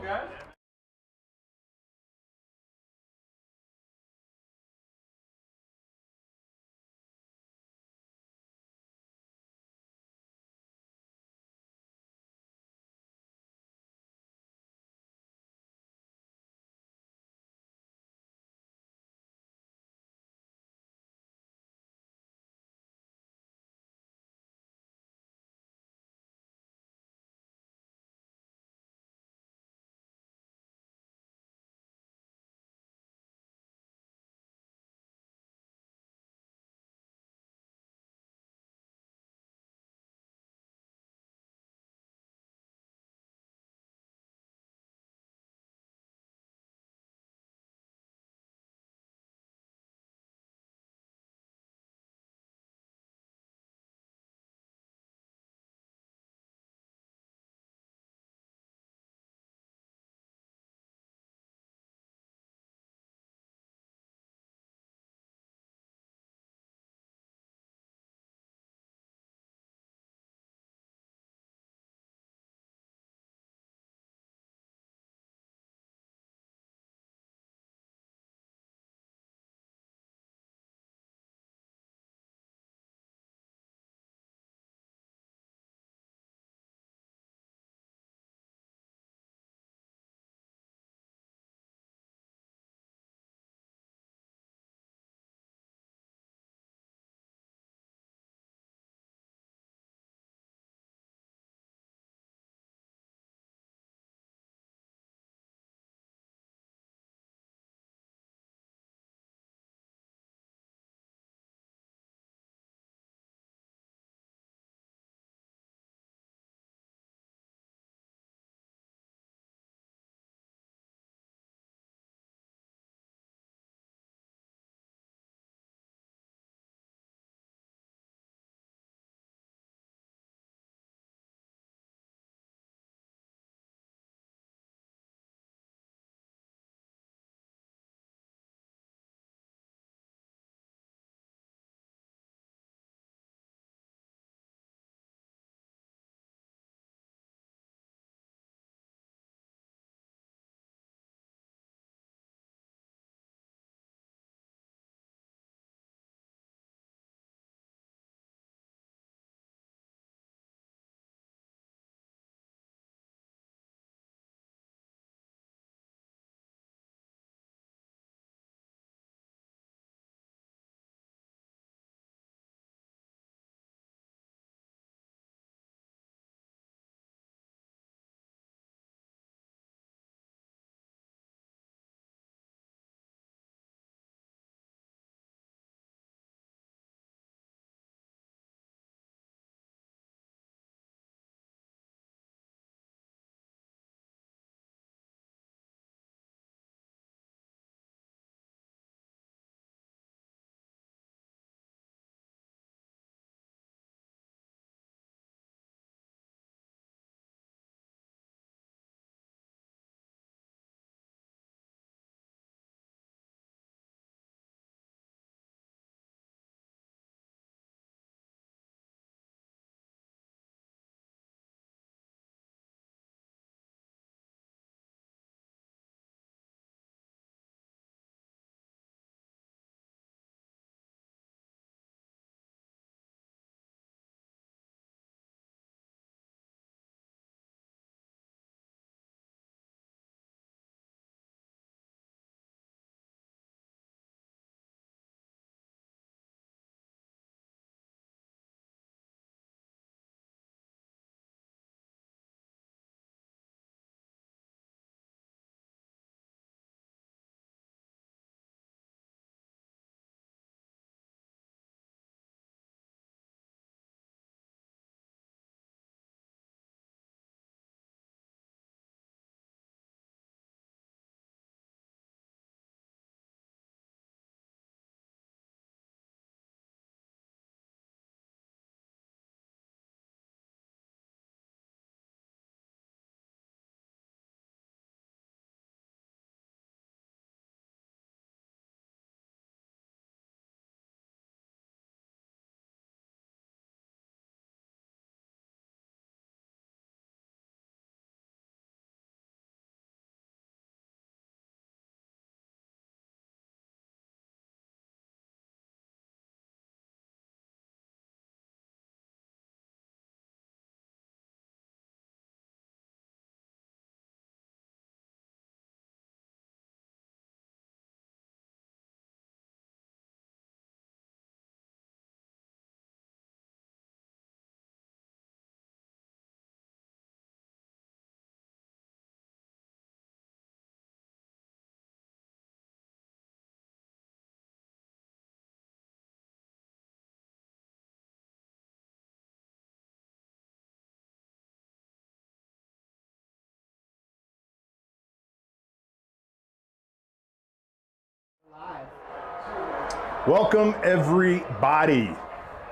guys. Welcome, everybody.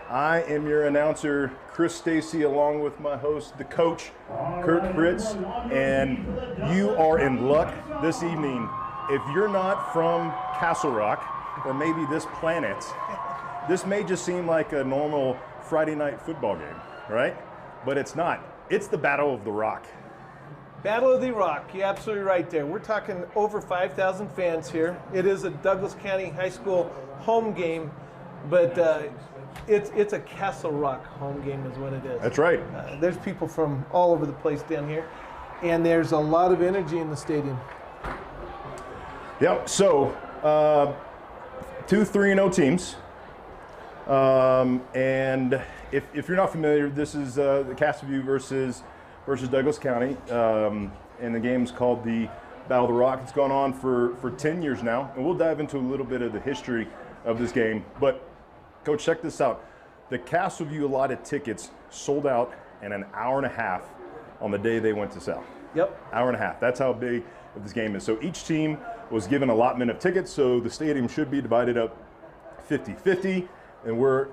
I am your announcer, Chris Stacy, along with my host, the coach, Kurt Fritz, and you are in luck this evening. If you're not from Castle Rock, or maybe this planet, this may just seem like a normal Friday night football game, right? But it's not. It's the Battle of the Rock. Battle of the Rock, you're absolutely right there. We're talking over 5,000 fans here. It is a Douglas County High School home game, but it's a Castle Rock home game is what it is. That's right. There's people from all over the place down here, and there's a lot of energy in the stadium. Yep, so 2 3-0 teams. And if you're not familiar, this is the Castleview versus Douglas County, and the game's called the Battle of the Rock. It's gone on for 10 years now, and we'll dive into a little bit of the history of this game. But, Coach, check this out. The Castleview allotted tickets sold out in an hour and a half on the day they went to sell. Yep. Hour and a half. That's how big of this game is. So each team was given an allotment of tickets, so the stadium should be divided up 50-50, and we're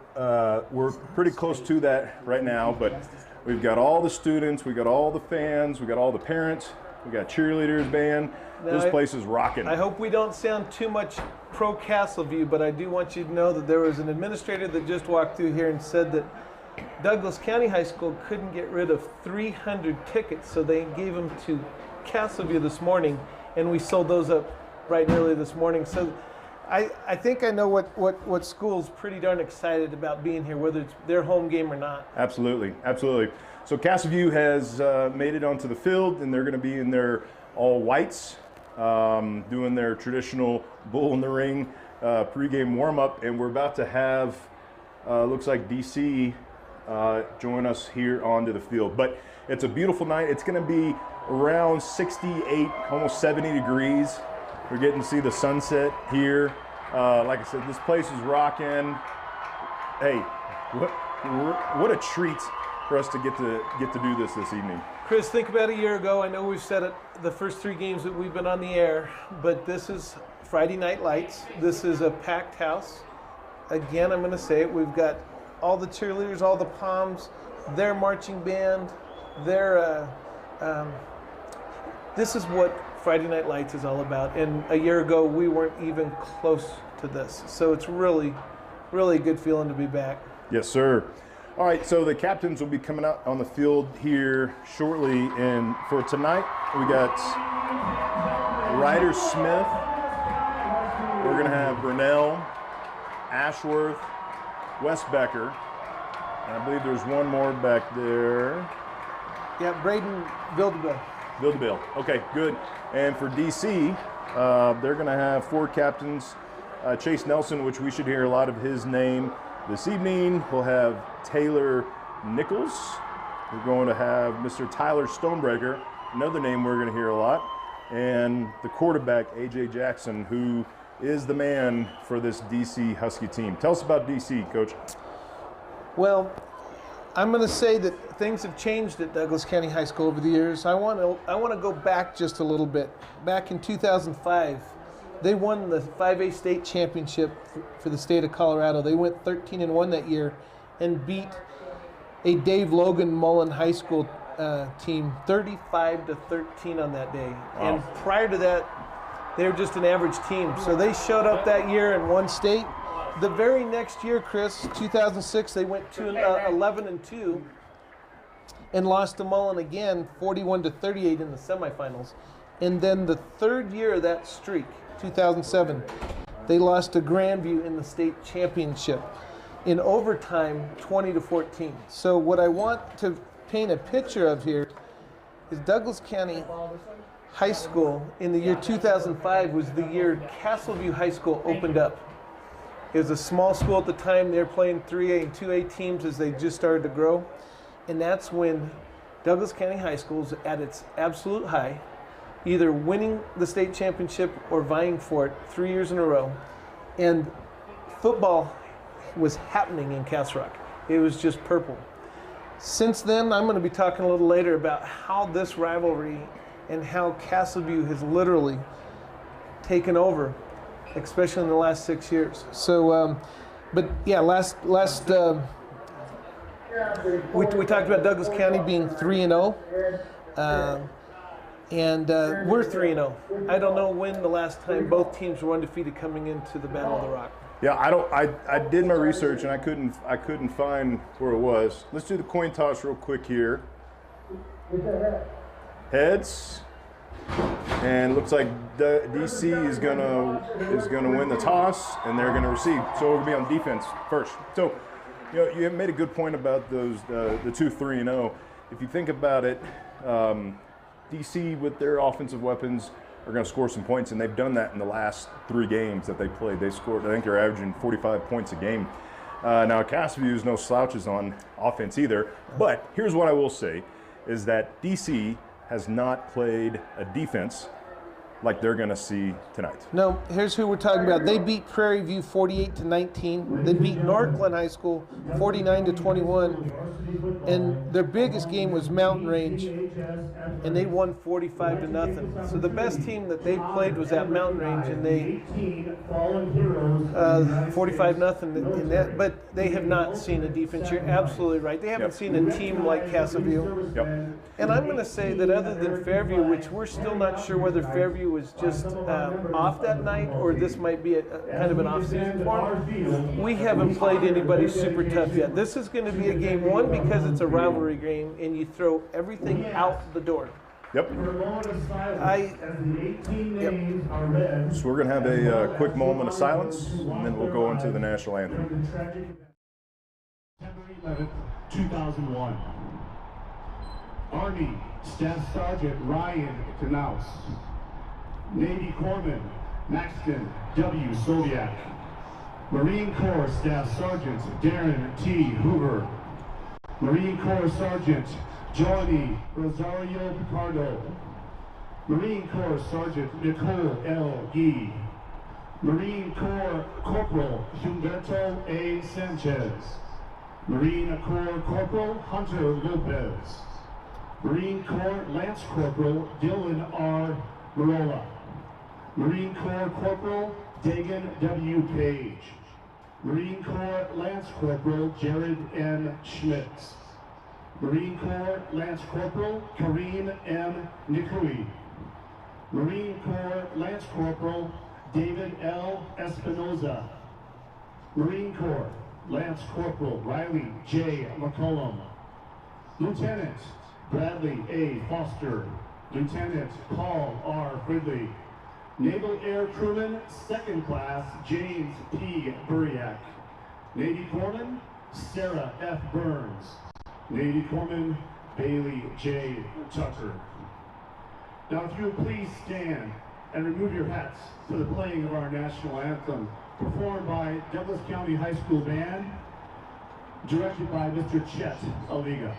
pretty close to that right now, but we've got all the students, we got all the fans, we got all the parents, we got cheerleaders, band. Now, this place is rocking. I hope we don't sound too much pro Castleview, but I do want you to know that there was an administrator that just walked through here and said that Douglas County High School couldn't get rid of 300 tickets, so they gave them to Castleview this morning, and we sold those up bright and early this morning. So I think I know what school's pretty darn excited about being here, whether it's their home game or not. Absolutely, absolutely. So Castleview has made it onto the field, and they're going to be in their all whites, doing their traditional bull in the ring pregame warm-up, and we're about to have, looks like DC join us here onto the field. But it's a beautiful night. It's going to be around 68, almost 70 degrees. We're getting to see the sunset here. Like I said, this place is rocking. Hey, what a treat for us to get to do this evening. Chris, think about a year ago. I know we've said it the first 3 games that we've been on the air, but this is Friday Night Lights. This is a packed house. Again, I'm going to say it. We've got all the cheerleaders, all the Poms, their marching band, their this is what Friday Night Lights is all about. And a year ago, we weren't even close to this. So it's really, really a good feeling to be back. Yes, sir. All right, so the captains will be coming out on the field here shortly. And for tonight, we got Ryder Smith. We're going to have Brunell, Ashworth, Wes Becker. And I believe there's one more back there. Yeah, Braden Vildebille. Vildebille. Okay, good. And for DC, they're going to have 4 captains. Chase Nelson, which we should hear a lot of his name this evening. We'll have Taylor Nichols. We're going to have Mr. Tyler Stonebreaker, another name we're going to hear a lot. And the quarterback, A.J. Jackson, who is the man for this DC Husky team. Tell us about DC, Coach. Well, I'm going to say that things have changed at Douglas County High School over the years. I want to go back just a little bit. Back in 2005, they won the 5A state championship for the state of Colorado. They went 13-1 that year and beat a Dave Logan Mullen High School team 35-13 on that day. Wow. And prior to that, they were just an average team. So they showed up that year and won state. The very next year, Chris, 2006, they went to 11-2 and lost to Mullen again, 41-38 in the semifinals. And then the third year of that streak, 2007, they lost to Grandview in the state championship in overtime, 20-14. So what I want to paint a picture of here is Douglas County High School in the year 2005 was the year Castleview High School opened up. It was a small school at the time. They were playing 3A and 2A teams as they just started to grow. And that's when Douglas County High School is at its absolute high, either winning the state championship or vying for it 3 years in a row. And football was happening in Castle Rock. It was just purple. Since then, I'm going to be talking a little later about how this rivalry and how Castleview has literally taken over especially in the last 6 years. So, but yeah, we talked about Douglas County being 3-0, and we're 3-0. I don't know when the last time both teams were undefeated coming into the Battle of the Rock. Yeah, I did my research and I couldn't find where it was. Let's do the coin toss real quick here. Heads, and looks like DC is gonna win the toss, and they're gonna receive. So it'll be on defense first. So, you made a good point about those the 2 3-0. If you think about it, DC with their offensive weapons are going to score some points, and they've done that in the last 3 games that they played. They scored, I think they're averaging 45 points a game. Now, Castview is no slouches on offense either, but here's what I will say, is that DC has not played a defense like they're going to see tonight. No, here's who we're talking about. They beat Prairie View 48-19. They beat Northglenn High School 49-21. And their biggest game was Mountain Range, and they won 45-0. So the best team that they played was at Mountain Range, and they 45-0 in that. But they have not seen a defense. You're absolutely right. They haven't seen a team like Castleview. Yep. And I'm going to say that other than Fairview, which we're still not sure whether Fairview was just off that night or this might be a kind of an off-season for them, we haven't played anybody super tough yet. This is going to be a game, one, because it's a rivalry game and you throw everything out the door. Yep. Yep. So we're going to have a quick moment of silence, and then we'll go into the national anthem. September 11th, 2001. Army Staff Sergeant Ryan Knaus. Navy Corpsman Maxton W. Soviak. Marine Corps Staff Sergeant Darren T. Hoover. Marine Corps Sergeant Johnny Rosario Picardo. Marine Corps Sergeant Nicole L. Gee. Marine Corps Corporal Humberto A. Sanchez. Marine Corps Corporal Hunter Lopez. Marine Corps Lance Corporal Dylan R. Marola. Marine Corps Corporal Dagan W. Page. Marine Corps Lance Corporal Jared N. Schmitz. Marine Corps Lance Corporal Kareem M. Nikui. Marine Corps Lance Corporal David L. Espinoza. Marine Corps Lance Corporal Riley J. McCollum. Lieutenant Bradley A. Foster. Lieutenant Paul R. Fridley. Naval Air Crewman, 2nd Class, James P. Buriak. Navy Corpsman, Sarah F. Burns. Navy Corpsman, Bailey J. Tucker. Now if you would please stand and remove your hats for the playing of our national anthem, performed by Douglas County High School Band, directed by Mr. Chet Aliga.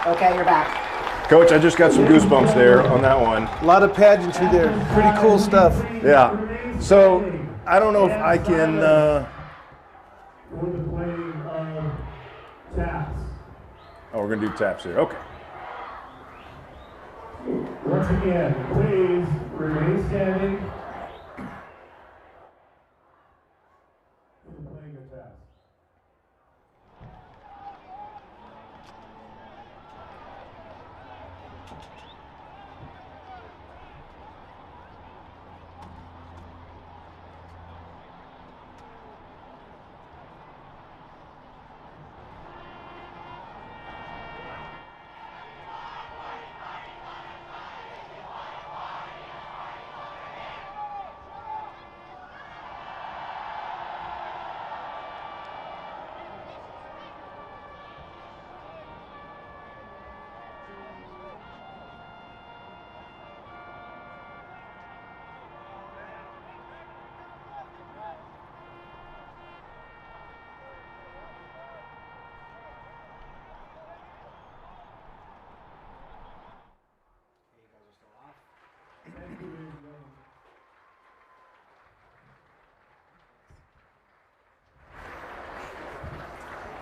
Okay, you're back. Coach, I just got some goosebumps there on that one. A lot of pageantry there. Pretty cool stuff. Yeah. So I don't know if I can for the playing of taps. Oh, we're going to do taps here. Okay. Once again, please remain standing for the playing of taps.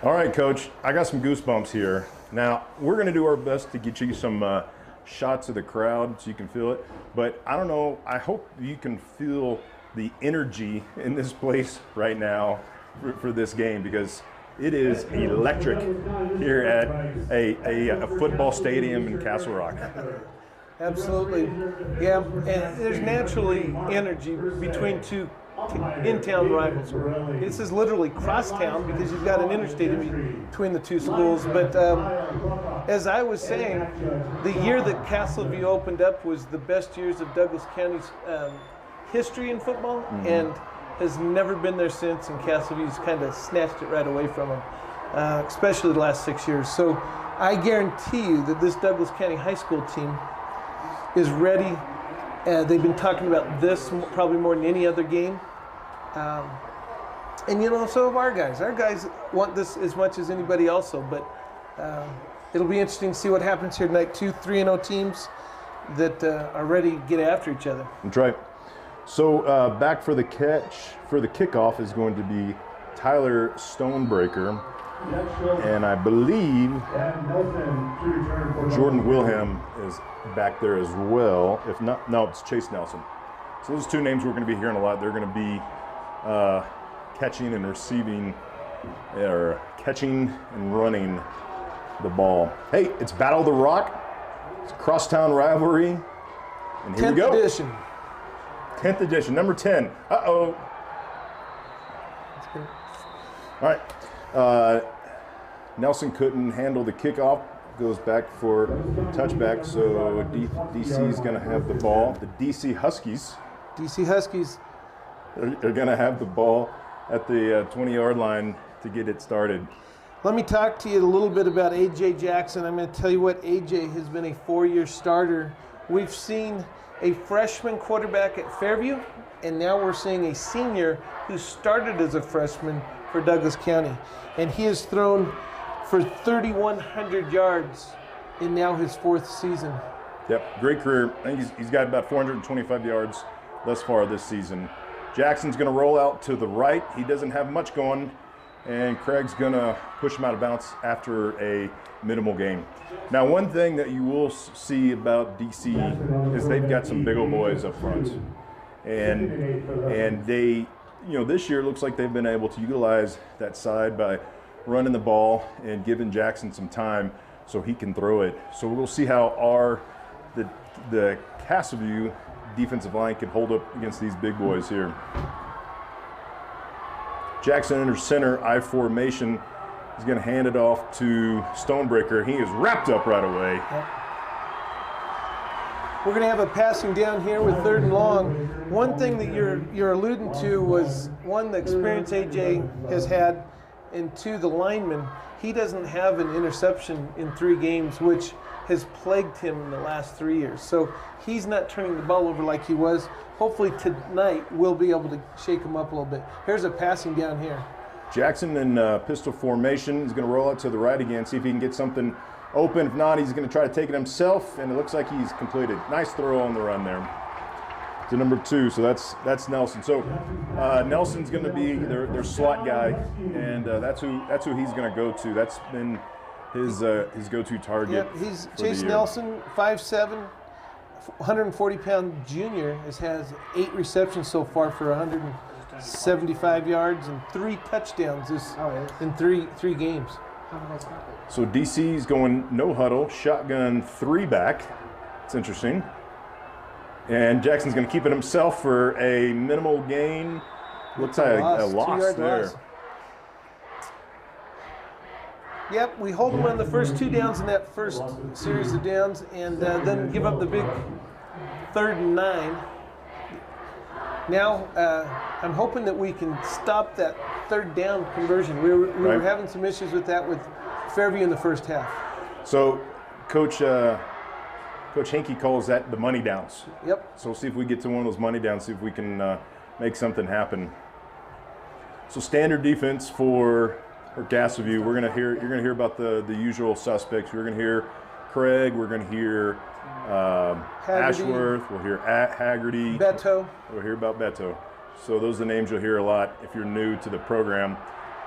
All right, Coach, I got some goosebumps here. Now, we're going to do our best to get you some shots of the crowd so you can feel it. But I don't know, I hope you can feel the energy in this place right now for this game, because it is electric here at a football stadium in Castle Rock. Absolutely. Yeah, and there's naturally energy between two in-town rivals. This is literally crosstown because you've got an interstate in between the two schools. But as I was saying, the year that Castleview opened up was the best years of Douglas County's history in football, and has never been there since, and Castleview's kind of snatched it right away from them, especially the last 6 years. So I guarantee you that this Douglas County high school team is ready. They've been talking about this probably more than any other game. And, you know, so have our guys. Our guys want this as much as anybody else, but it'll be interesting to see what happens here tonight. 2 3-0 teams that are ready to get after each other. That's right. So back for the kickoff is going to be Tyler Stonebreaker. And I believe Jordan Wilhelm is back there as well. If not, no, it's Chase Nelson. So those two names we're going to be hearing a lot. They're going to be catching and receiving, or catching and running the ball. Hey, it's Battle of the Rock. It's a crosstown rivalry. And here we go. 10th edition. 10th edition, number 10. Uh-oh. All right. Nelson couldn't handle the kickoff. Goes back for touchback, so DC is going to have the ball. The DC Huskies are going to have the ball at the 20-yard line to get it started. Let me talk to you a little bit about A.J. Jackson. I'm going to tell you what, A.J. has been a 4-year starter. We've seen a freshman quarterback at Fairview, and now we're seeing a senior who started as a freshman for Douglas County. And he has thrown for 3,100 yards in now his 4th season. Yep, great career. I think he's got about 425 yards thus far this season. Jackson's going to roll out to the right. He doesn't have much going, and Craig's going to push him out of bounds after a minimal gain. Now, one thing that you will see about DC is they've got some big old boys up front. And they, you know, this year it looks like they've been able to utilize that side by running the ball and giving Jackson some time so he can throw it. So we'll see how the Castleview defensive line can hold up against these big boys here. Jackson enters center, I formation. He's going to hand it off to Stonebreaker. He is wrapped up right away. Yep. We're going to have a passing down here with 3rd and long. One thing that you're alluding to was, one, the experience AJ has had, and 2, the lineman. He doesn't have an interception in 3 games, which has plagued him in the last 3 years. So he's not turning the ball over like he was. Hopefully tonight we'll be able to shake him up a little bit. Here's a passing down here. Jackson in pistol formation. He's going to roll out to the right again, see if he can get something open. If not, he's going to try to take it himself, and it looks like he's completed. Nice throw on the run there. to number 2. So that's Nelson. So Nelson's going to be their slot guy, and that's who he's going to go to. That's been his go-to target. Yep, he's Chase Nelson, 5'7", 140-pound junior, has 8 receptions so far for 175 yards and 3 touchdowns in three games. So DC's going no huddle, shotgun 3 back. It's interesting. And Jackson's going to keep it himself for a minimal gain. Looks like a loss there. Loss. Yep, we hold them on the first 2 downs in that first series of downs, and then give up the big 3rd and 9. Now, I'm hoping that we can stop that 3rd down conversion. We were having some issues with that with Fairview in the first half. So, Coach Hankey calls that the money downs. Yep. So we'll see if we get to one of those money downs, see if we can make something happen. So standard defense for Gassaview. You're gonna hear about the usual suspects. We're gonna hear Craig. We're gonna hear Ashworth. We'll hear Haggerty. Beto. We'll hear about Beto. So those are the names you'll hear a lot if you're new to the program.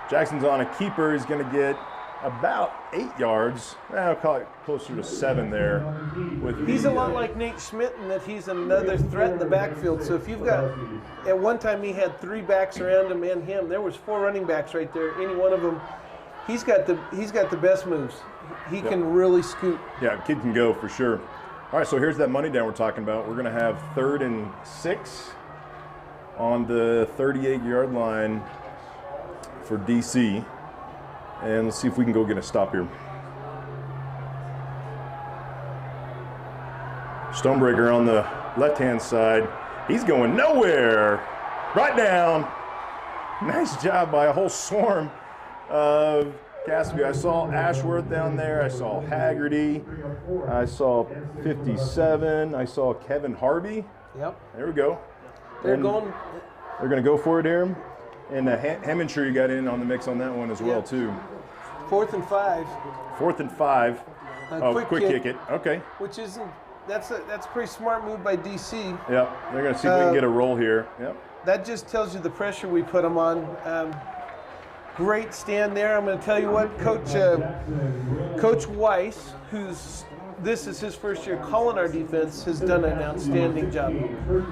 Jackson's on a keeper. He's gonna get about 8 yards. I'll call it closer to 7 there. He's a lot like Nate Schmidt in that he's another threat in the backfield. So if you've got, at one time he had 3 backs around him and him. There was 4 running backs right there. Any one of them, he's got the best moves. He can really scoot. Yeah, kid can go for sure. All right, so here's that money down we're talking about. We're gonna have 3rd and 6 on the 38-yard line for DC. And let's see if we can go get a stop here. Stonebreaker on the left-hand side. He's going nowhere. Right down. Nice job by a whole swarm of Gassaview. I saw Ashworth down there. I saw Haggerty. I saw 57. I saw Kevin Harvey. Yep. There we go. They're going to go for it here. And Hammondtree got in on the mix on that one as well, too. 4th and 5. 4th and 5. Quick kick it. Okay. Which isn't, that's a pretty smart move by DC. Yep. They're going to see if we can get a roll here. Yep. That just tells you the pressure we put them on. Great stand there. I'm going to tell you what, Coach Weiss, this is his first year calling our defense, has done an outstanding job.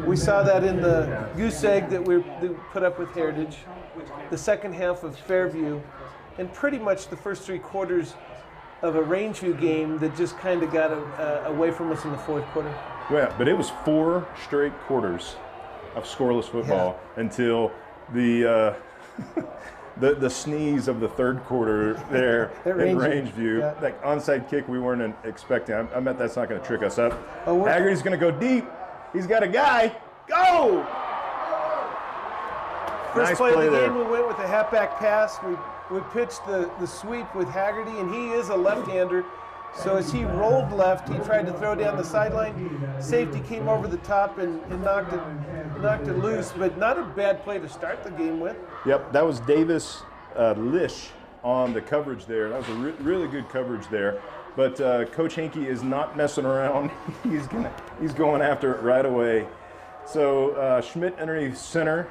We saw that in the goose egg that we put up with Heritage, the second half of Fairview, and pretty much the first 3 quarters of a Rangeview game that just kind of got away from us in the 4th quarter. Yeah, but it was 4 straight quarters of scoreless football until the the sneeze of the 3rd quarter there in Rangeview. Yeah. That onside kick we weren't expecting. I bet that's not going to trick us up. Oh, Haggerty's going to go deep. He's got a guy. Go! First play of the game, we went with a halfback pass. We pitched the sweep with Haggerty, and he is a left-hander. So as he rolled left, he tried to throw down the sideline. Safety came over the top and knocked it loose, but not a bad play to start the game with. Yep, that was Davis Lish on the coverage there. That was a really good coverage there. But Coach Hankey is not messing around. He's going after it right away. So Schmidt underneath center.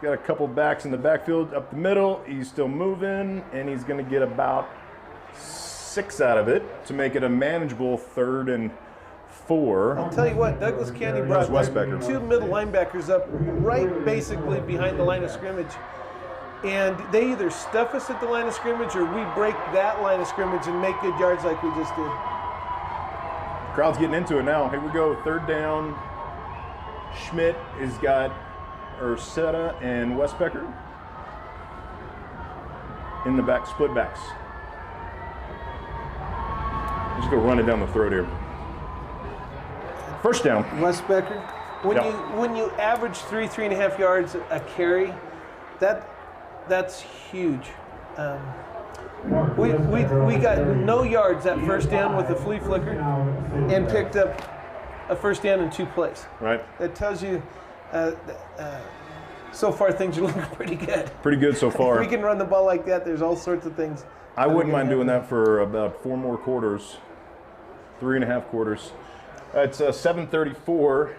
Got a couple backs in the backfield up the middle. He's still moving, and he's going to get about 6 out of it to make it a manageable 3rd and 4. I'll tell you what, Douglas County brought 2 middle linebackers up right basically behind the line of scrimmage. And they either stuff us at the line of scrimmage or we break that line of scrimmage and make good yards like we just did. Crowd's getting into it now. Here we go, 3rd down. Schmidt has got Ursetta and Westbecker in the back, split backs. Just go run it down the throat here. First down. Westbecker. When you average 3.5 yards a carry, that's huge. We got no yards that first down with the flea flicker and picked up a first down in 2 plays. Right. That tells you so far things are looking pretty good. Pretty good so far. If we can run the ball like that, there's all sorts of things. I wouldn't mind doing that for about 4 more quarters, 3.5 quarters. It's 7:34.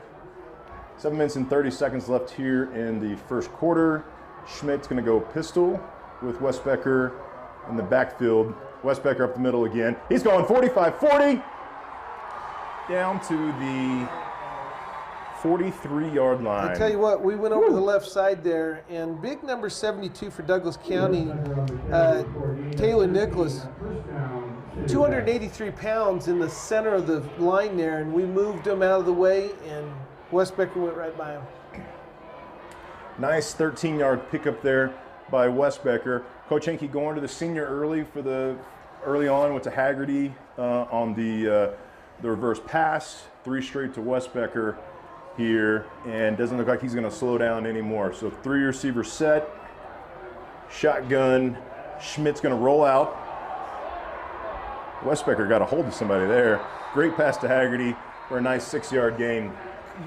7 minutes and 30 seconds left here in the first quarter. Schmidt's going to go pistol with Westbecker in the backfield. Westbecker up the middle again. He's going 45-40 down to the 43-yard line. I tell you what, we went over the left side there, and big number 72 for Douglas County, Taylor Nicholas, 283 pounds in the center of the line there, and we moved him out of the way, and Westbecker went right by him. Nice 13-yard pickup there by Westbecker. Coach Henke going to the senior early on with the Haggerty on the reverse pass, 3 straight to Westbecker here, and doesn't look like he's going to slow down anymore. So 3 receiver set, shotgun. Schmidt's going to roll out. Westbecker got a hold of somebody there. Great pass to Haggerty for a nice 6-yard gain.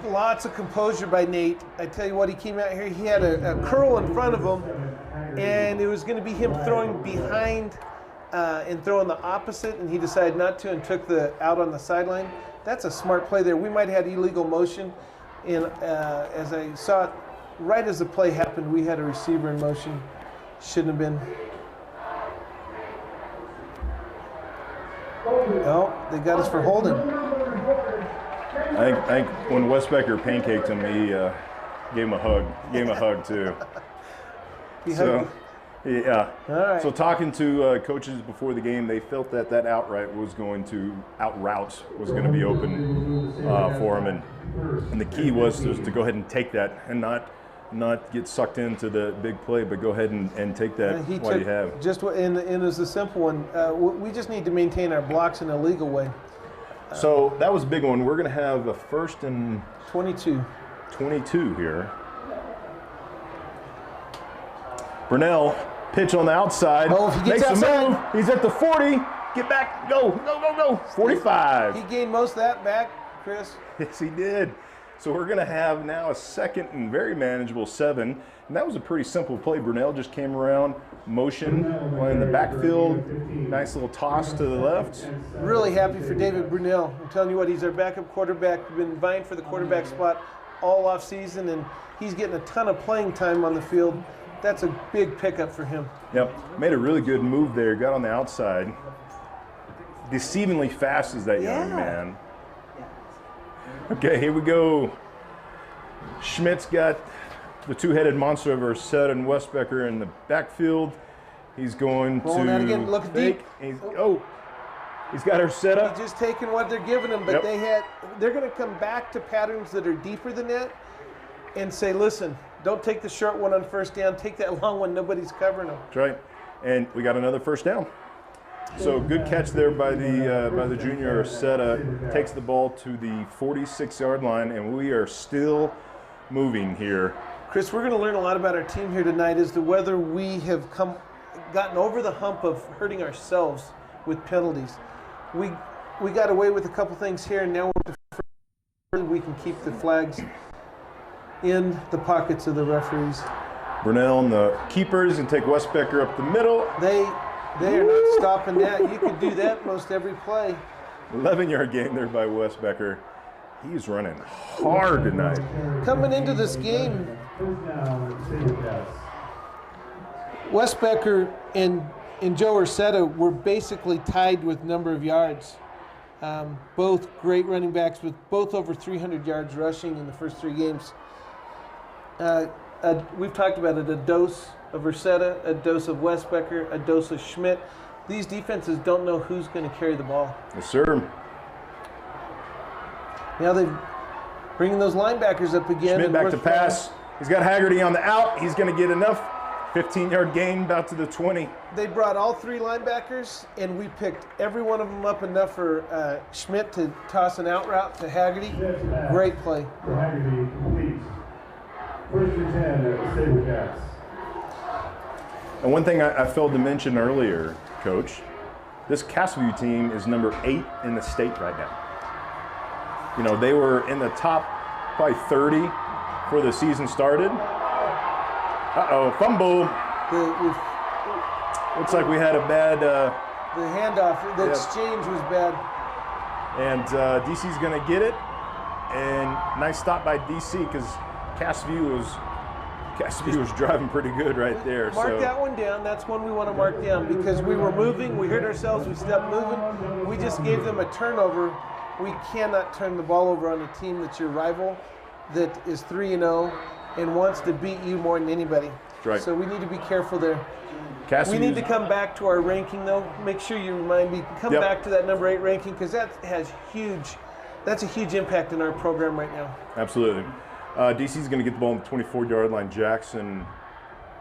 Lots of composure by Nate. I tell you what, he came out here, he had a curl in front of him, and it was going to be him throwing behind and throwing the opposite, and he decided not to and took the out on the sideline. That's a smart play there. We might have had illegal motion, and as I saw it, right as the play happened, we had a receiver in motion. Shouldn't have been. Oh, they got us for holding. I think when Westbecker pancaked him, he gave him a hug. Gave him a hug too. So, yeah. All right. So talking to coaches before the game, they felt that outroute was going to be open for him, and the key was to go ahead and take that and not get sucked into the big play, but go ahead and take that while you have. And it was a simple one. We just need to maintain our blocks in a legal way. So that was a big one. We're going to have a 1st and 22 here. Brunel, pitch on the outside. Oh, if he gets makes outside. a move. He's at the 40. Get back. Go. 45. He gained most of that back, Chris. Yes, he did. So we're going to have now a 2nd and very manageable 7. And that was a pretty simple play. Brunel just came around, motion in the backfield. Nice little toss to the left. Really happy for David Brunel. I'm telling you what, he's our backup quarterback. We've been vying for the quarterback spot all off season, and he's getting a ton of playing time on the field. That's a big pickup for him. Yep, made a really good move there. Got on the outside. Deceivingly fast is that young man. Okay, here we go. Schmidt's got the 2-headed monster of Ursett and Westbecker in the backfield. He's going Rolling to out again, look fake. deep. He's got Ursett. He's just taking what they're giving him, but Yep. they're going to come back to patterns that are deeper than that and say, listen, don't take the short one on 1st down, take that long one, nobody's covering them. That's right. And we got another 1st down. So good catch there by the junior. Ursett takes the ball to the 46-yard line, and we are still moving here. Chris, we're going to learn a lot about our team here tonight as to whether we have gotten over the hump of hurting ourselves with penalties. We got away with a couple things here, and now we can keep the flags in the pockets of the referees. Brunel and the keepers and take Westbecker up the middle. They are not stopping that. You could do that most every play. 11-yard gain there by Westbecker. He's running hard tonight. Coming into this game, Westbecker and Joe Ursetta were basically tied with number of yards. Both great running backs with both over 300 yards rushing in the first 3 games. We've talked about it, a dose of Ursetta, a dose of Westbecker, a dose of Schmidt. These defenses don't know who's going to carry the ball. Yes, sir. Now they're bringing those linebackers up again. Schmidt back to pass. He's got Haggerty on the out. He's going to get enough. 15-yard gain, about to the 20. They brought all 3 linebackers, and we picked every one of them up enough for Schmidt to toss an out route to Haggerty. Great play. Haggerty complete. 1st and 10 at Sable Cats. And one thing I failed to mention earlier, Coach, this Castleview team is number 8 in the state right now. You know, they were in the top probably 30 before the season started. Uh-oh, fumble. Looks like we had a bad... the handoff, the exchange was bad. And DC's going to get it. And nice stop by DC because Cassview was driving pretty good right there. Mark that one down. That's one we want to mark down because we were moving. We hurt ourselves. We stepped moving. We just gave them a turnover. We cannot turn the ball over on a team that's your rival, that is 3-0 and wants to beat you more than anybody. That's right. So we need to be careful there. Cassview, we need to come back to our ranking, though. Make sure you remind me. Come back to that number 8 ranking because that's a huge impact in our program right now. Absolutely. DC's going to get the ball on the 24-yard line. Jackson,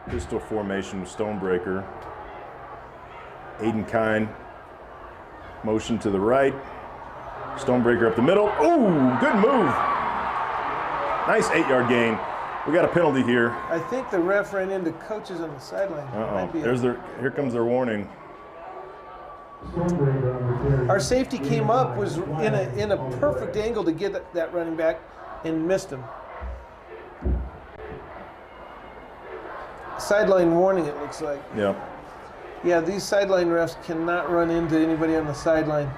pistol formation with Stonebreaker. Aiden Kine, motion to the right. Stonebreaker up the middle. Ooh, good move. Nice 8-yard gain. We got a penalty here. I think the ref ran into coaches on the sideline. Here comes their warning. Our safety came up, was in a perfect angle to get that running back and missed him. Sideline warning, it looks like. Yeah. Yeah, these sideline refs cannot run into anybody on the sideline.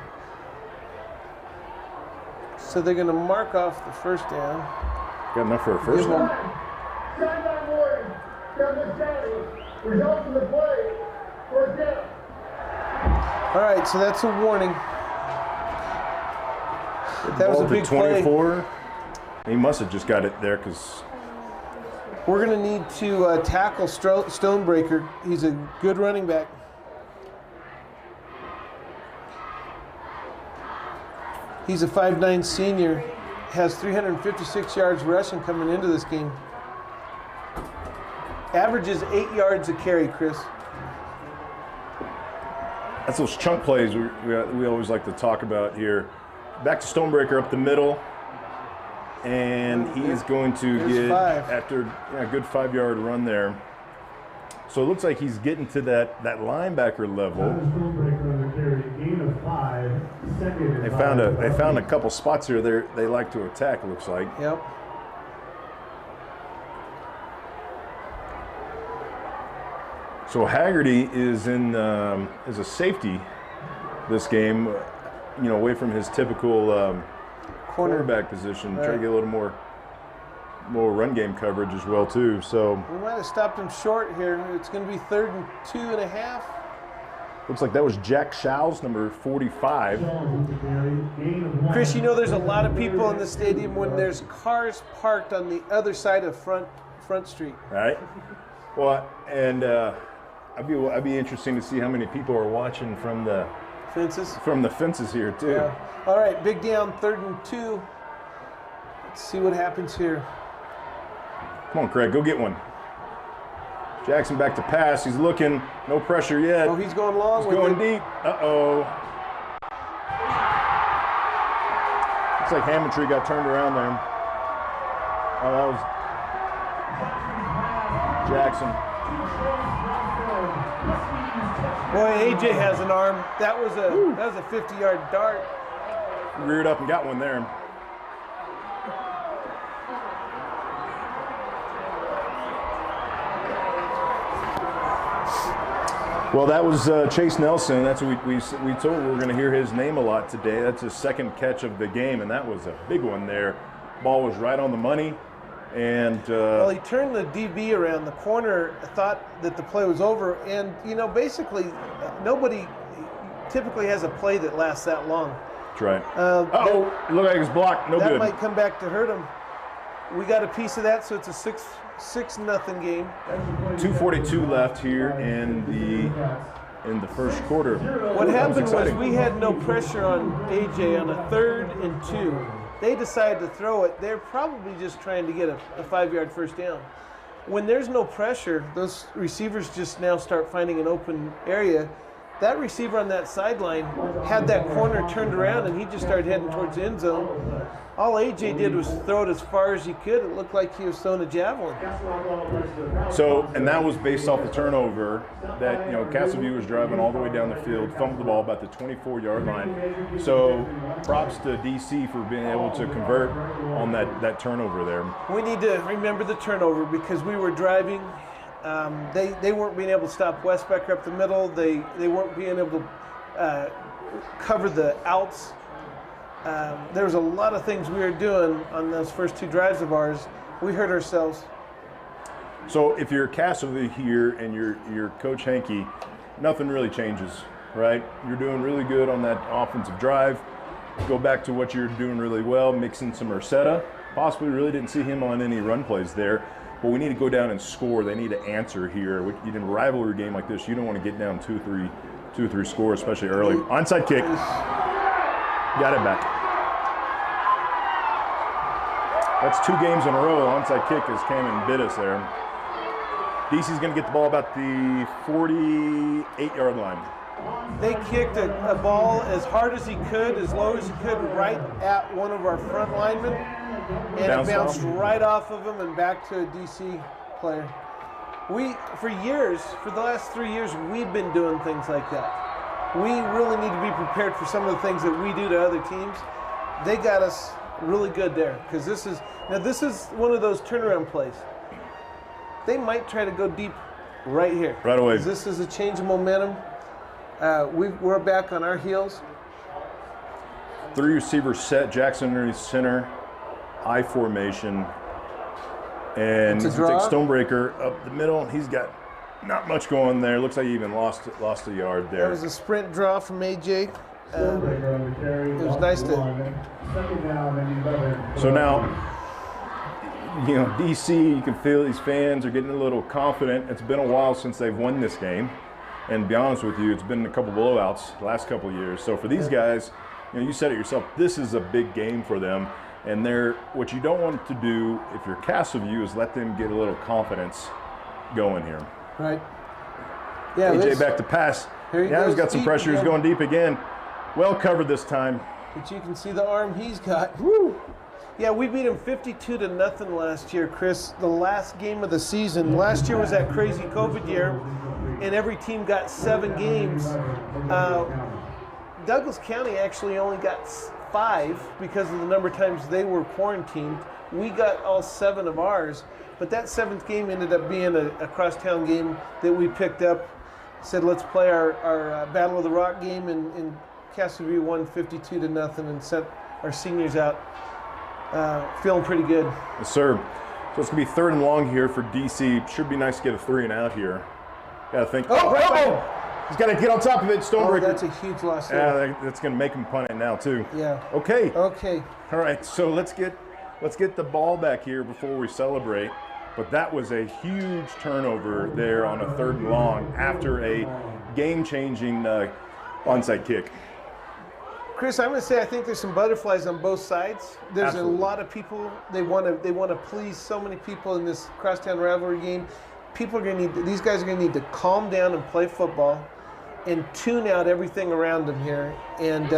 So they're going to mark off the first down. Got enough for a first down. Sideline warning. Douglas County. Results of the play. First down. All right, so that's a warning. That was a big 24. Play. He must have just got it there because we're going to need to tackle Stonebreaker. He's a good running back. He's a 5'9" senior, has 356 yards rushing coming into this game. Averages 8 yards a carry, Chris. that's those chunk plays we always like to talk about here. Back to Stonebreaker up the middle. And he's going to get, after a good 5-yard run there. So it looks like he's getting to that linebacker level. They found a couple spots here they like to attack, it looks like. Yep. So Haggerty is in as a safety this game, away from his typical cornerback position, try to get a little more run game coverage as well too. So we might have stopped him short here. It's going to be 3rd and 2.5. Looks like that was Jack Show's number 45. Chris, there's a lot of people in the stadium when there's cars parked on the other side of Front Street. All right. Well, and I'd be interesting to see how many people are watching from the fences. From the fences here too. Yeah. All right, big down, 3rd and 2. Let's see what happens here. Come on, Craig, go get one. Jackson back to pass. He's looking. No pressure yet. Oh, he's going long. He's going deep. Uh-oh. Looks like Hammondtree got turned around there. Oh, that was Jackson. Boy, AJ has an arm. That was a 50-yard dart. Reared up and got one there. Well, that was Chase Nelson. That's what we told we were going to hear his name a lot today. That's his second catch of the game, and that was a big one there. Ball was right on the money. And well, he turned the DB around. The corner thought that the play was over, and basically nobody typically has a play that lasts that long. That's right. Look like it's blocked. No that good. That might come back to hurt him. We got a piece of that, so it's a 6-0 game. 2:42 left here in the first quarter. What happened was we had no pressure on AJ on a 3rd and 2. They decided to throw it. They're probably just trying to get a 5-yard first down. When there's no pressure, those receivers just now start finding an open area. That receiver on that sideline had that corner turned around, and he just started heading towards the end zone. All AJ did was throw it as far as he could. It looked like he was throwing a javelin. So, and that was based off the turnover that, Castleview was driving all the way down the field, fumbled the ball about the 24-yard line. So, props to DC for being able to convert on that turnover there. We need to remember the turnover because we were driving. They weren't being able to stop Westbecker up the middle. They weren't being able to cover the outs. there was a lot of things we were doing on those first 2 drives of ours. We hurt ourselves. So if you're Cass over here and you're Coach Hankey, nothing really changes, right? You're doing really good on that offensive drive. Go back to what you're doing really well, mixing some Ursetta. Possibly really didn't see him on any run plays there, but we need to go down and score. They need to answer here. In a rivalry game like this, you don't want to get down 2 or 3 scores, especially early. Onside kick. Got it back. That's 2 games in a row. Onside kick has came and bit us there. DC's going to get the ball about the 48-yard line. They kicked a ball as hard as he could, as low as he could, right at one of our front linemen, and it bounced right off of him and back to a DC player. For the last 3 years, we've been doing things like that. We really need to be prepared for some of the things that we do to other teams. They got us really good there, because this is one of those turnaround plays. They might try to go deep right here. Right away. This is a change of momentum. We're back on our heels. 3 receivers set, Jackson underneath center, I formation. And he's going to take Stonebreaker up the middle. He's got not much going there. Looks like he even lost a yard there. That was a sprint draw from AJ. It was nice to. So now, DC, you can feel these fans are getting a little confident. It's been a while since they've won this game. And to be honest with you, it's been a couple blowouts the last couple of years. So for these guys, you said it yourself, this is a big game for them. And what you don't want to do, if you're Castleview, is let them get a little confidence going here. Right. Yeah. AJ back to pass. Now he's got some pressure. He's going deep again. Well covered this time. But you can see the arm he's got. Woo! Yeah, we beat him 52-0 last year, Chris. The last game of the season. Last year was that crazy COVID year, and every team got 7 games. Douglas County actually only got 5 because of the number of times they were quarantined. We got all 7 of ours, but that 7th game ended up being a crosstown game that we picked up. Said, let's play our Battle of the Rock game, and Castleview won 52-0 and sent our seniors out feeling pretty good. Yes, sir. So it's going to be 3rd and long here for DC. Should be nice to get a 3 and out here. Got to think. He's got to get on top of it. Stonebreaker. That's a huge loss. Yeah, that's going to make him punt it now too. Yeah. Okay. Okay. All right. So let's get the ball back here before we celebrate. But that was a huge turnover there on a 3rd and long after a game-changing onside kick. Chris, I'm going to say I think there's some butterflies on both sides. There's Absolutely. a lot of people. They want to please so many people in this crosstown rivalry game. These guys are going to need to calm down and play football, and tune out everything around them here. And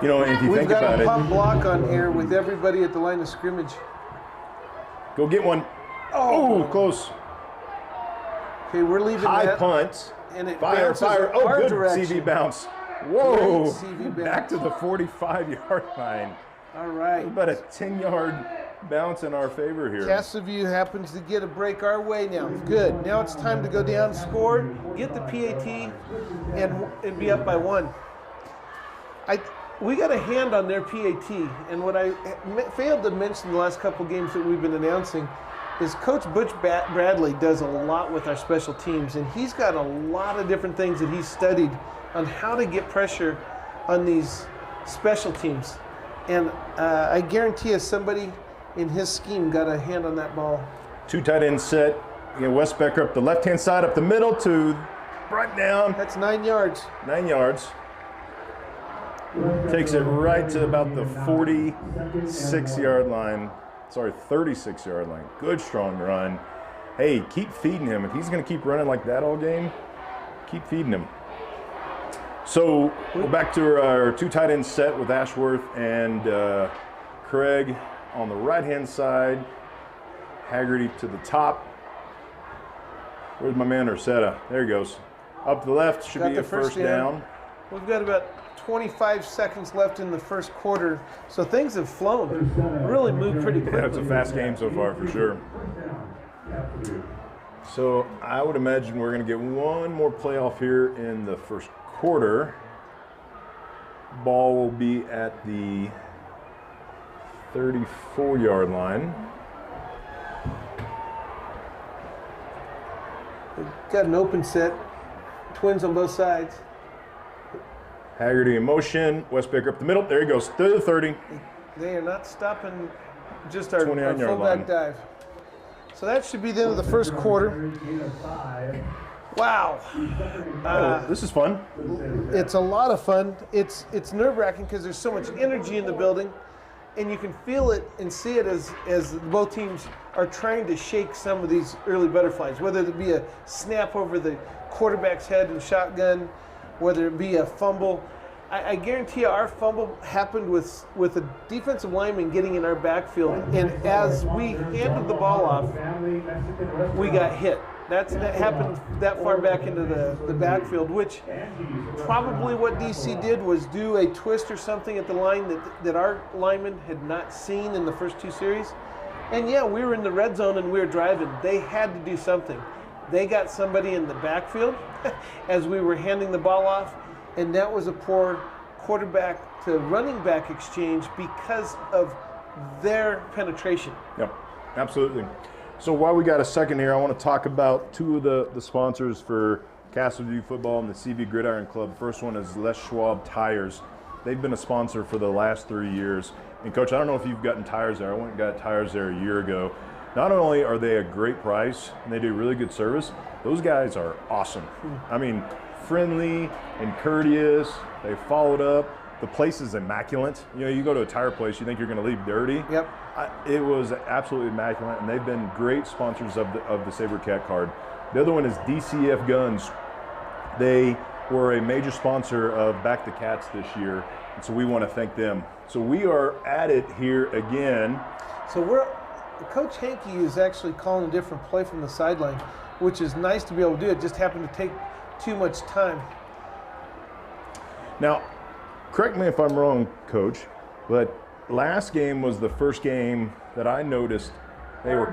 if you we've think got about a it, pump block on here with everybody at the line of scrimmage. go get one. Oh, close. Okay, we're leaving High that. punt. And it Fire. Oh, our good direction. CV bounce. Whoa. Great CV Back bounce. to the 45-yard line. All right. About a 10-yard bounce in our favor here. Castleview happens to get a break our way now. Good. Now it's time to go down, score, get the PAT, and be up by 1. We got a hand on their PAT, and what I failed to mention the last couple games that we've been announcing is Coach Butch Bradley does a lot with our special teams, and he's got a lot of different things that he's studied on how to get pressure on these special teams. And I guarantee you somebody in his scheme got a hand on that ball. 2 tight end set. Wes Becker up the left-hand side, up the middle to right down. That's 9 yards. 9 yards. Takes it right to about the 46-yard line. Sorry, 36-yard line. Good, strong run. Hey, keep feeding him. If he's going to keep running like that all game, keep feeding him. So we're back to our 2 tight end set with Ashworth and Craig on the right-hand side. Haggerty to the top. Where's my man Ursetta? There he goes. Up to the left, should be a first down. We've got about 25 seconds left in the first quarter, so things have flown. Really moved pretty quickly. Yeah, it's a fast game so far for sure. So I would imagine we're going to get one more playoff here in the first quarter. Ball will be at the 34-yard line. We've got an open set. Twins on both sides. Haggerty in motion. Westbaker up the middle. There he goes. To the 30. They are not stopping just our 29-yard fullback line. dive. So that should be the end of the first quarter. Wow. This is fun. It's a lot of fun. It's nerve-wracking because there's so much energy in the building, and you can feel it and see it as both teams are trying to shake some of these early butterflies, whether it be a snap over the quarterback's head and shotgun, whether it be a fumble. I guarantee you our fumble happened with a defensive lineman getting in our backfield, and as we handed the ball off, we got hit. That happened that far back into the backfield, which probably what DC did was do a twist or something at the line that our linemen had not seen in the first two series. And yeah, we were in the red zone and we were driving. They had to do something. They got somebody in the backfield as we were handing the ball off, and that was a poor quarterback to running back exchange because of their penetration. Yep, absolutely. So while we got a second here, I want to talk about two of the sponsors for Castleview Football and the CV Gridiron Club. First one is Les Schwab Tires. They've been a sponsor for the last 3 years. And Coach, I don't know if you've gotten tires there. I went and got tires there a year ago. Not only are they a great price and they do really good service, those guys are awesome. I mean, friendly and courteous. They followed up. The place is immaculate. You know, you go to a tire place, you think you're going to leave dirty. Yep. It was absolutely immaculate, and they've been great sponsors of the Saber Cat card. The other one is DCF Guns. They were a major sponsor of Back the Cats this year, and so we want to thank them. So we are at it here again. So Coach Hankey is actually calling a different play from the sideline, which is nice to be able to do. It just happened to take too much time. Now, correct me if I'm wrong, Coach, but last game was the first game that I noticed they were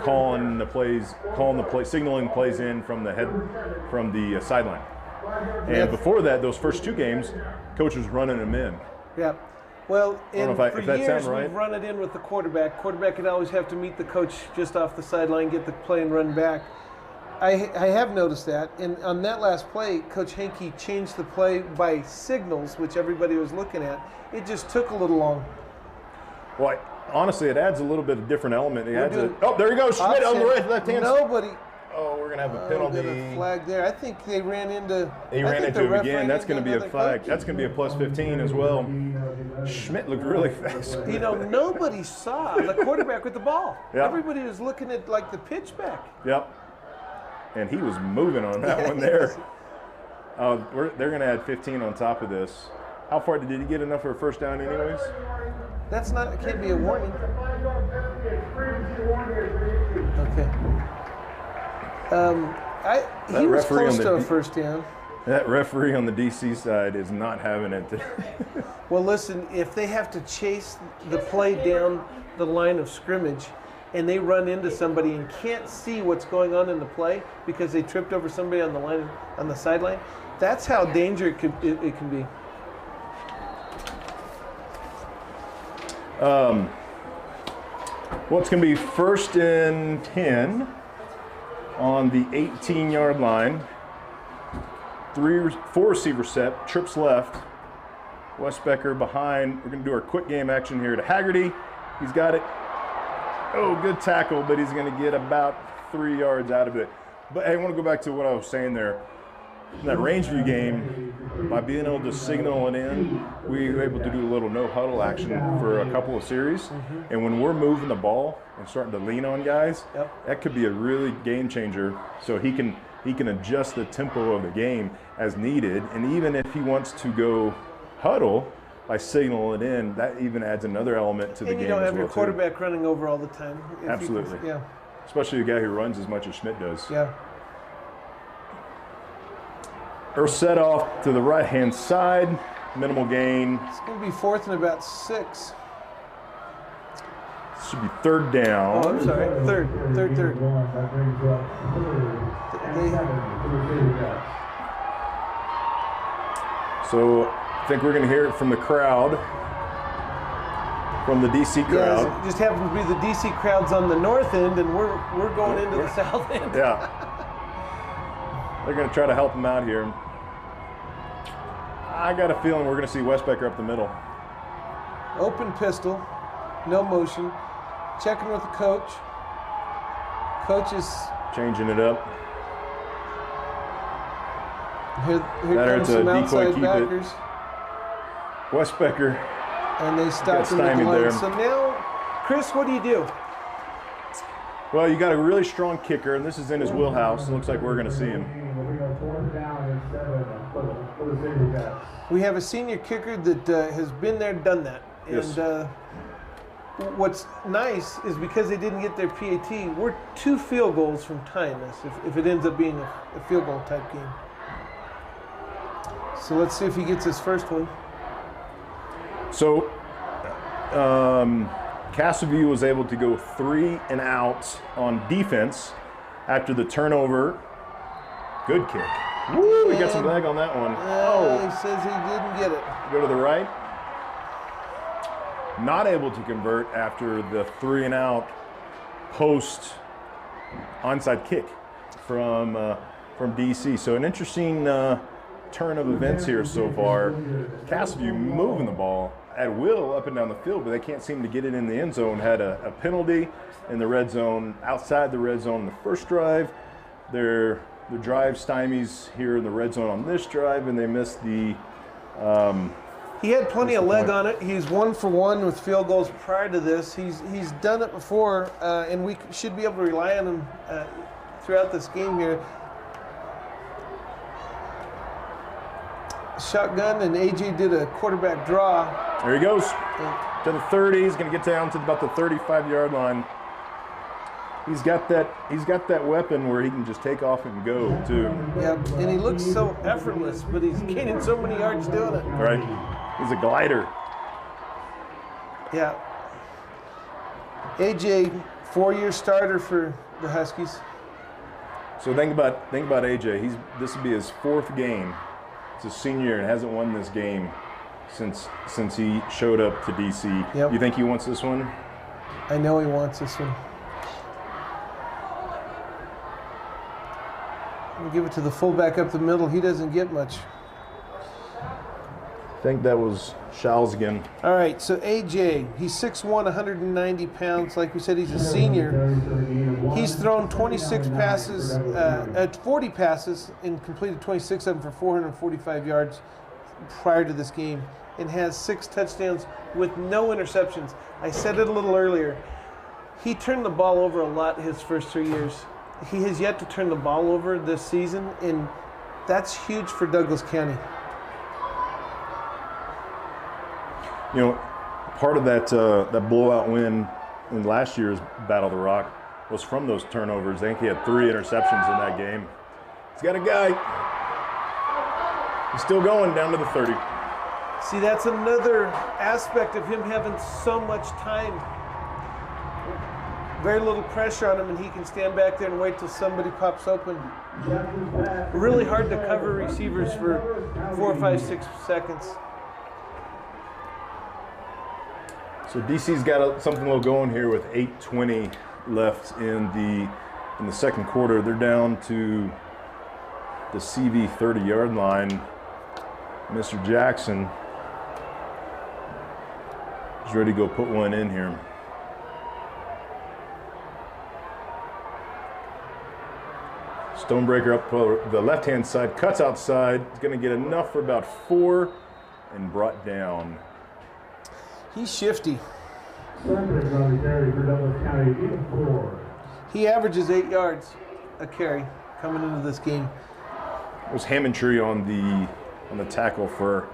signaling plays in from the sideline. And before that, those first two games, Coach was running them in. Yeah. Well, for years right. we've run it in with the quarterback. Quarterback could always have to meet the coach just off the sideline, get the play and run back. I have noticed that, and on that last play, Coach Hankey changed the play by signals, which everybody was looking at. It just took a little long. Well, honestly, it adds a little bit of different element. Oh, there he goes, Schmidt on the left hand. Nobody. Oh, we're gonna have a penalty. A flag there. I think they ran into. He ran into him again. That's going to be a flag. Coach. That's going to be a plus 15 as well. Schmidt looked really fast. You know, nobody saw the quarterback with the ball. Yep. Everybody was looking at like the pitch back. Yep. And he was moving on that one there. They're going to add 15 on top of this. How far did he get enough for a first down anyways? It can't be a warning. Okay. He was close to a first down. That referee on the DC side is not having it today. Well, listen, if they have to chase the play down the line of scrimmage and they run into somebody and can't see what's going on in the play because they tripped over somebody on the sideline, that's how dangerous it can be. Well, it's going to be 1st and 10 on the 18-yard line. 4 receiver set, trips left. Westbecker behind. We're going to do our quick game action here to Haggerty. He's got it. Oh, good tackle, but he's going to get about 3 yards out of it. But hey, I want to go back to what I was saying there. In that range view game, by being able to signal it in, we were able to do a little no huddle action for a couple of series. Mm-hmm. And when we're moving the ball and starting to lean on guys, that could be a really game changer. So he can adjust the tempo of the game as needed. And even if he wants to go huddle by signaling it in, that even adds another element to the game. And you don't have your quarterback running over all the time. Absolutely. Especially a guy who runs as much as Schmidt does. Yeah. Or set off to the right-hand side, minimal gain. It's going to be 4th and about 6. Should be 3rd down. Oh, I'm sorry. Third. So I think we're going to hear it from the crowd, from the DC crowd. Yeah, it just happens to be the DC crowd's on the north end, and we're going into the south end. Yeah. They're going to try to help him out here. I got a feeling we're going to see Westbecker up the middle. Open pistol, no motion. Checking with the coach. Coach is changing it up. Here That comes hurts a some decoy, outside keep backers. Westbecker. And they stopped him at the line. So now, Chris, what do you do? Well, you got a really strong kicker, and this is in his wheelhouse. It looks like we're going to see him. We have a senior kicker that has been there, done that. Yes. And what's nice is because they didn't get their PAT, we're 2 field goals from tying this if it ends up being a field goal type game. So let's see if he gets his first one. So, Castleview was able to go 3 and out on defense after the turnover. Good kick. Woo, we got some leg on that one. He says he didn't get it. Go to the right. Not able to convert after the 3 and out post onside kick from DC. So an interesting turn of events here so far. Castleview moving the ball at will up and down the field, but they can't seem to get it in the end zone. Had a penalty in the red zone, outside the red zone in the first drive. Their drive stymies here in the red zone on this drive, and they missed the he had plenty of leg on it. He's 1 for 1 with field goals prior to this. He's done it before, and we should be able to rely on him throughout this game here. Shotgun, and AJ did a quarterback draw. There he goes to the 30. He's going to get down to about the 35-yard line. He's got that weapon where he can just take off and go too. Yeah, and he looks so effortless, but he's gaining so many yards doing it. Right, he's a glider. Yeah. AJ, 4-year starter for the Huskies. So think about AJ. This will be his 4th game. It's a senior and hasn't won this game since he showed up to DC. Yep. You think he wants this one? I know he wants this one. We'll give it to the fullback up the middle. He doesn't get much. I think that was Shaw's again. All right, so AJ, he's 6'1", 190 pounds. Like we said, he's a senior. He's thrown 26 passes, 40 passes, and completed 26 of them for 445 yards prior to this game, and has 6 touchdowns with no interceptions. I said it a little earlier. He turned the ball over a lot his first 3 years. He has yet to turn the ball over this season, and that's huge for Douglas County. You know, part of that blowout win in last year's Battle of the Rock was from those turnovers. I think he had 3 interceptions in that game. He's got a guy. He's still going down to the 30. See, that's another aspect of him having so much time. Very little pressure on him, and he can stand back there and wait till somebody pops open. Really hard to cover receivers for 4, 5, 6 seconds. So DC's got something a little going here with 8:20 left in the second quarter. They're down to the CV 30-yard line. Mr. Jackson is ready to go put one in here. Stonebreaker up the left-hand side, cuts outside. He's going to get enough for about 4 and brought down. He's shifty. He averages 8 yards a carry coming into this game. It was Hammondtree on the tackle for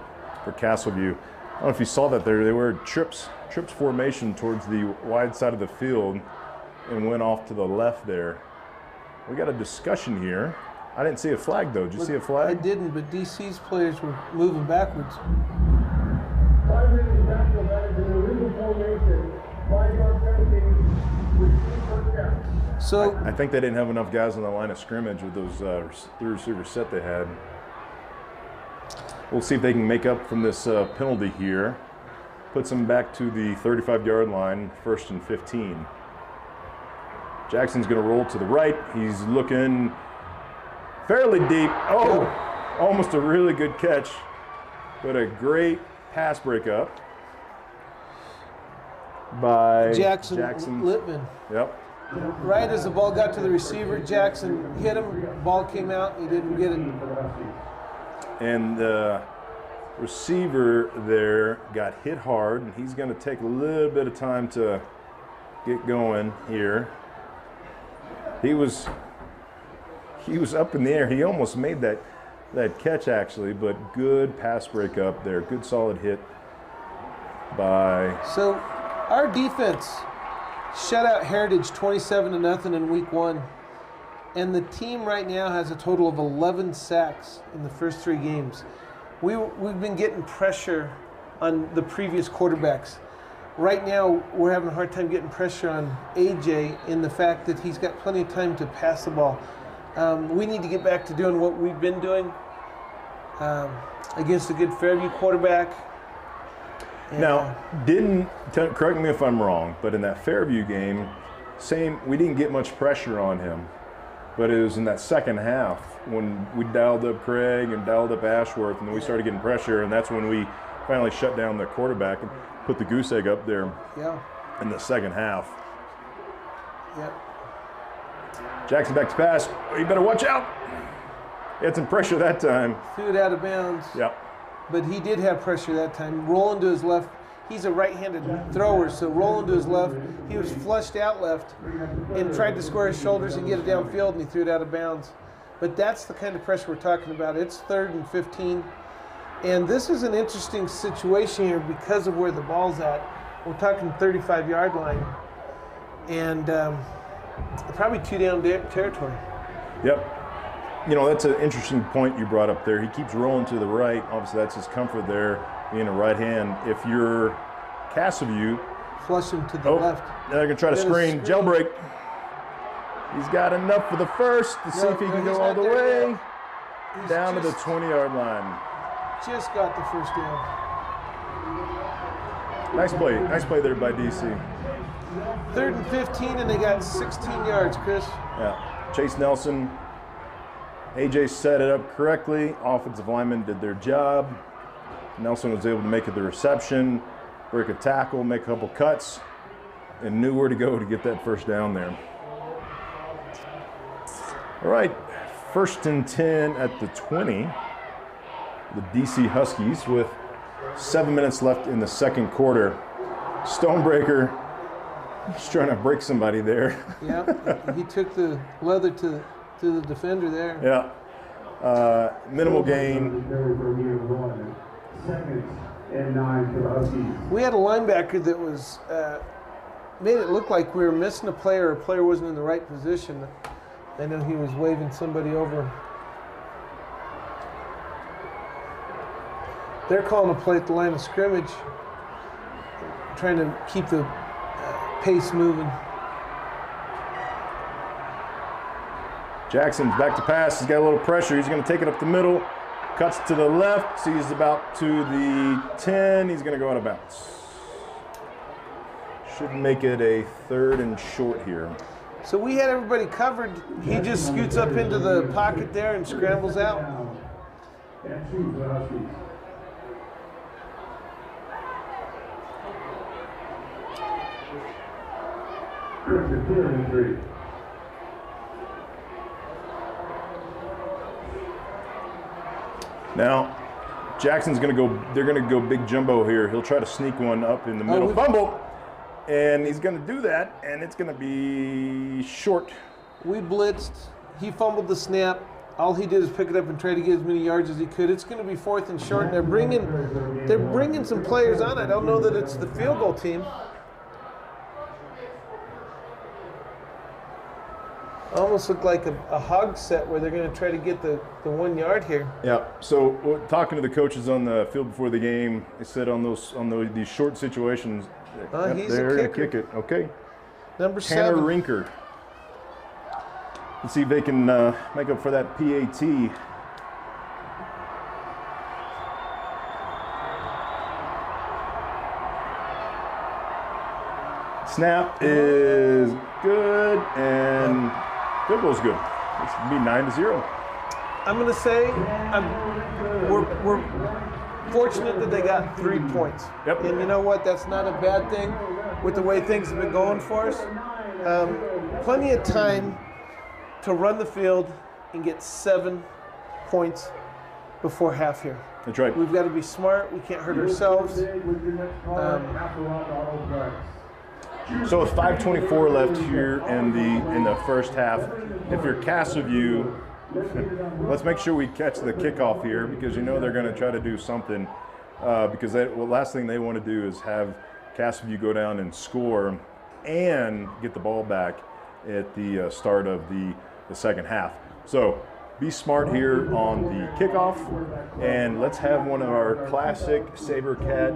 Castleview. I don't know if you saw that there. They were trips formation towards the wide side of the field and went off to the left there. We got a discussion here. I didn't see a flag though. Did you see a flag? I didn't, but DC's players were moving backwards. So I think they didn't have enough guys on the line of scrimmage with those 3 receivers set they had. We'll see if they can make up from this penalty here. Puts them back to the 35-yard line, 1st and 15. Jackson's going to roll to the right. He's looking fairly deep. Oh, almost a really good catch, but a great pass breakup by Jackson Littman. Yep. Right as the ball got to the receiver, Jackson hit him. Ball came out. He didn't get it. And the receiver there got hit hard, and he's going to take a little bit of time to get going here. He was up in the air. He almost made that catch actually, but good pass breakup there. Good solid hit by. So our defense shut out Heritage 27-0 in week 1. And the team right now has a total of 11 sacks in the first 3 games. We've been getting pressure on the previous quarterbacks. Right now, we're having a hard time getting pressure on AJ in the fact that he's got plenty of time to pass the ball. We need to get back to doing what we've been doing against a good Fairview quarterback. And now, correct me if I'm wrong, but in that Fairview game, we didn't get much pressure on him. But it was in that second half when we dialed up Craig and dialed up Ashworth, and then we started getting pressure, and that's when we finally shut down the quarterback and put the goose egg up there in the second half. Yep. Jackson back to pass. Oh, you better watch out. He had some pressure that time. Threw it out of bounds. Yep. But he did have pressure that time. Rolling to his left. He's a right-handed thrower, so rolling to his left. He was flushed out left and tried to square his shoulders and get it downfield, and he threw it out of bounds. But that's the kind of pressure we're talking about. It's 3rd and 15. And this is an interesting situation here because of where the ball's at. We're talking 35-yard line. And probably 2-down territory. Yep. You know, that's an interesting point you brought up there. He keeps rolling to the right. Obviously, that's his comfort there, being a right hand. If you're Cassaview, flush him to the left. Now they're going to try to screen. Jailbreak. He's got enough for the first to see if he can go all the way down to the 20-yard line. Just got the first down. Nice play. Nice play there by DC. 3rd and 15, and they got 16 yards, Chris. Yeah. Chase Nelson. AJ set it up correctly. Offensive linemen did their job. Nelson was able to make it the reception, break a tackle, make a couple cuts, and knew where to go to get that first down there. All right, 1st and 10 at the 20. The DC Huskies with 7 minutes left in the second quarter. Stonebreaker just trying to break somebody there. Yeah, he took the leather to the defender there. Yeah. Minimal gain. 2nd and 9 for the Huskies. We had a linebacker that was made it look like we were missing a player. A player wasn't in the right position. I know he was waving somebody over. They're calling a play at the line of scrimmage, trying to keep the pace moving. Jackson's back to pass. He's got a little pressure. He's going to take it up the middle. Cuts to the left. Sees about to the 10. He's going to go out of bounds. Should make it a 3rd and short here. So we had everybody covered. He just scoots up into the pocket there and scrambles out. And 2 for the Huskies. Corrected 3rd and 3. Now, Jackson's going to go, they're going to go big jumbo here. He'll try to sneak one up in the middle. Fumble! And he's going to do that, and it's going to be short. We blitzed. He fumbled the snap. All he did is pick it up and try to get as many yards as he could. It's going to be 4th and short. And they're bringing some players on. I don't know that it's the field goal team. Almost looked like a hog set where they're going to try to get the 1 yard here. Yeah. So talking to the coaches on the field before the game, they said on these short situations, he's they're a going to kicker. kick it. Okay. Number Tanner 7. Rinker. Let's see if they can make up for that PAT. Snap is good, and field goal's good. It's going to be 9-0. I'm going to say we're fortunate that they got 3 points. Yep. And you know what? That's not a bad thing with the way things have been going for us. Plenty of time to run the field and get 7 points before half here. That's right. We've got to be smart. We can't hurt ourselves. So with 5:24 left here in the first half, if you're Castleview, let's make sure we catch the kickoff here, because you know they're going to try to do something. Because last thing they want to do is have Castleview go down and score and get the ball back at the start of the second half. So be smart here on the kickoff, and let's have one of our classic SaberCat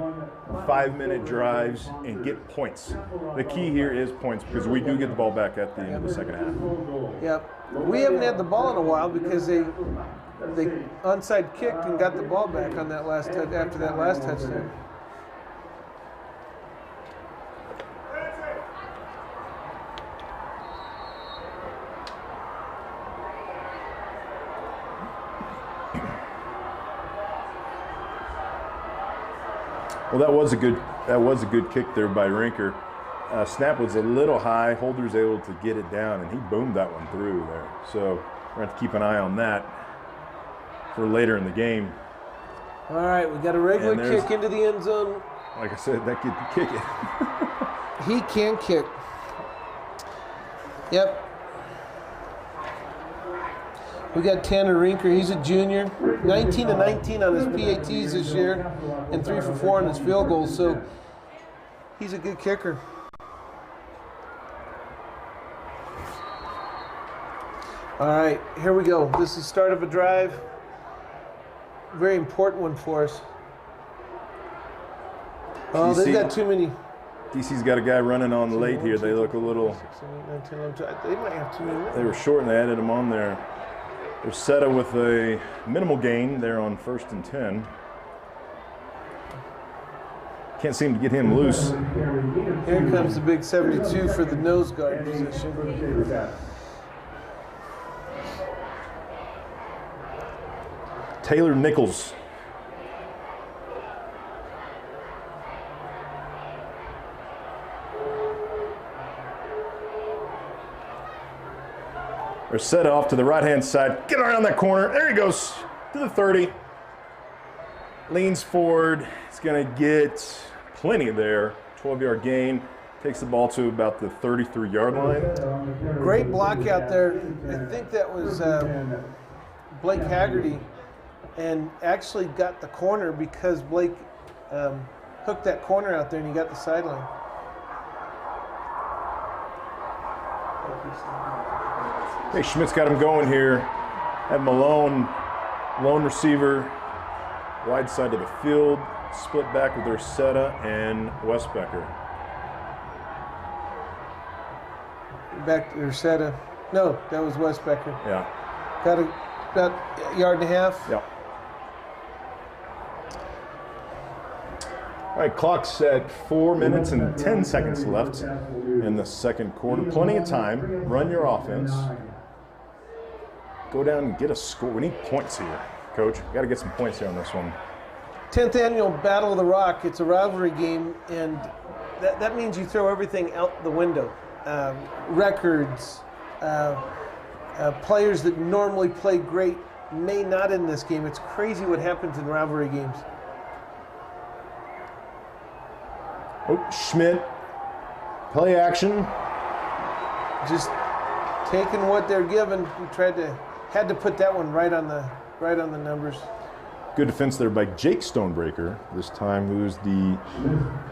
5-minute drives and get points. The key here is points, because we do get the ball back at the end of the second half. Yep. We haven't had the ball in a while because they onside kicked and got the ball back on that last after that last touchdown. Well, that was a good kick there by Rinker. Snap was a little high. Holder's able to get it down, and he boomed that one through there. So we're going to have to keep an eye on that for later in the game. All right, we got a regular kick into the end zone. Like I said, that kid can kick it. He can kick. Yep. We got Tanner Rinker. He's a junior. 19-19 on his PATs this year and 3 for 4 on his field goals. So he's a good kicker. All right, here we go. This is the start of a drive. Very important one for us. Oh, they've got too many. DC's got a guy running on late here. They look a little. 6, 7, 8, 9, 10, 11, 12. They might have too many. They were short and they added him on there. They're set up with a minimal gain there on 1st and 10. Can't seem to get him loose. Here comes the big 72 for the nose guard position. Taylor Nichols. They're set off to the right-hand side. Get around that corner. There he goes to the 30. Leans forward. He's going to get plenty there. 12-yard gain. Takes the ball to about the 33-yard line. Great block out there. I think that was Blake Haggerty, and actually got the corner because Blake hooked that corner out there and he got the sideline. Hey, Schmidt's got him going here. Have Malone, lone receiver, wide side of the field, split back with Ursetta and Westbecker. Back to Ursetta. No, that was Westbecker. Yeah. Got about a yard and a half. Yeah. All right, clock's at 4 minutes and 10 seconds left in the second quarter. Plenty of time. Run your offense. Go down and get a score. We need points here, Coach. Got to get some points here on this one. 10th annual Battle of the Rock. It's a rivalry game, and that means you throw everything out the window. Records, players that normally play great may not in this game. It's crazy what happens in rivalry games. Oh, Schmidt, play action. Just taking what they're given. We had to put that one right on the numbers. Good defense there by Jake Stonebreaker, this time, who's the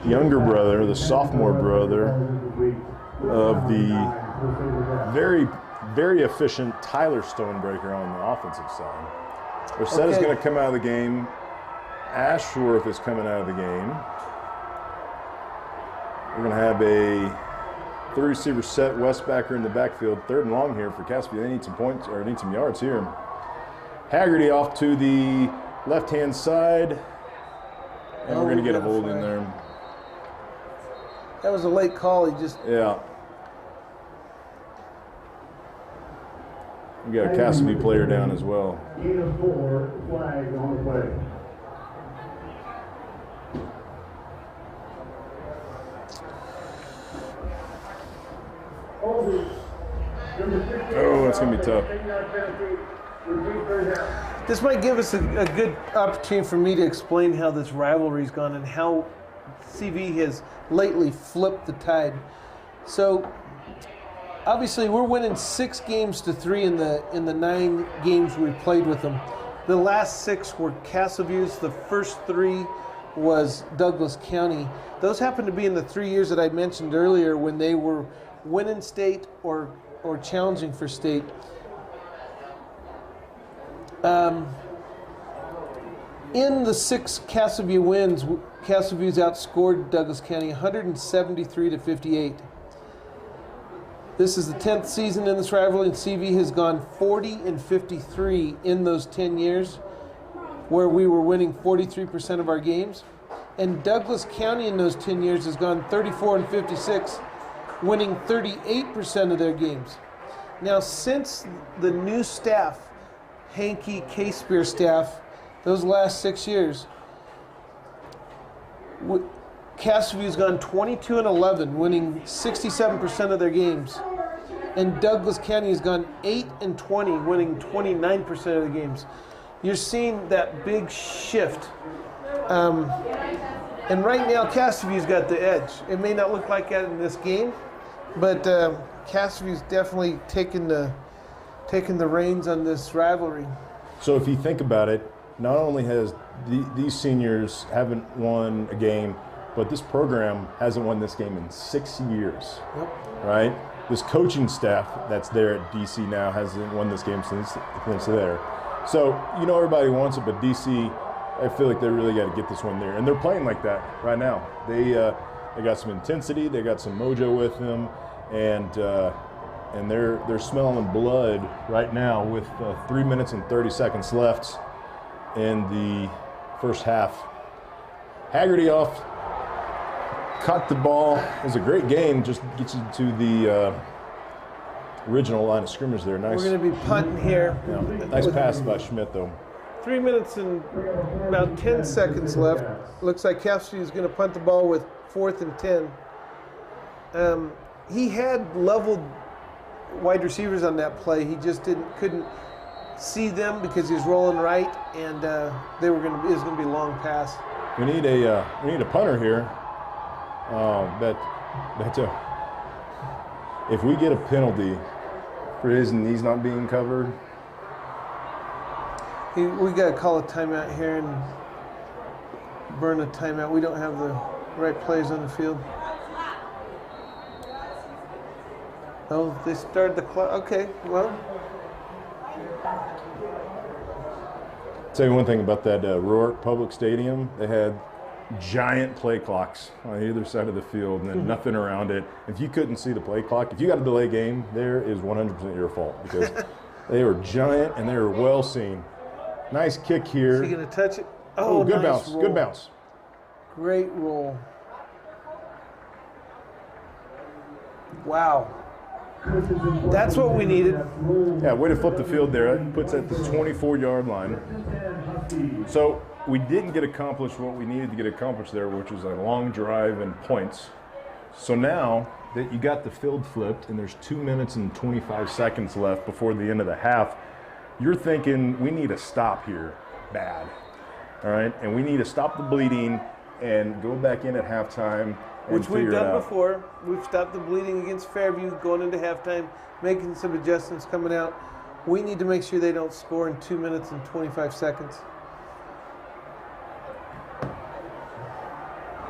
younger brother, the sophomore brother of the very, very efficient Tyler Stonebreaker on the offensive side. Ursetta's going to come out of the game. Ashworth is coming out of the game. We're going to have a 3 receiver set, Westbacker in the backfield, 3rd and long here for Caspi. They need some points, or need some yards here. Haggerty off to the left-hand side, and we're going to get a hold in there. That was a late call. He just Yeah. We got a Cassidy player down as well. Gain of 4, flag on the play. Oh, that's going to be tough. This might give us a good opportunity for me to explain how this rivalry's gone and how CV has lately flipped the tide. So, obviously, we're winning 6-3 in the 9 games we played with them. The last 6 were Castleviews. The first 3 was Douglas County. Those happened to be in the 3 years that I mentioned earlier when they were winning state or challenging for state. In the 6 Castleview wins, Castleview's outscored Douglas County 173-58. This is the 10th season in this rivalry, and CV has gone 40-53 in those 10 years, where we were winning 43% of our games. And Douglas County in those 10 years has gone 34-56, winning 38% of their games. Now, since the new staff, Hankey, K-Spear staff, those last 6 years, Castleview's gone 22-11, winning 67% of their games. And Douglas County has gone 8-20, winning 29% of the games. You're seeing that big shift. And right now, Castleview's got the edge. It may not look like that in this game, but Castleview's definitely taking the reins on this rivalry. So if you think about it, not only has these seniors haven't won a game, but this program hasn't won this game in 6 years, right? This coaching staff that's there at DC now hasn't won this game since there. So, everybody wants it, but DC, I feel like they really got to get this one there. And they're playing like that right now. They got some intensity, they got some mojo with them, and they're smelling blood right now with 3 minutes and 30 seconds left in the first half. Haggerty off, caught the ball. It was a great game, just gets you to the original line of scrimmage there. Nice. We're going to be punting here. Yeah, nice pass by Schmidt, though. 3 minutes and about 10 seconds left. Looks like Cassidy is going to punt the ball with 4th and 10. He had leveled wide receivers on that play. He just couldn't see them because he was rolling right, and it was going to be a long pass. We need a punter here. If we get a penalty for his knees not being covered, we got to call a timeout here and burn a timeout. We don't have the right players on the field. Oh, they started the clock. Okay, well. Tell you one thing about that Rourke Public Stadium. They had giant play clocks on either side of the field and then nothing around it. If you couldn't see the play clock, if you got a delay game, there is 100% your fault because they were giant and they were well seen. Nice kick here. Is he going to touch it? Oh, good nice bounce. roll. Good bounce. Great roll. Wow. That's what we needed. Yeah, way to flip the field there. That puts at the 24-yard line. So we didn't get accomplished what we needed to get accomplished there, which was a long drive and points. So now that you got the field flipped and there's 2 minutes and 25 seconds left before the end of the half, you're thinking we need to stop here bad, all right? And we need to stop the bleeding and go back in at halftime. Which we've done before. We've stopped the bleeding against Fairview going into halftime, making some adjustments coming out. We need to make sure they don't score in 2 minutes and 25 seconds.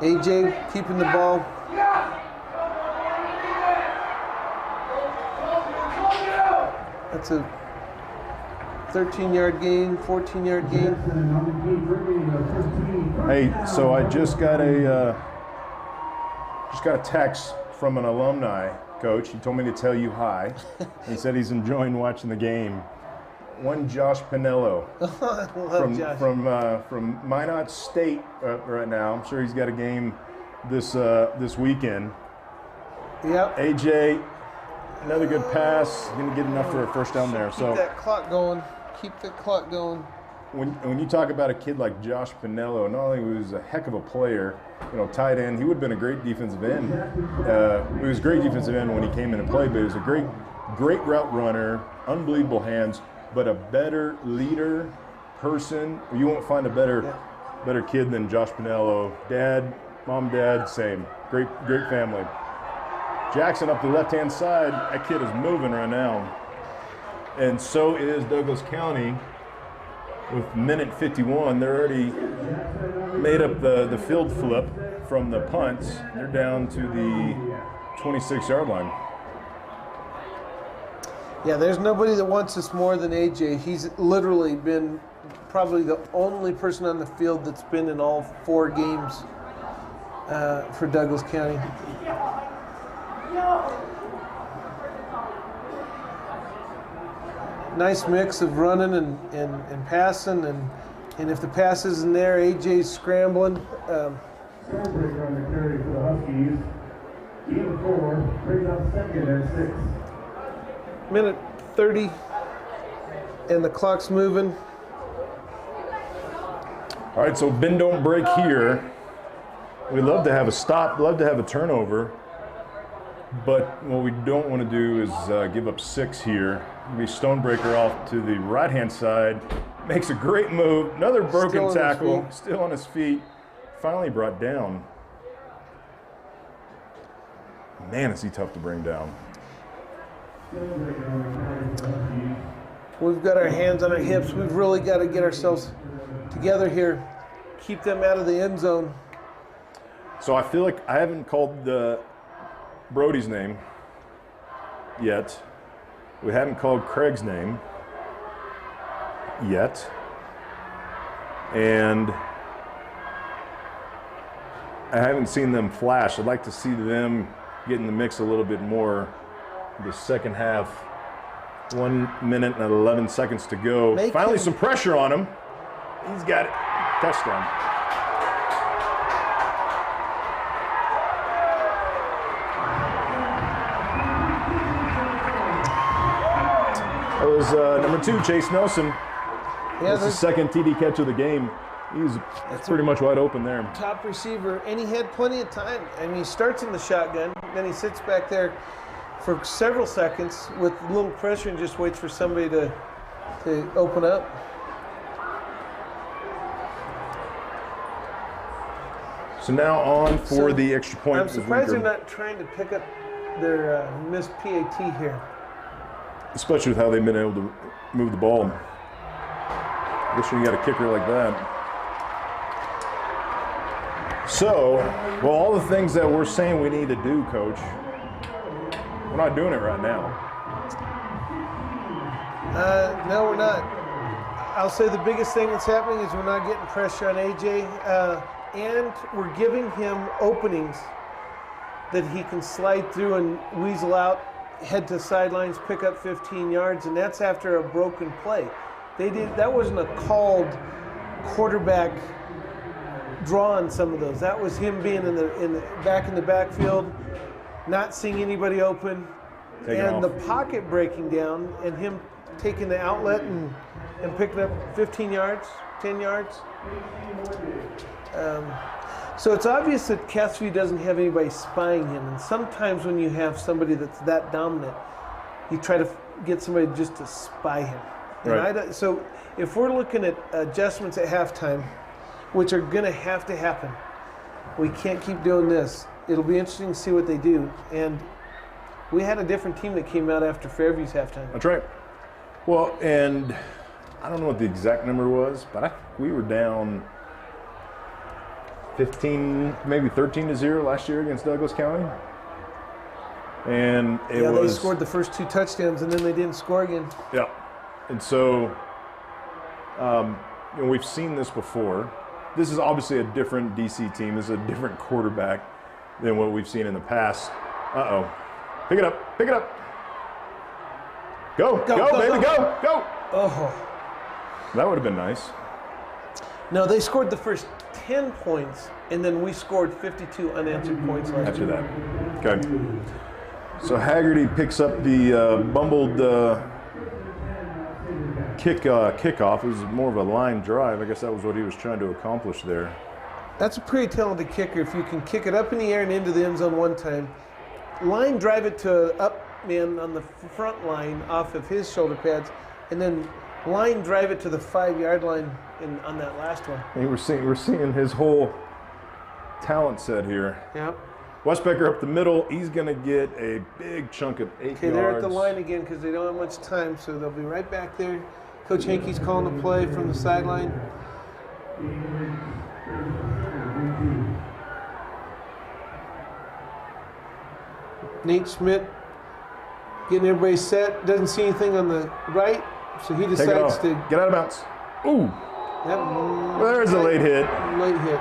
AJ keeping the ball. That's a 13-yard gain, 14-yard gain. Hey, so I just got a text from an alumni coach. He told me to tell you hi. He said he's enjoying watching the game. One Josh Pinello from Minot State right now. I'm sure he's got a game this weekend. Yep. AJ, another good pass. Going to get enough for a first down there. Keep So that clock going. Keep the clock going. when you talk about a kid like Josh Pinello, not only was he a heck of a player, tight end, he would have been a great defensive end. He was a great defensive end when he came in and played, but he was a great route runner, unbelievable hands, but a better leader, person. You won't find a better kid than Josh Pinello. Mom, dad, same. Great family. Jackson up the left-hand side, that kid is moving right now. And so is Douglas County. With minute 51, they're already made up the field flip from the punts. They're down to the 26-yard line. Yeah, there's nobody that wants us more than AJ. He's literally been probably the only person on the field that's been in all 4 games for Douglas County. Nice mix of running and passing, and if the pass isn't there, AJ's scrambling. Breaker on the carry for the Huskies. Game 4, brings up 2nd and 6. Minute 30, and the clock's moving. All right, so bend don't break here. We love to have a stop, love to have a turnover, but what we don't want to do is give up 6 here. We Stonebreaker off to the right-hand side, makes a great move, another broken tackle, still on his feet, finally brought down. Man, is he tough to bring down. We've got our hands on our hips. We've really got to get ourselves together here, keep them out of the end zone. So I feel like I haven't called Brody's name yet. We haven't called Craig's name yet. And I haven't seen them flash. I'd like to see them get in the mix a little bit more. The second half, 1 minute and 11 seconds to go. Finally some pressure on him. He's got it. Touchdown. That was number 2, Chase Nelson. Yeah, that's the second TD catch of the game. He's pretty much wide open there. Top receiver, and he had plenty of time. I mean, he starts in the shotgun, then he sits back there for several seconds with a little pressure and just waits for somebody to open up. So now on for the extra point. I'm surprised they're not trying to pick up their missed PAT here. Especially with how they've been able to move the ball. I guess when you got a kicker like that. So, well, all the things that we're saying we need to do, Coach, we're not doing it right now. No, we're not. I'll say the biggest thing that's happening is we're not getting pressure on AJ, and we're giving him openings that he can slide through and weasel out, head to sidelines, pick up 15 yards, and that's after a broken play. That wasn't a called quarterback draw on some of those. That was him being in the backfield, not seeing anybody open, and the pocket breaking down, and him taking the outlet and picking up 15 yards, 10 yards. So it's obvious that Cassview doesn't have anybody spying him, and sometimes when you have somebody that's that dominant, you try to get somebody just to spy him. Right. So if we're looking at adjustments at halftime, which are going to have to happen, we can't keep doing this. It'll be interesting to see what they do. And we had a different team that came out after Fairview's halftime. That's right. Well, and I don't know what the exact number was, but we were down 15, maybe 13-0 last year against Douglas County. And they scored the first 2 touchdowns, and then they didn't score again. Yeah. And so, we've seen this before. This is obviously a different DC team. This is a different quarterback than what we've seen in the past. Uh-oh. Pick it up. Go, baby, go. Oh. That would have been nice. No, they scored the first 10 points, and then we scored 52 unanswered points last year. After that. Okay. So Haggerty picks up the bumbled kickoff. It was more of a line drive. I guess that was what he was trying to accomplish there. That's a pretty talented kicker. If you can kick it up in the air and into the end zone one time, line drive it to up man on the front line off of his shoulder pads, and then line drive it to the 5-yard line on that last one. And we're seeing his whole talent set here. Yep. Westbecker up the middle. He's going to get a big chunk of 8 yards. Okay, they're at the line again because they don't have much time, so they'll be right back there. Coach Hankey's calling the play from the sideline. Nate Schmidt getting everybody set. Doesn't see anything on the right, so he decides to get out of bounds. Ooh. Yep. There's a late hit. Late hit.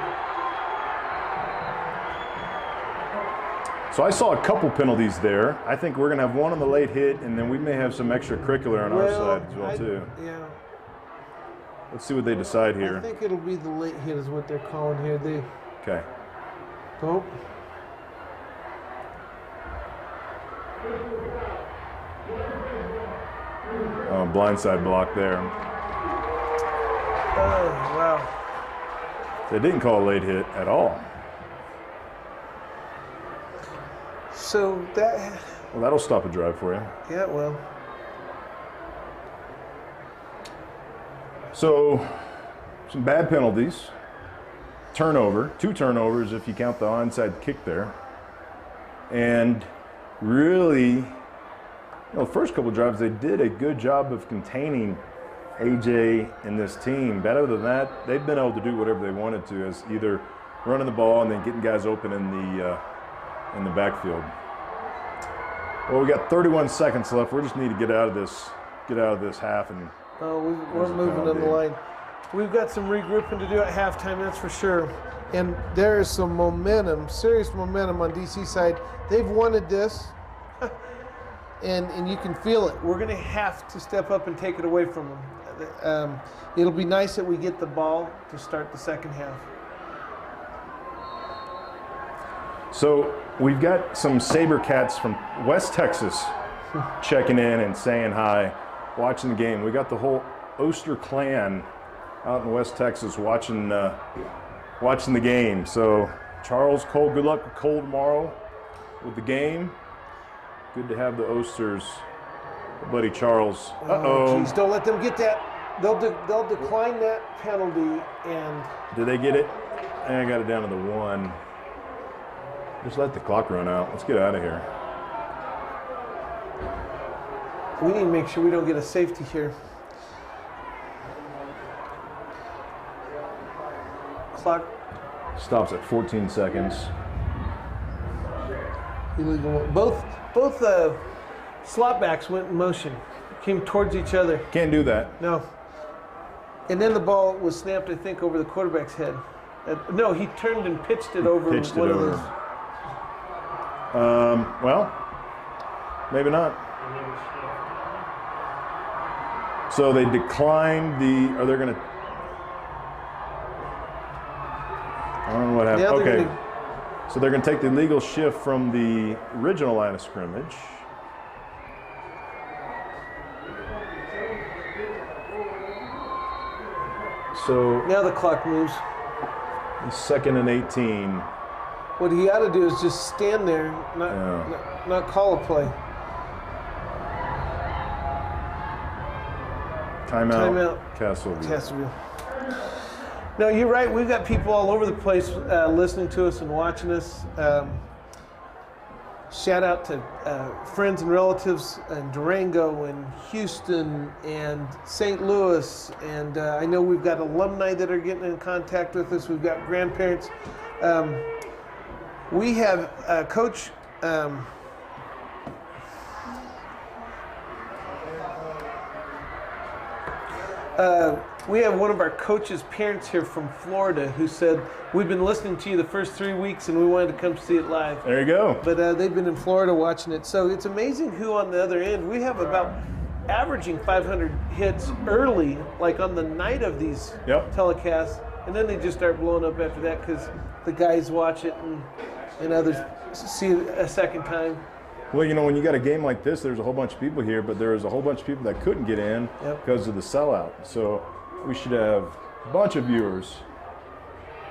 So I saw a couple penalties there. I think we're going to have one on the late hit, and then we may have some extracurricular on our side as well, too. Yeah. Let's see what they decide here. I think it'll be the late hit is what they're calling here. Okay. Oh. Oh, blindside block there. Oh, wow. They didn't call a late hit at all. So that... Well, that'll stop a drive for you. Yeah, well. So, some bad penalties. Turnover. 2 turnovers if you count the onside kick there. And really, the first couple drives, they did a good job of containing AJ and this team. But other than that, they've been able to do whatever they wanted to, as either running the ball and then getting guys open in the backfield. Well, we got 31 seconds left. We just need to get out of this half. And we're moving on the line. We've got some regrouping to do at halftime, that's for sure. And there is some momentum, serious momentum on DC side. They've wanted this, and you can feel it. We're going to have to step up and take it away from them. It'll be nice that we get the ball to start the second half. So we've got some SaberCats from West Texas checking in and saying hi, watching the game. We got the whole Oster clan out in West Texas watching the game. So Charles, Cole, good luck with Cole tomorrow with the game. Good to have the Osters, buddy Charles. Uh-oh. Geez, don't let them get that. They'll decline that penalty. And did they get it? I got it down to the 1. Just let the clock run out. Let's get out of here. We need to make sure we don't get a safety here. Clock stops at 14 seconds. Illegal. Both slot backs went in motion, came towards each other. Can't do that. No. And then the ball was snapped, I think, over the quarterback's head. No, he turned and pitched it over of those. Well, maybe not. So they declined are they going to? I don't know what happened. Yeah, okay. So they're going to take the illegal shift from the original line of scrimmage. So now the clock moves. 2nd and 18. What he ought to do is just stand there, not call a play. Timeout. Castleville. No, you're right. We've got people all over the place listening to us and watching us. Shout out to friends and relatives in Durango and Houston and St. Louis. And I know we've got alumni that are getting in contact with us. We've got grandparents. We have Coach we have one of our coaches' parents here from Florida who said, we've been listening to you the first 3 weeks and we wanted to come see it live. There you go. But they've been in Florida watching it. So it's amazing who on the other end, we have about averaging 500 hits early, like on the night of these telecasts. And then they just start blowing up after that because the guys watch it and others see it a second time. Well, you know, when you got a game like this, there's a whole bunch of people here, but there's a whole bunch of people that couldn't get in because of the sellout. So we should have a bunch of viewers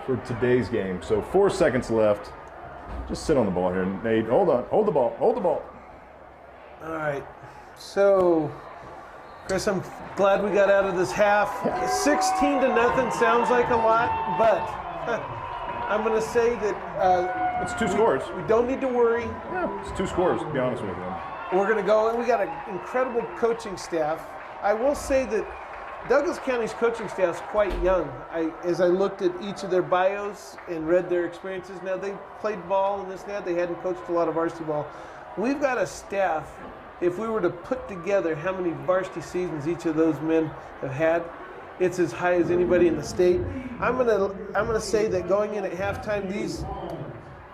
for today's game. So 4 seconds left. Just sit on the ball here, Nate. Hold on. Hold the ball. Hold the ball. All right. So, Chris, I'm glad we got out of this half. 16-0 sounds like a lot, but I'm going to say that it's 2 scores. We don't need to worry. Yeah, it's 2 scores, to be honest with you. We're going to go, and we got an incredible coaching staff. I will say that Douglas County's coaching staff is quite young. As I looked at each of their bios and read their experiences, now they played ball and this and that. They hadn't coached a lot of varsity ball. We've got a staff, if we were to put together how many varsity seasons each of those men have had, it's as high as anybody in the state. I'm gonna say that going in at halftime, these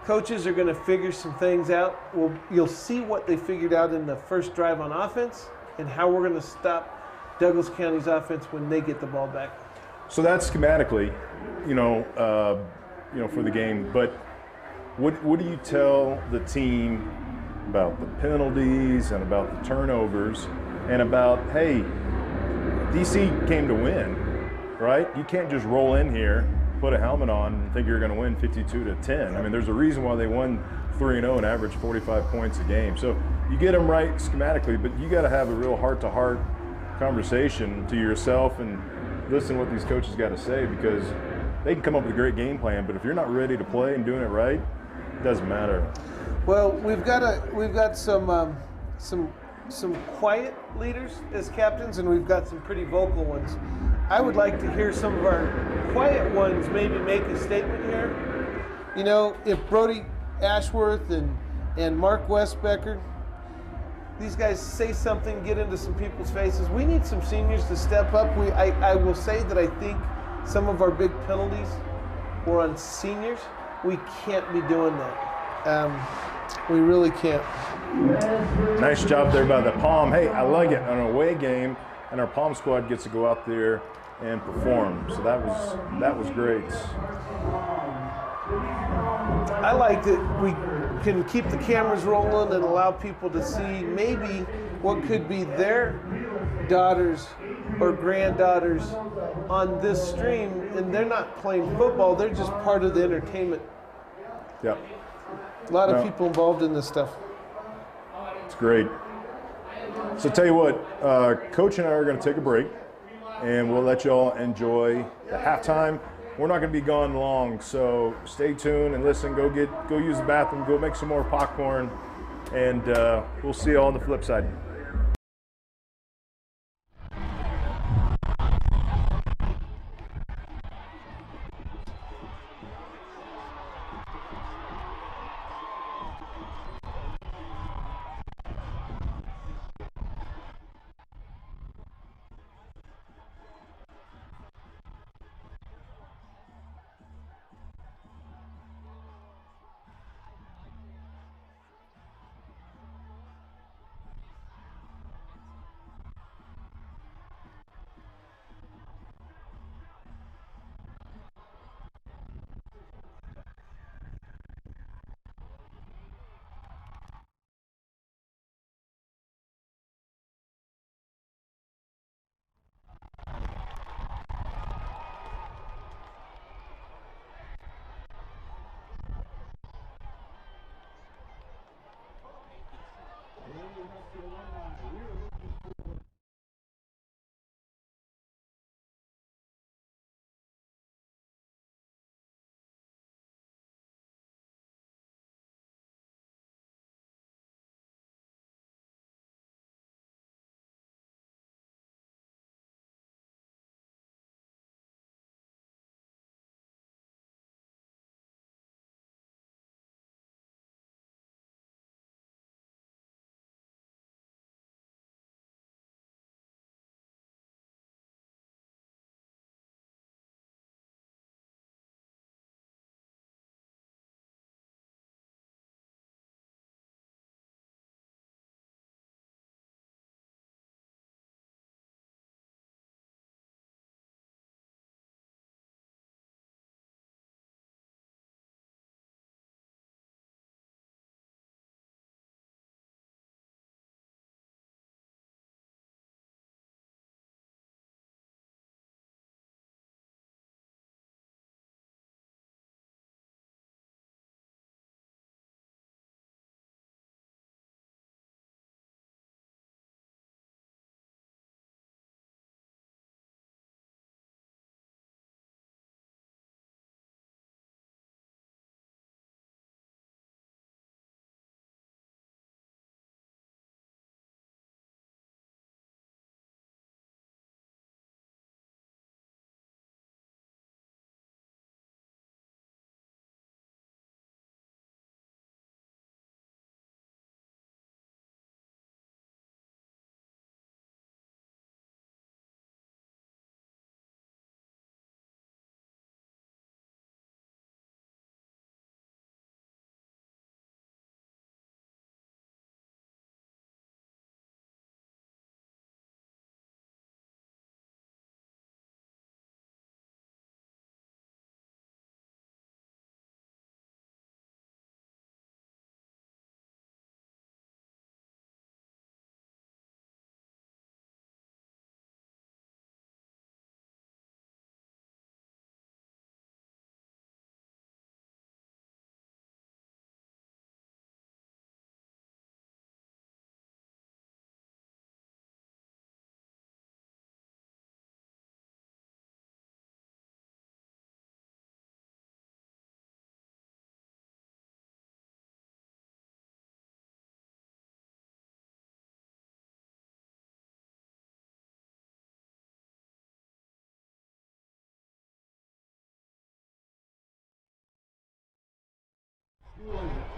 coaches are going to figure some things out. Well, you'll see what they figured out in the first drive on offense and how we're going to stop Douglas County's offense when they get the ball back. So that's schematically, for the game. But what do you tell the team about the penalties and about the turnovers and about, hey, DC came to win, right? You can't just roll in here, put a helmet on, and think you're going to win 52-10. I mean, there's a reason why they won 3-0 and averaged 45 points a game. So you get them right schematically, but you got to have a real heart-to-heart conversation to yourself and listen to what these coaches got to say, because they can come up with a great game plan, but if you're not ready to play and doing it right, it doesn't matter. Well, we've got some quiet leaders as captains, and we've got some pretty vocal ones. I would like to hear some of our quiet ones maybe make a statement here. You know, if Brody Ashworth and Mark Westbecker, these guys say something, get into some people's faces. We need some seniors to step up. I will say that I think some of our big penalties were on seniors. We can't be doing that. We really can't. Nice job there by the Palm. Hey, I like it. On an away game, and our Palm squad gets to go out there and perform. So that was great. I like that we can keep the cameras rolling and allow people to see maybe what could be their daughters or granddaughters on this stream, and they're not playing football, they're just part of the entertainment. Yep. A lot of people involved in this stuff. It's great. So tell you what, Coach and I are going to take a break, and we'll let y'all enjoy the halftime. We're not going to be gone long, so stay tuned and listen. Go use the bathroom, go make some more popcorn, and we'll see you all on the flip side.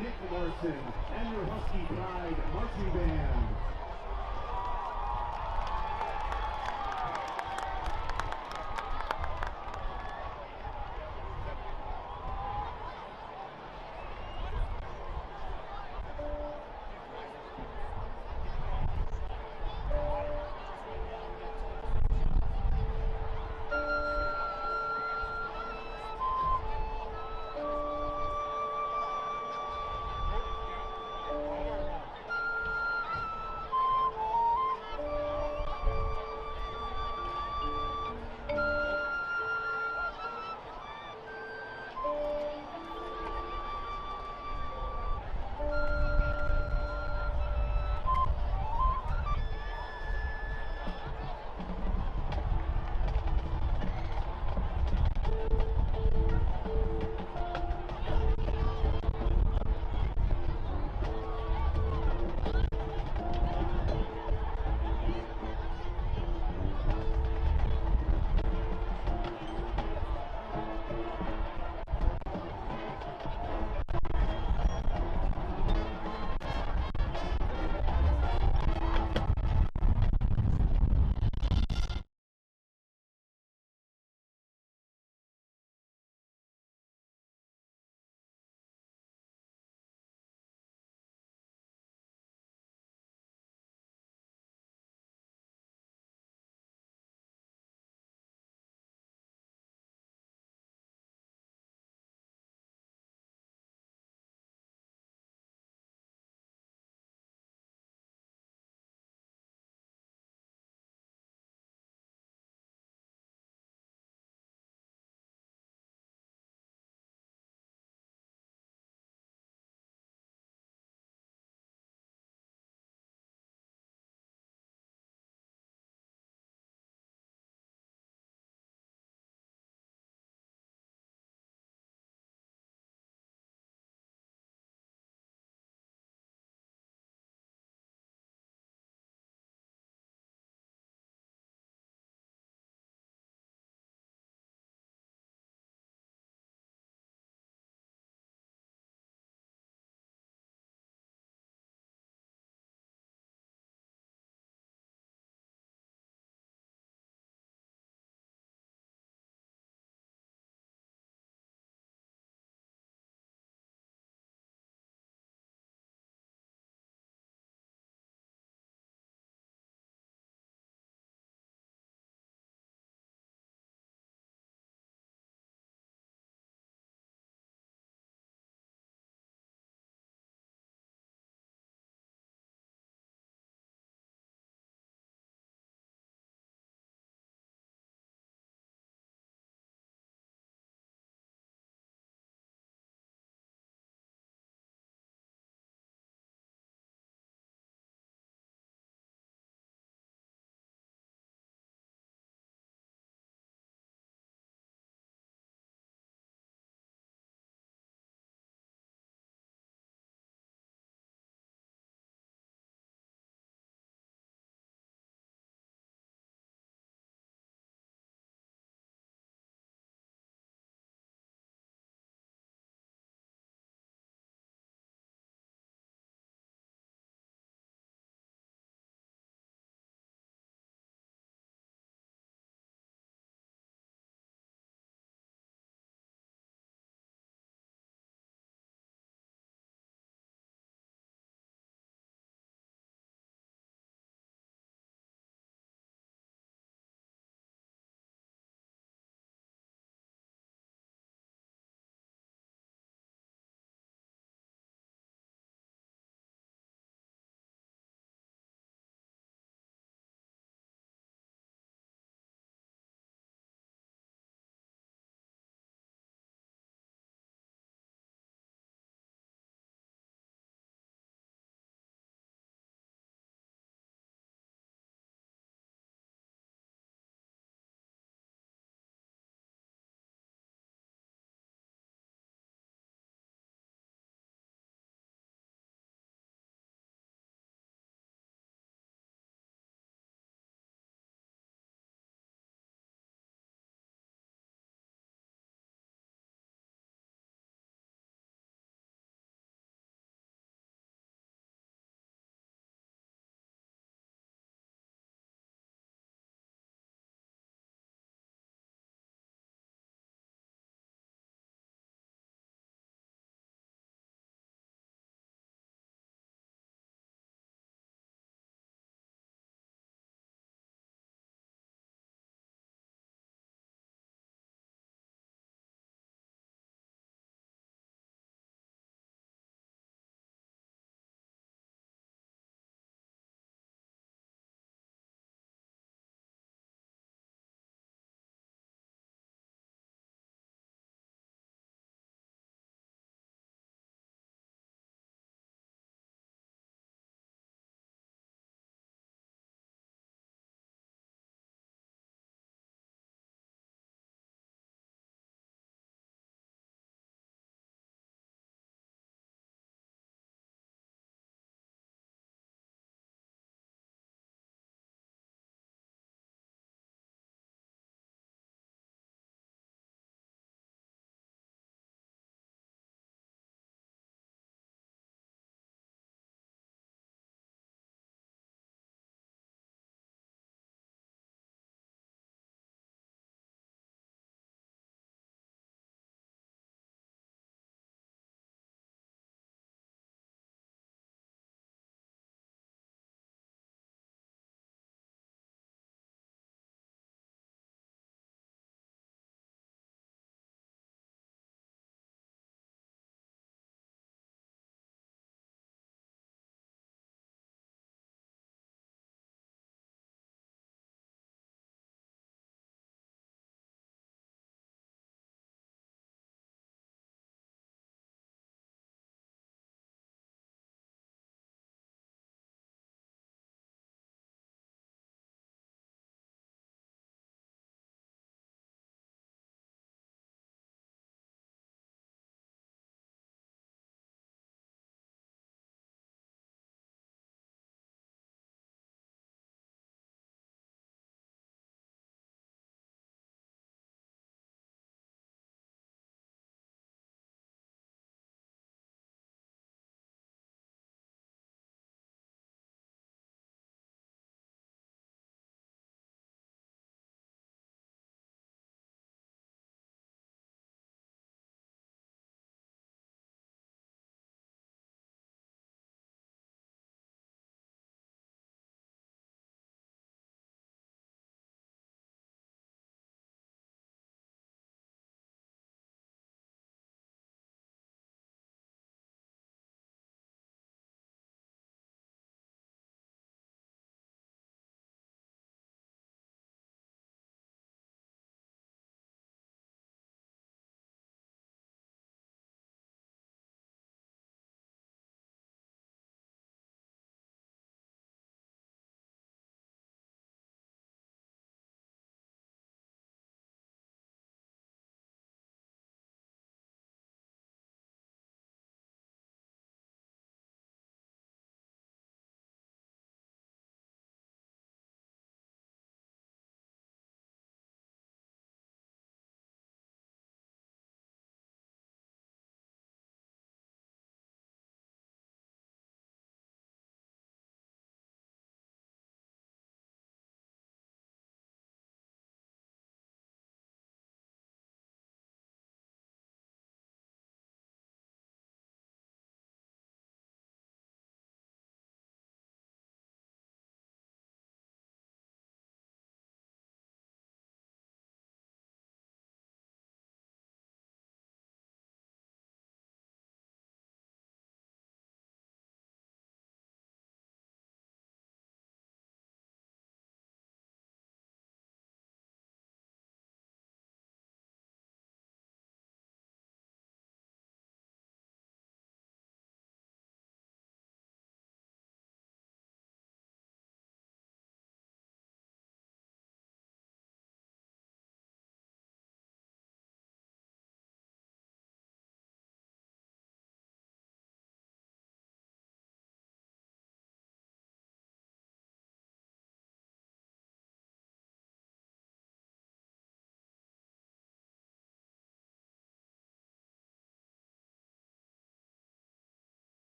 Nick Morrison, and your Husky Pride Marching Band.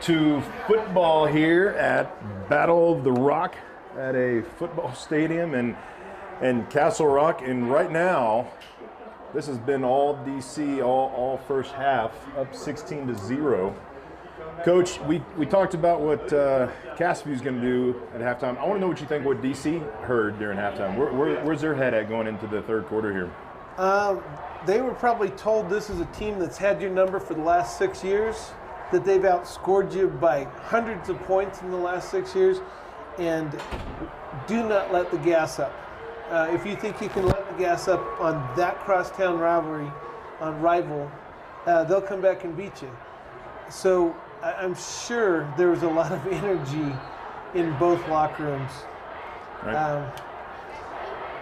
to football here at Battle of the Rock at a football stadium in Castle Rock. And right now, this has been all DC, all first half, up 16-0. Coach, we talked about what Cassview's going to do at halftime. I want to know what you think what DC heard during halftime. Where's their head at going into the third quarter here? They were probably told this is a team that's had your number for the last 6 years, that they've outscored you by hundreds of points in the last 6 years, and do not let the gas up. If you think you can let the gas up on that crosstown rivalry, on rival, they'll come back and beat you. So I'm sure there was a lot of energy in both locker rooms. Right.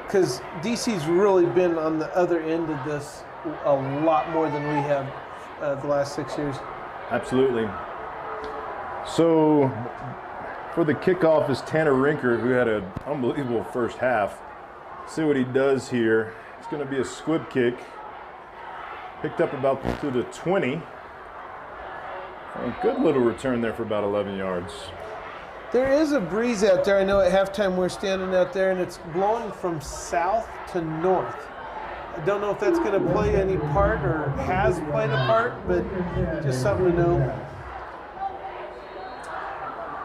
Because DC's really been on the other end of this a lot more than we have the last 6 years. Absolutely. So for the kickoff is Tanner Rinker, who had an unbelievable first half. See what he does here. It's going to be a squib kick. Picked up about to the 20. A good little return there for about 11 yards. There is a breeze out there. I know at halftime we're standing out there, and it's blowing from south to north. I don't know if that's going to play any part or has played a part, but just something to know.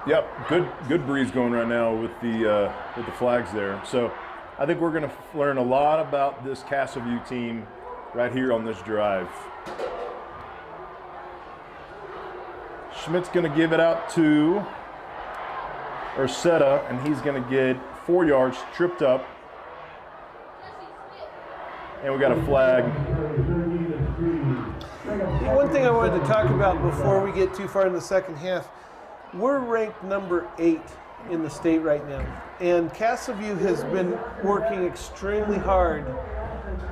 Yep, good breeze going right now with the flags there. So I think we're going to learn a lot about this Castleview team right here on this drive. Schmidt's going to give it out to Ursetta, and he's going to get 4 yards, tripped up. And we got a flag. One thing I wanted to talk about before we get too far in the second half, we're ranked number 8 in the state right now. And Castleview has been working extremely hard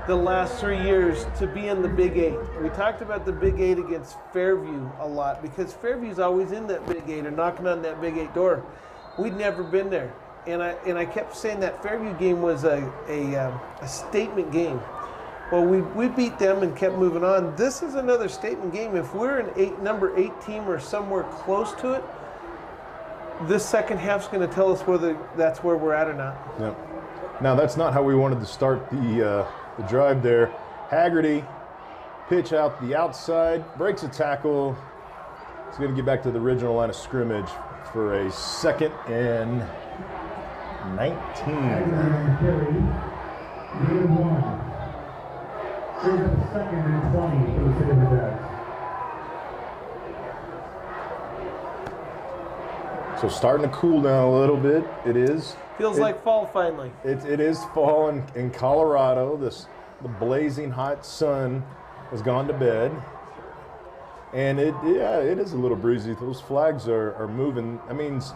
the last 3 years to be in the Big 8. We talked about the Big 8 against Fairview a lot because Fairview's always in that Big 8 or knocking on that Big 8 door. We'd never been there. And I kept saying that Fairview game was a statement game. Well, we beat them and kept moving on. This is another statement game. If we're an number 8 team or somewhere close to it, this second half's going to tell us whether that's where we're at or not. Yep. Now, that's not how we wanted to start the drive there. Haggerty, pitch out the outside, breaks a tackle. He's going to get back to the original line of scrimmage for a 2nd and 19. Here's a 2nd and 20 for the Saberjacks. So starting to cool down a little bit. It is. Feels like fall finally. It is fall in Colorado. The blazing hot sun has gone to bed. And it is a little breezy. Those flags are moving. That means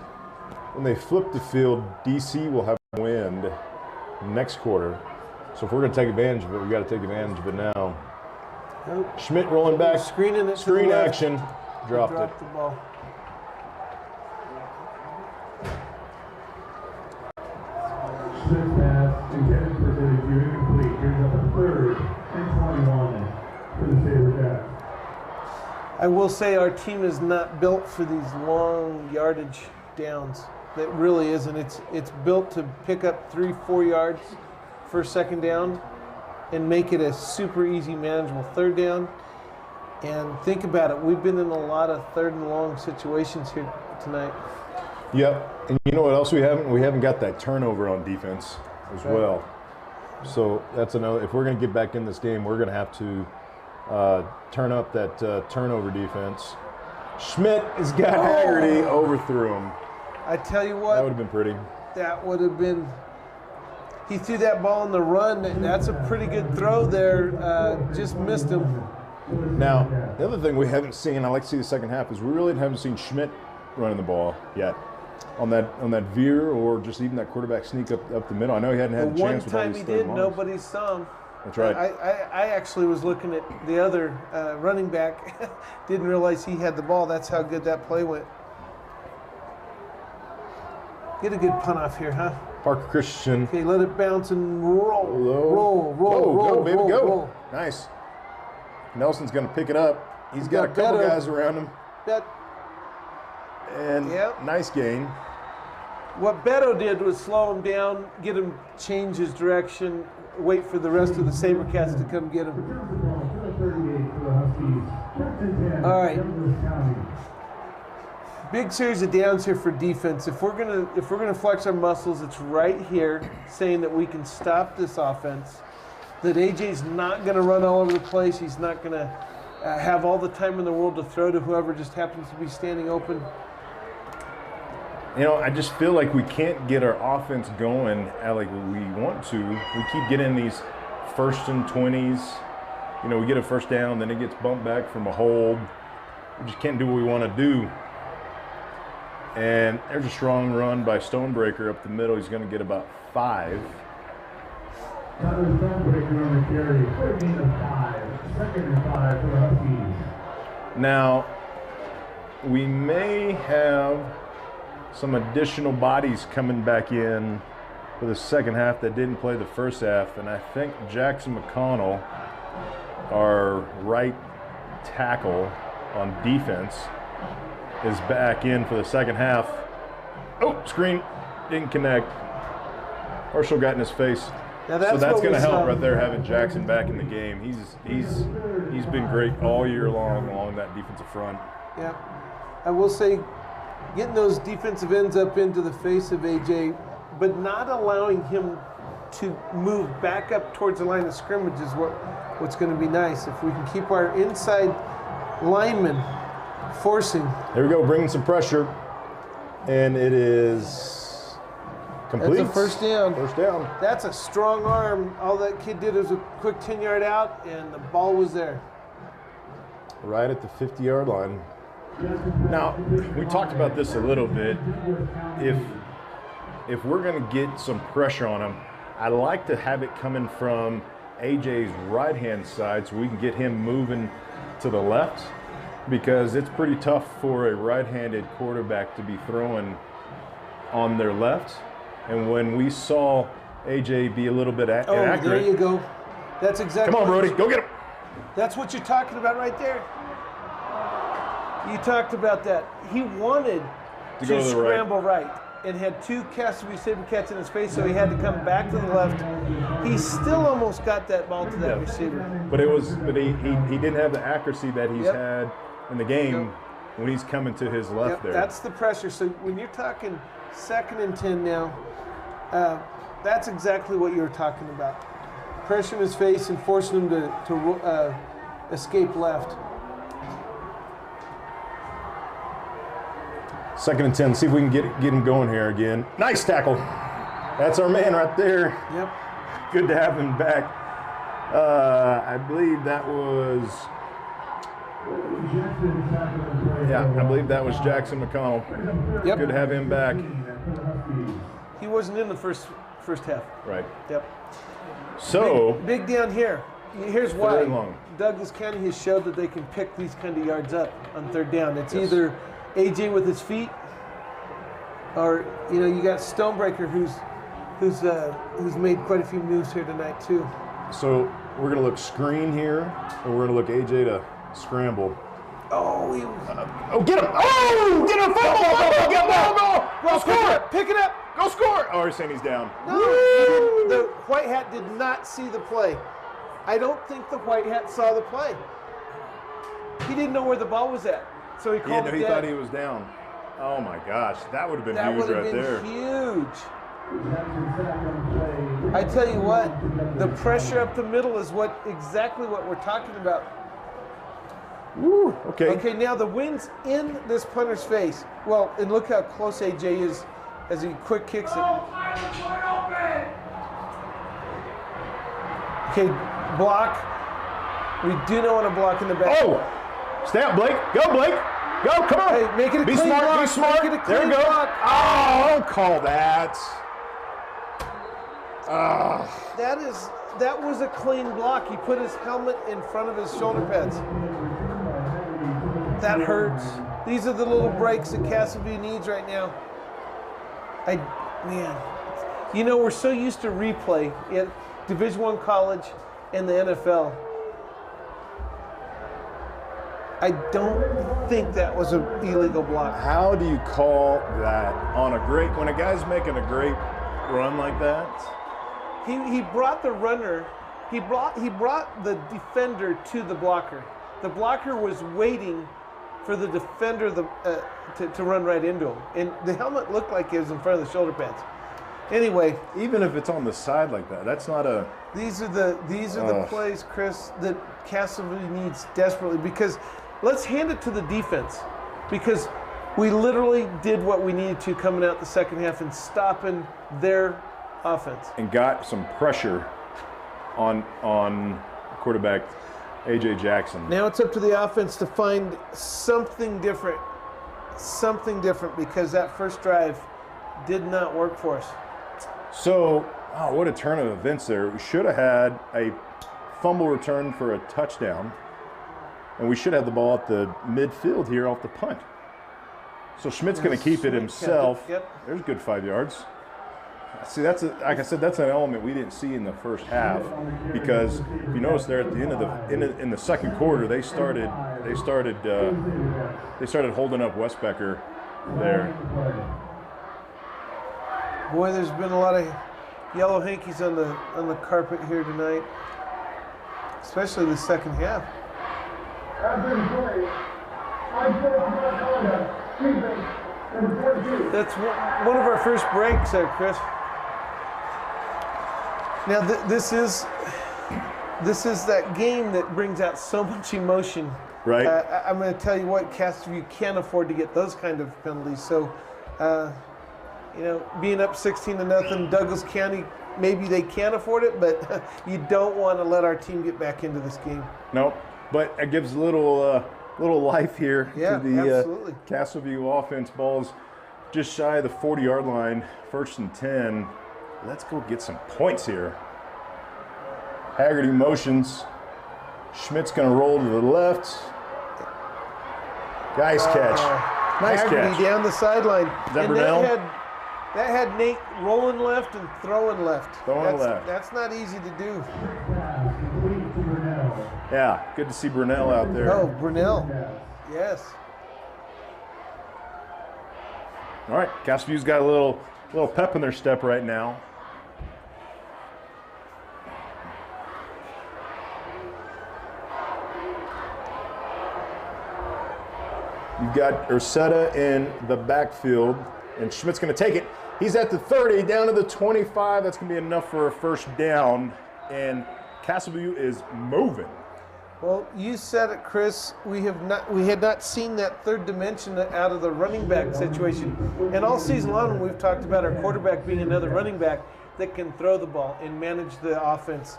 when they flip the field, DC will have wind next quarter. So if we're going to take advantage of it, we got to take advantage of it now. Nope. Schmidt rolling back. Screening it. Screen action. Dropped it. The ball. Schmidt's pass intended for 32, incomplete. Here's a 3rd and 21 for the Saberjacks. I will say our team is not built for these long yardage downs. It really isn't. It's built to pick up 3-4 yards for 2nd down and make it a super easy, manageable 3rd down. And think about it. We've been in a lot of 3rd and long situations here tonight. Yep. And you know what else we haven't? We haven't got that turnover on defense as well. So that's another. If we're going to get back in this game, we're going to have to turn up that turnover defense. Schmidt has got Haggerty, overthrew him. I tell you what. That would have been pretty. That would have been. He threw that ball in the run. That's a pretty good throw there. Just missed him. Now, the other thing we haven't seen, I like to see the second half, is we really haven't seen Schmidt running the ball yet. On that veer or just even that quarterback sneak up the middle. I know he hadn't had a chance with all one these time he did, third nobody saw him. That's right. I actually was looking at the other running back. Didn't realize he had the ball. That's how good that play went. Get a good punt off here, huh? Parker Christian. Okay, let it bounce and roll. Roll, Roll, baby, roll, go. roll. Nice. Nelson's going to pick it up. He's got a couple guys around him. And Yep. nice gain. What Beto did was slow him down, get him change his direction, wait for the rest of the SaberCats to come get him. All right. Big series of downs here for defense. If we're gonna flex our muscles, it's right here, saying that we can stop this offense. That AJ's not gonna run all over the place. He's not gonna have all the time in the world to throw to whoever just happens to be standing open. You know, I just feel like we can't get our offense going like we want to. We keep getting these 1st and 20s. You know, we get a first down, then it gets bumped back from a hold. We just can't do what we want to do. And there's a strong run by Stonebreaker up the middle. He's going to get about 5. Stonebreaker on the carry, 13 to 5, 2nd and 5 for the Huskies. Now, we may have some additional bodies coming back in for the second half that didn't play the first half, and I think Jackson McConnell, our right tackle on defense, is back in for the second half. Oh, screen didn't connect. Marshall got in his face. Now So that's going to help saw. right there, having Jackson back in the game. He's been great all year long along that defensive front. Yeah, I will say, getting those defensive ends up into the face of AJ, but not allowing him to move back up towards the line of scrimmage is what's going to be nice. If we can keep our inside linemen forcing. There we go, bringing some pressure, and it is complete. That's a first down. First down. That's a strong arm. All that kid did was a quick 10-yard out, and the ball was there. Right at the 50-yard line. Now, we talked about this a little bit. If we're going to get some pressure on him, I like to have it coming from AJ's right-hand side so we can get him moving to the left, because it's pretty tough for a right-handed quarterback to be throwing on their left. And when we saw AJ be a little bit inaccurate. There you go. That's exactly. Come on, Brody, go get him. That's what you're talking about right there. You talked about that. He wanted To go to the scramble right. And had 2 Casablanca SaberCats in his face, so he had to come back to the left. He still almost got that ball to that receiver. But he didn't have the accuracy that he's had in the game when he's coming to his left there. That's the pressure. So when you're talking 2nd and 10 now, that's exactly what you were talking about. Pressure in his face and forcing him to escape left. 2nd and 10. See if we can get him going here again. Nice tackle. That's our man right there. Yep. Good to have him back. I believe that was. Yeah, I believe that was Jackson McConnell. Yep. Good to have him back. He wasn't in the first half. Right. Yep. So. Big down here. Here's why. Third and long. Douglas County has showed that they can pick these kind of yards up on 3rd down. It's Yes. either AJ with his feet, or you got Stonebreaker who's made quite a few moves here tonight too. So we're gonna look screen here, and we're gonna look AJ to scramble. Oh, Get him! Oh, get him! Go score! Pick it up! Go score! Oh, he's saying he's down. No, the white hat did not see the play. I don't think the white hat saw the play. He didn't know where the ball was at, so he called it He dead. thought he was down. Oh my gosh, that would have been That huge would have right been there. huge. I tell you what, the pressure up the middle is exactly what we're talking about. Woo, okay. Okay, now the wind's in this punter's face. Well, and look how close AJ is as he quick kicks it. Okay, block. We do not want to block in the back. Oh! Snap, Blake. Go, Blake. Go, come on. Hey, make it a Be clean smart, block. be smart. Make it a There clean we go. block. Oh, don't call that. That was a clean block. He put his helmet in front of his shoulder pads. That hurts. These are the little breaks that Casablanca needs right now. We're so used to replay at Division I college and the NFL. I don't think that was an illegal block. How do you call that on a great, when a guy's making a great run like that? He brought the runner, he brought the defender to the blocker. The blocker was waiting for the defender to run right into him. And the helmet looked like it was in front of the shoulder pads. Anyway. Even if it's on the side like that, that's not a... These are the plays, Chris, that Castleview needs desperately, because let's hand it to the defense, because we literally did what we needed to coming out the second half and stopping their offense. And got some pressure on quarterback A.J. Jackson. Now it's up to the offense to find something different, because that first drive did not work for us. So, oh, what a turn of events there. We should have had a fumble return for a touchdown, and we should have the ball at the midfield here off the punt. So Schmidt's going to keep it himself. Yep. There's a good 5 yards. See, that's like I said, that's an element we didn't see in the first half, because if you notice there at the end of in the second quarter, they started holding up Westbecker there. Boy, there's been a lot of yellow hankies on the carpet here tonight, especially the second half. That's one of our first breaks there, Chris. Now this is that game that brings out so much emotion. Right. I'm going to tell you what, Castleview can't afford to get those kind of penalties. So, being up 16-0, Douglas County, maybe they can't afford it, but you don't want to let our team get back into this game. No, but it gives a little life here to the Castleview offense. Ball's just shy of the 40-yard line, 1st and 10. Let's go get some points here. Haggerty motions. Schmidt's going to roll to the left. Nice catch. Nice Haggerty catch. Down the sideline. Is that Brunel? That had Nate rolling left and throwing left. Left. That's not easy to do. Yeah, good to see Brunel out there. Oh, Brunel. Yes. All right, Castleview's got a little pep in their step right now. You've got Ursetta in the backfield, and Schmidt's going to take it. He's at the 30, down to the 25. That's going to be enough for a first down, and Castleview is moving. Well, you said it, Chris. We had not seen that third dimension out of the running back situation. And all season long, we've talked about our quarterback being another running back that can throw the ball and manage the offense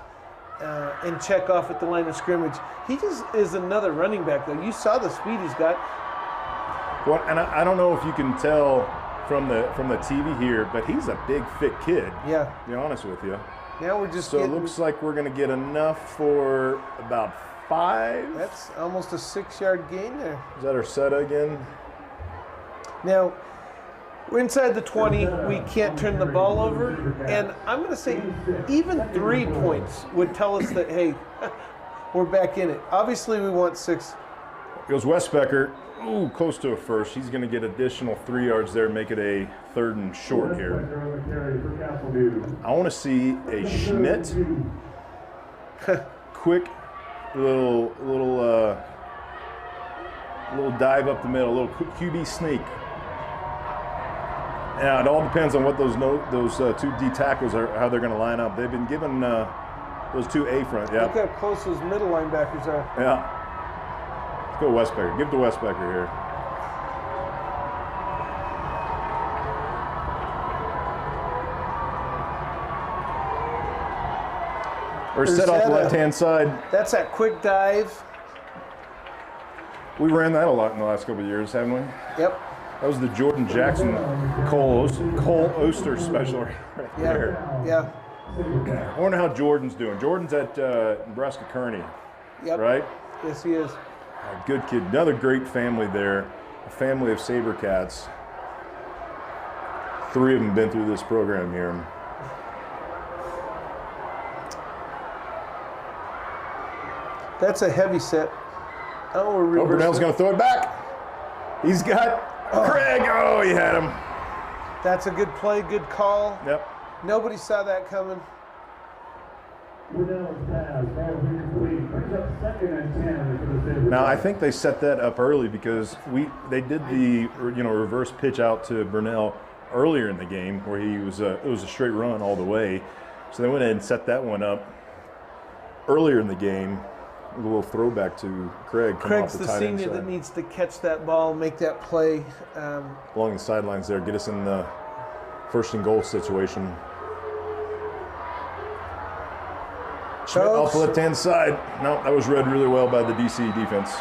and check off at the line of scrimmage. He just is another running back, though. You saw the speed he's got. Well, and I don't know if you can tell from the TV here, but he's a big, fit kid. Yeah. To be honest with you. Now we're just So it looks like we're going to get enough for about 5. That's almost a 6-yard gain there. Is that Ursetta again? Now, we're inside the 20. We can't turn the ball over. And I'm going to say even 3 points would tell us that, hey, we're back in it. Obviously, we want 6. Goes Westbecker. Ooh, close to a first. He's going to get additional 3 yards there, make it a 3rd and short here. I want to see a Schmidt. Quick little dive up the middle, a little QB sneak. Now it all depends on what those 2 D tackles are, how they're going to line up. They've been given those 2 A front. Yeah. Look how close those middle linebackers are. Yeah. Let's go Westbecker. Give it to Westbecker here. Or set off the left-hand side. That's that quick dive. We ran that a lot in the last couple of years, haven't we? Yep. That was the Jordan Jackson Cole Oster special right there. Yeah. I wonder how Jordan's doing. Jordan's at Nebraska Kearney, Yep. right? Yes, he is. A good kid. Another great family there. A family of Sabercats. 3 of them been through this program here. That's a heavy set. Oh, we're Brunel's going to throw it back. He's got Craig. Oh, he had him. That's a good play, good call. Yep. Nobody saw that coming. Now I think they set that up early because they did the reverse pitch out to Burnell earlier in the game where it was a straight run all the way. So they went ahead and set that one up earlier in the game. A little throwback to Craig. Craig's the senior that needs to catch that ball, make that play. Along the sidelines there, get us in the first and goal situation. Schmidt off the left-hand side. No, that was read really well by the DC defense.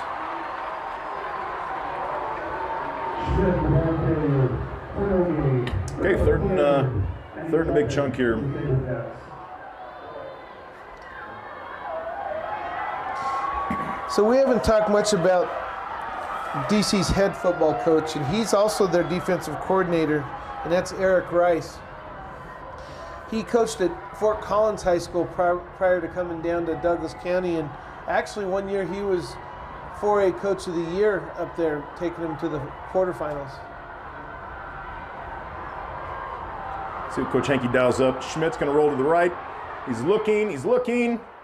Okay, third and a big chunk here. So we haven't talked much about DC's head football coach, and he's also their defensive coordinator, and that's Eric Rice. He coached at Fort Collins High School prior to coming down to Douglas County, and actually one year he was 4A Coach of the Year up there, taking them to the quarterfinals. See what Coach Hankey dials up. Schmidt's going to roll to the right. He's looking.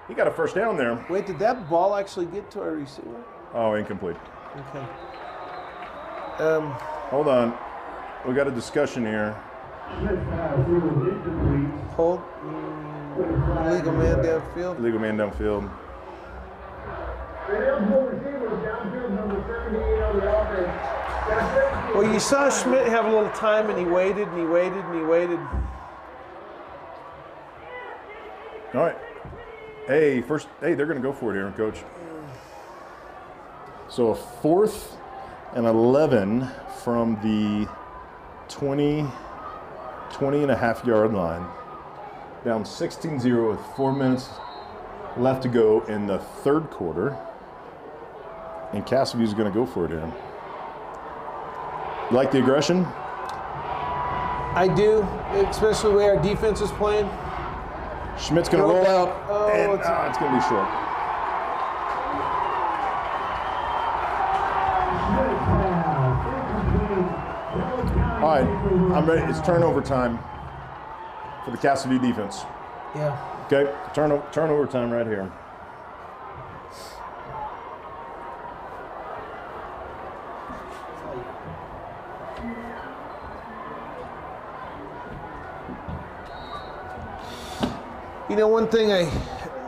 He got a first down there. Wait, did that ball actually get to our receiver? Oh, incomplete. Okay. Hold on. We got a discussion here. Hold. Legal man downfield. Legal man downfield. Well, you saw Schmidt have a little time, and he waited, and he waited, and he waited. All right. Hey, they're going to go for it here, Coach. So a 4th and 11 from the 20 and a half yard line. Down 16-0 with 4 minutes left to go in the third quarter. And Cassidy's going to go for it here. You like the aggression? I do, especially the way our defense is playing. Schmidt's going to roll out, and it's going to be short. All right, I'm ready. It's turnover time for the Cassidy defense. Yeah. Okay, turnover time right here. You know, one thing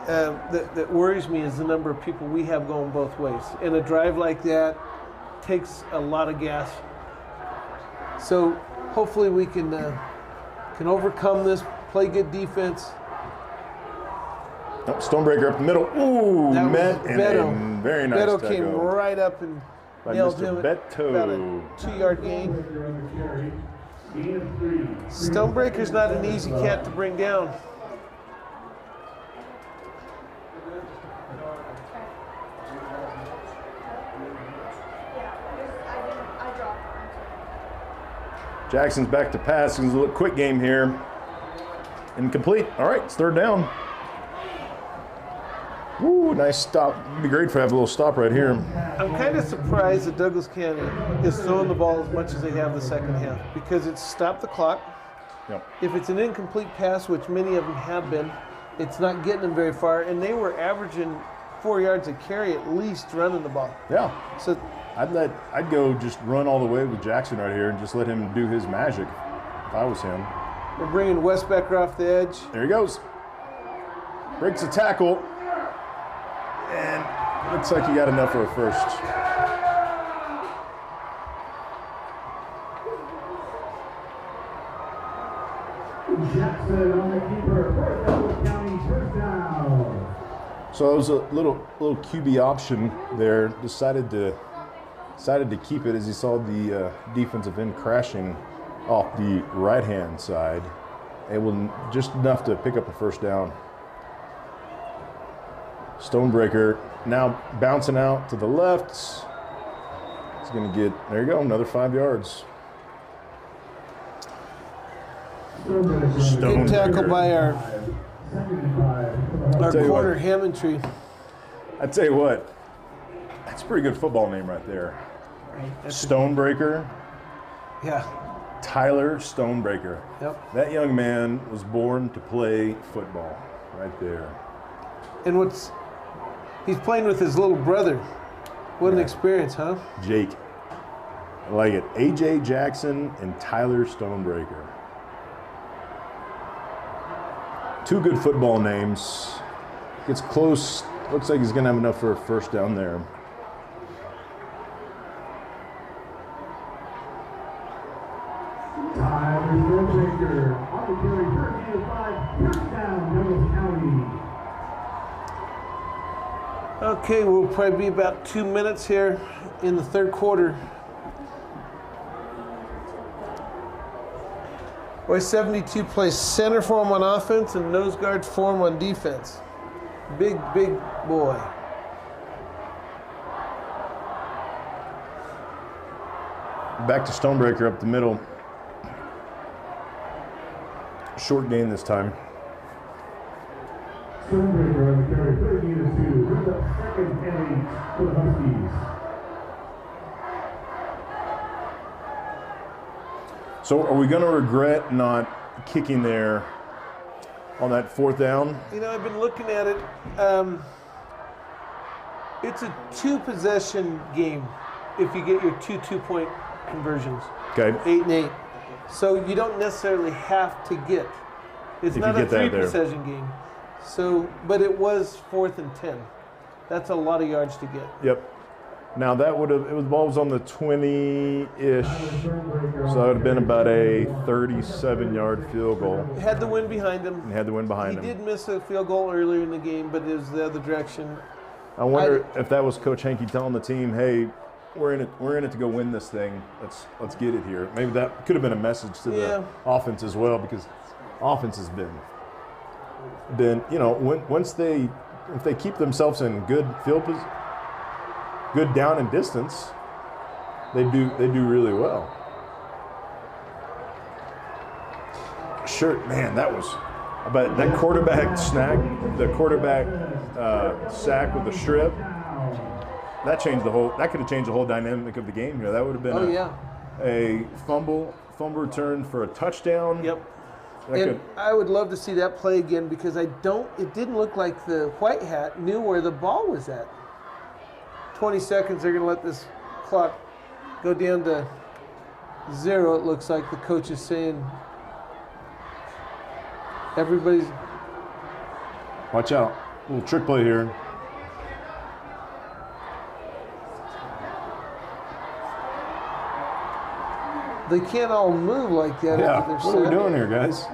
that worries me is the number of people we have going both ways. And a drive like that takes a lot of gas. So hopefully we can overcome this, play good defense. Oh, Stonebreaker up the middle. Ooh, met and a very nice Beto tackle. came right up and By nailed Mr. him Beto. about a 2-yard gain. Stonebreaker's not an easy cat to bring down. Jackson's back to pass. It's a little quick game here. Incomplete. All right, it's third down. Woo, nice stop. It'd be great if I have a little stop right here. I'm kind of surprised that Douglas County is throwing the ball as much as they have the second half because it's stopped the clock. Yep. If it's an incomplete pass, which many of them have been, it's not getting them very far, and they were averaging 4 yards a carry at least running the ball. Yeah. So I'd go just run all the way with Jackson right here and just let him do his magic if I was him. we're bringing Westbecker off the edge. There he goes. Breaks a tackle. And looks like he got enough for a first. Jackson on the keeper. Douglas County first down. So it was a little QB option there. Decided to keep it as he saw the defensive end crashing off the right-hand side. Able just enough to pick up a first down. Stonebreaker now bouncing out to the left. He's going to get, there you go, another 5 yards. Good tackle by our corner, what. Hammondtree. I tell you what, that's a pretty good football name right there. Stonebreaker. Yeah. Tyler Stonebreaker. Yep. That young man was born to play football right there. And he's playing with his little brother. What an experience, huh? Jake. I like it. AJ Jackson and Tyler Stonebreaker. Two good football names. Gets close. Looks like he's going to have enough for a first down there. Tyler Stonebreaker on the carry, 13-5, first down, Douglas County. Okay, we'll probably be about 2 minutes here in the third quarter. Boy, 72 plays center for him on offense and nose guard for him on defense. Big boy. Back to Stonebreaker up the middle. Short gain this time. Stonebreaker on the carry, 13-2, brings up second and 8 for the Huskies. So are we going to regret not kicking there on that fourth down? You know, I've been looking at it. It's a 2-possession game if you get your 2 2-point conversions. Okay. 8 and 8. So you don't necessarily have to get. It's If not you a get that there. 3-possession game. So, but it was 4th and 10. That's a lot of yards to get. Yep. Now that the ball was on the 20-ish, so that would have been about a 37-yard field goal. Had the wind behind him. And had the wind behind him. He did miss a field goal earlier in the game, but it was the other direction. I wonder if that was Coach Hankey telling the team, "Hey, we're in it to go win this thing. Let's get it here." Maybe that could have been a message to the offense as well, because offense has been if they keep themselves in good field position, good down and distance, they do really well. Sure, man, but that quarterback sack with the strip, that could have changed the whole dynamic of the game here. That would have been a fumble return for a touchdown. Yep. I would love to see that play again, because it didn't look like the white hat knew where the ball was at. 20 seconds, they're going to let this clock go down to 0. It looks like the coach is saying everybody's... Watch out. A little trick play here. They can't all move like that. Yeah, after they're what are we set. doing here, guys?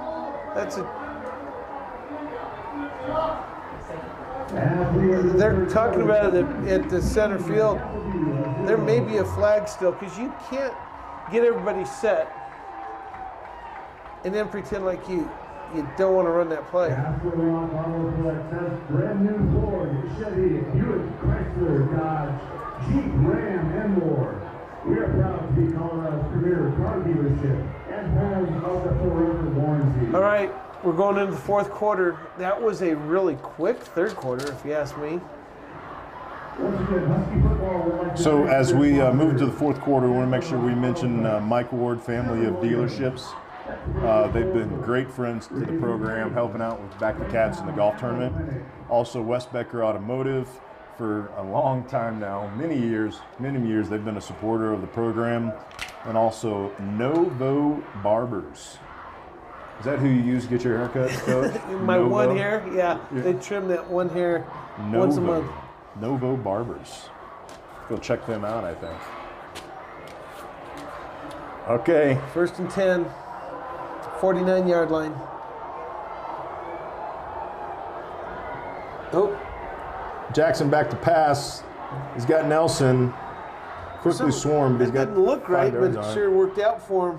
They're talking about it at the center field. There may be a flag still, because you can't get everybody set and then pretend like you don't want to run that play. Brand new Ford, Chevy, Buick, Chrysler, Dodge, Jeep, Ram, and more. We are proud to be Colorado's premier car dealership and home of the forever warranty. All right, we're going into the fourth quarter. That was a really quick third quarter, if you ask me. So as we move to the fourth quarter, we want to make sure we mention Mike Ward Family of Dealerships. They've been great friends to the program, helping out with Back the Cats in the golf tournament. Also, West Becker Automotive. For a long time now, many years, they've been a supporter of the program. And also Novo Barbers. Is that who you use to get your haircut, Coach? My Novo? One hair? Yeah, they trim that one hair once a month. Novo Barbers. Go check them out, I think. Okay. 1st and 10, 49-yard line. Oh. Jackson back to pass. He's got Nelson. Quickly swarmed. He's got. Didn't look right, but it sure worked out for him.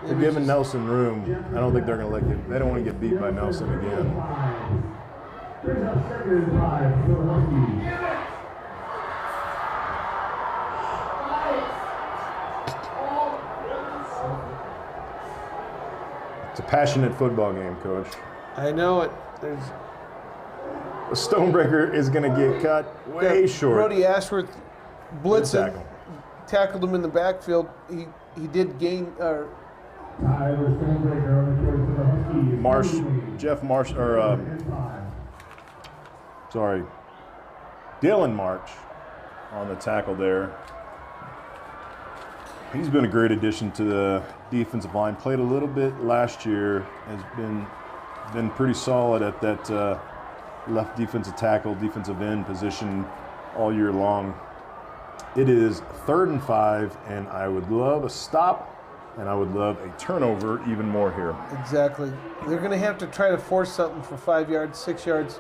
They're giving Nelson room. I don't think they're going to they don't want to get beat by Nelson again. It's a passionate football game, Coach. I know it. Stonebreaker is going to get cut way short. Brody Ashworth blitzing, tackle. tackled him in the backfield. He did gain. Dylan March on the tackle there. He's been a great addition to the defensive line. Played a little bit last year. Has been pretty solid at that left defensive tackle, defensive end position all year long. It is 3rd and 5, and I would love a stop, and I would love a turnover even more here. Exactly. They're going to have to try to force something for 5 yards, 6 yards.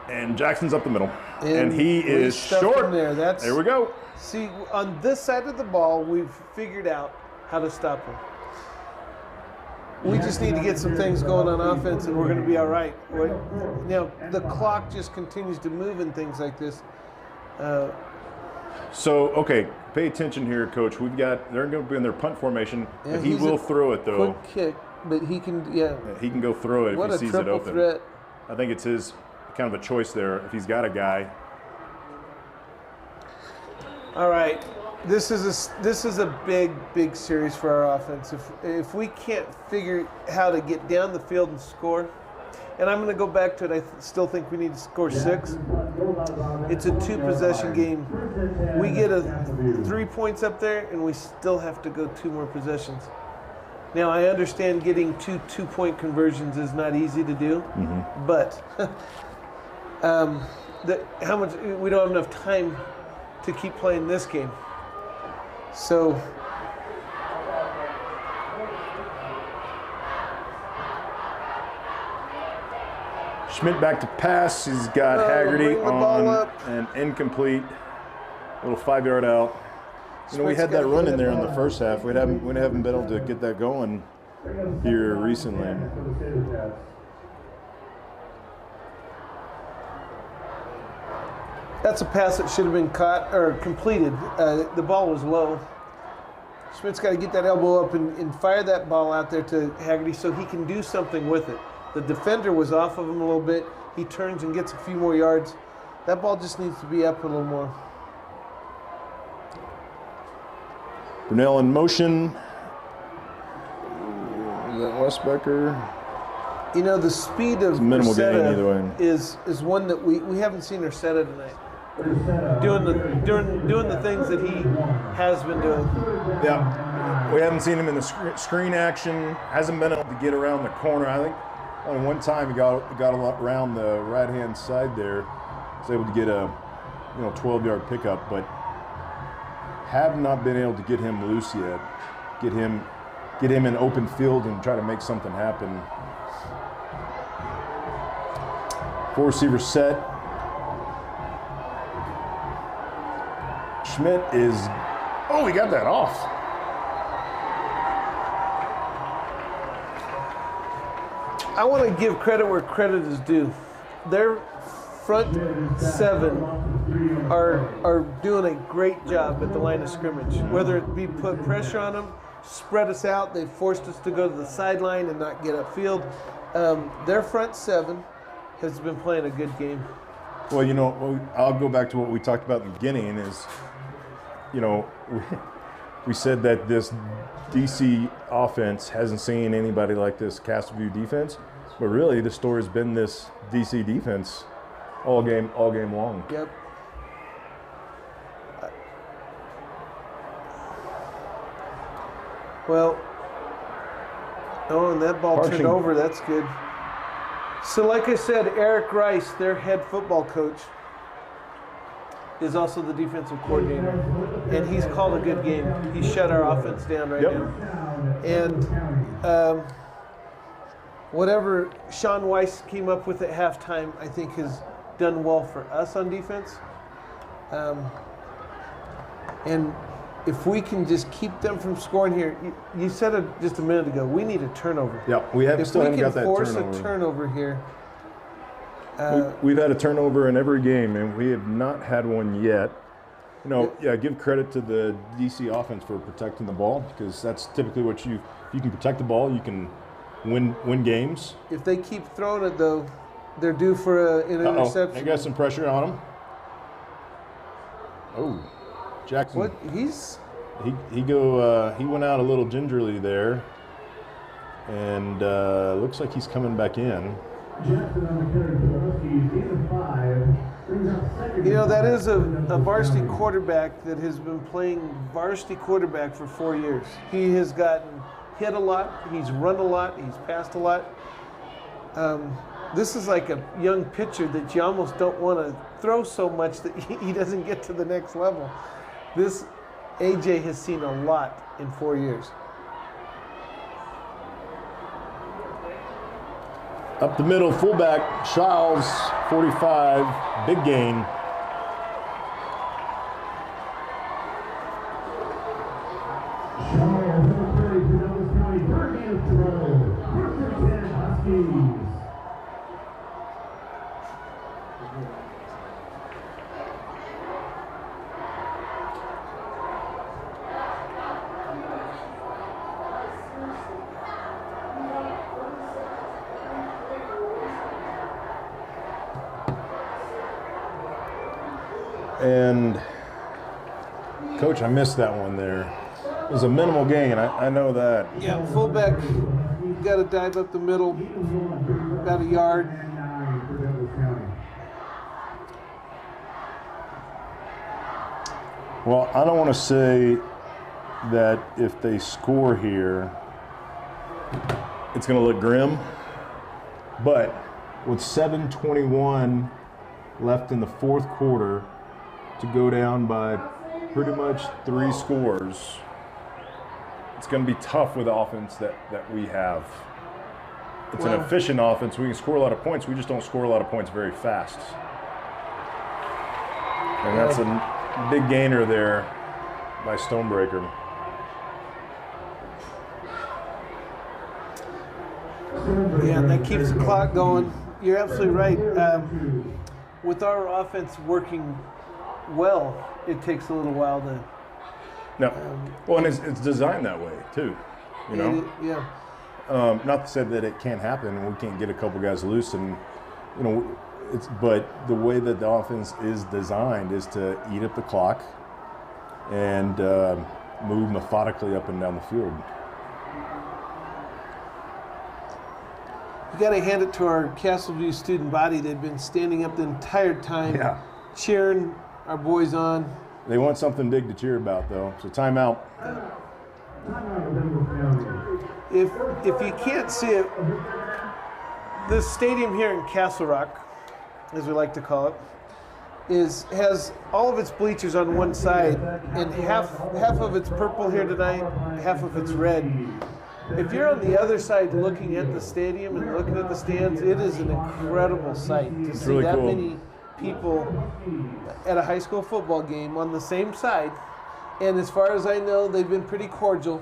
And Jackson's up the middle, and he is short. There we go. See, on this side of the ball, we've figured out how to stop him. We just need to get some things going on offense, and we're going to be all right. Now, the clock just continues to move and things like this. Okay, pay attention here, Coach. They're going to be in their punt formation, but he will throw it, though. Quick kick, but he can, he can go throw it if he sees it open. What a triple threat. I think it's his kind of a choice there if he's got a guy. All right. This is a big series for our offense. If we can't figure how to get down the field and score, and I'm going to go back to it, I still think we need to score 6. It's a 2-possession game. We get 3 points up there, and we still have to go 2 more possessions. Now, I understand getting 2 two-point conversions is not easy to do, but how much we don't have enough time to keep playing this game. So Schmidt back to pass. He's got Haggerty on an incomplete, little 5-yard out. We had that run in there in the first half. We haven't been able to get that going here recently. That's a pass that should have been caught or completed. The ball was low. Schmidt's got to get that elbow up and fire that ball out there to Haggerty so he can do something with it. The defender was off of him a little bit. He turns and gets a few more yards. That ball just needs to be up a little more. Brunel in motion. Is that Westbecker? You know, the speed of Rosetta is one that we haven't seen Rosetta tonight. Doing the things that he has been doing. Yeah, we haven't seen him in the screen action. Hasn't been able to get around the corner. I think only one time he got around the right-hand side there. Was able to get a 12-yard pickup, but have not been able to get him loose yet. Get him in open field and try to make something happen. 4-receiver set. Schmidt is, he got that off. I want to give credit where credit is due. Their front 7 are doing a great job at the line of scrimmage. Whether it be put pressure on them, spread us out, they've forced us to go to the sideline and not get upfield. Their front 7 has been playing a good game. Well, I'll go back to what we talked about in the beginning is, we said that this DC offense hasn't seen anybody like this Castleview defense, but really the story's been this DC defense all game long. Yep. And that ball turned over. That's good. So like I said, Eric Rice, their head football coach, is also the defensive coordinator. And he's called a good game. He shut our offense down right now. And whatever Sean Weiss came up with at halftime, I think has done well for us on defense. And if we can just keep them from scoring here, you said it just a minute ago, we need a turnover. Yeah, we still haven't got that turnover. If we can force a turnover here. We've had a turnover in every game, and we have not had one yet. Give credit to the DC offense for protecting the ball, because that's typically what you can protect the ball, you can win games. If they keep throwing it, though, they're due for an interception. They got some pressure on them. Oh, Jackson. What? He's... He went out a little gingerly there, and looks like he's coming back in. You know, that is a varsity quarterback that has been playing varsity quarterback for 4 years. He has gotten hit a lot, he's run a lot, he's passed a lot. This is like a young pitcher that you almost don't want to throw so much that he doesn't get to the next level. This AJ has seen a lot in 4 years. Up the middle, fullback, Shiles, 45, big gain. And Coach, I missed that one there. It was a minimal gain, I know that. Yeah, fullback, you've got to dive up the middle, about a yard. Well, I don't want to say that if they score here, it's going to look grim, but with 7:21 left in the fourth quarter, to go down by pretty much 3 scores, it's going to be tough with the offense that we have. It's an efficient offense. We can score a lot of points. We just don't score a lot of points very fast. And that's a big gainer there by Stonebreaker. Yeah, that keeps the clock going. You're absolutely right. With our offense working well, it takes a little while to... No. Well, and it's designed that way, too, you know? Yeah. Not to say that it can't happen and we can't get a couple guys loose, and, you know, but the way that the offense is designed is to eat up the clock and move methodically up and down the field. You got to hand it to our Castleview student body. They've been standing up the entire time, cheering our boys on. They want something big to cheer about, though. So timeout. If you can't see it, this stadium here in Castle Rock, as we like to call it, has all of its bleachers on one side, and half of it's purple here tonight, half of it's red. If you're on the other side looking at the stadium and looking at the stands, it is an incredible sight to see really that cool. many people at a high school football game on the same side. And as far as I know, they've been pretty cordial.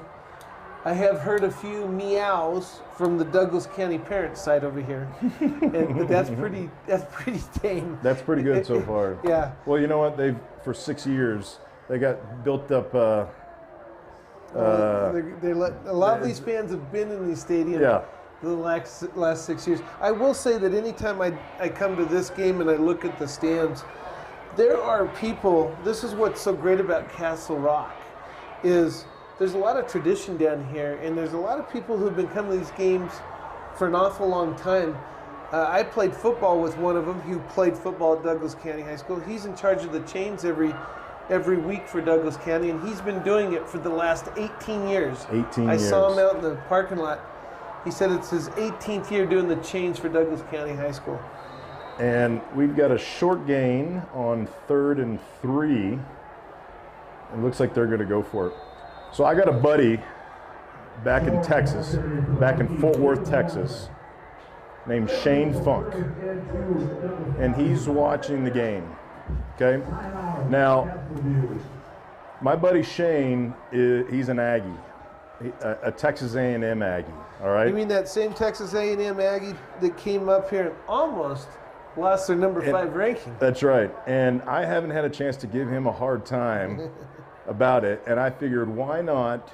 I have heard a few meows from the Douglas County parents side over here, but that's pretty tame. That's pretty good so far. Yeah. Well, you know what? For 6 years, they got built up. A lot of these fans have been in these stadiums the last 6 years. I will say that anytime I come to this game and I look at the stands, there are people. This is what's so great about Castle Rock, is there's a lot of tradition down here, and there's a lot of people who've been coming to these games for an awful long time. I played football with one of them who played football at Douglas County High School. He's in charge of the chains every week for Douglas County, and he's been doing it for the last 18 years. 18 years. I saw him out in the parking lot. He said it's his 18th year doing the chains for Douglas County High School. And we've got a short gain on 3rd and 3. It looks like they're going to go for it. So I got a buddy back in Texas, back in Fort Worth, Texas, named Shane Funk. And he's watching the game. Okay? Now, my buddy Shane, he's an Aggie, a Texas A&M Aggie, all right? You mean that same Texas A&M Aggie that came up here and almost lost their number 5 ranking? That's right. And I haven't had a chance to give him a hard time about it, and I figured why not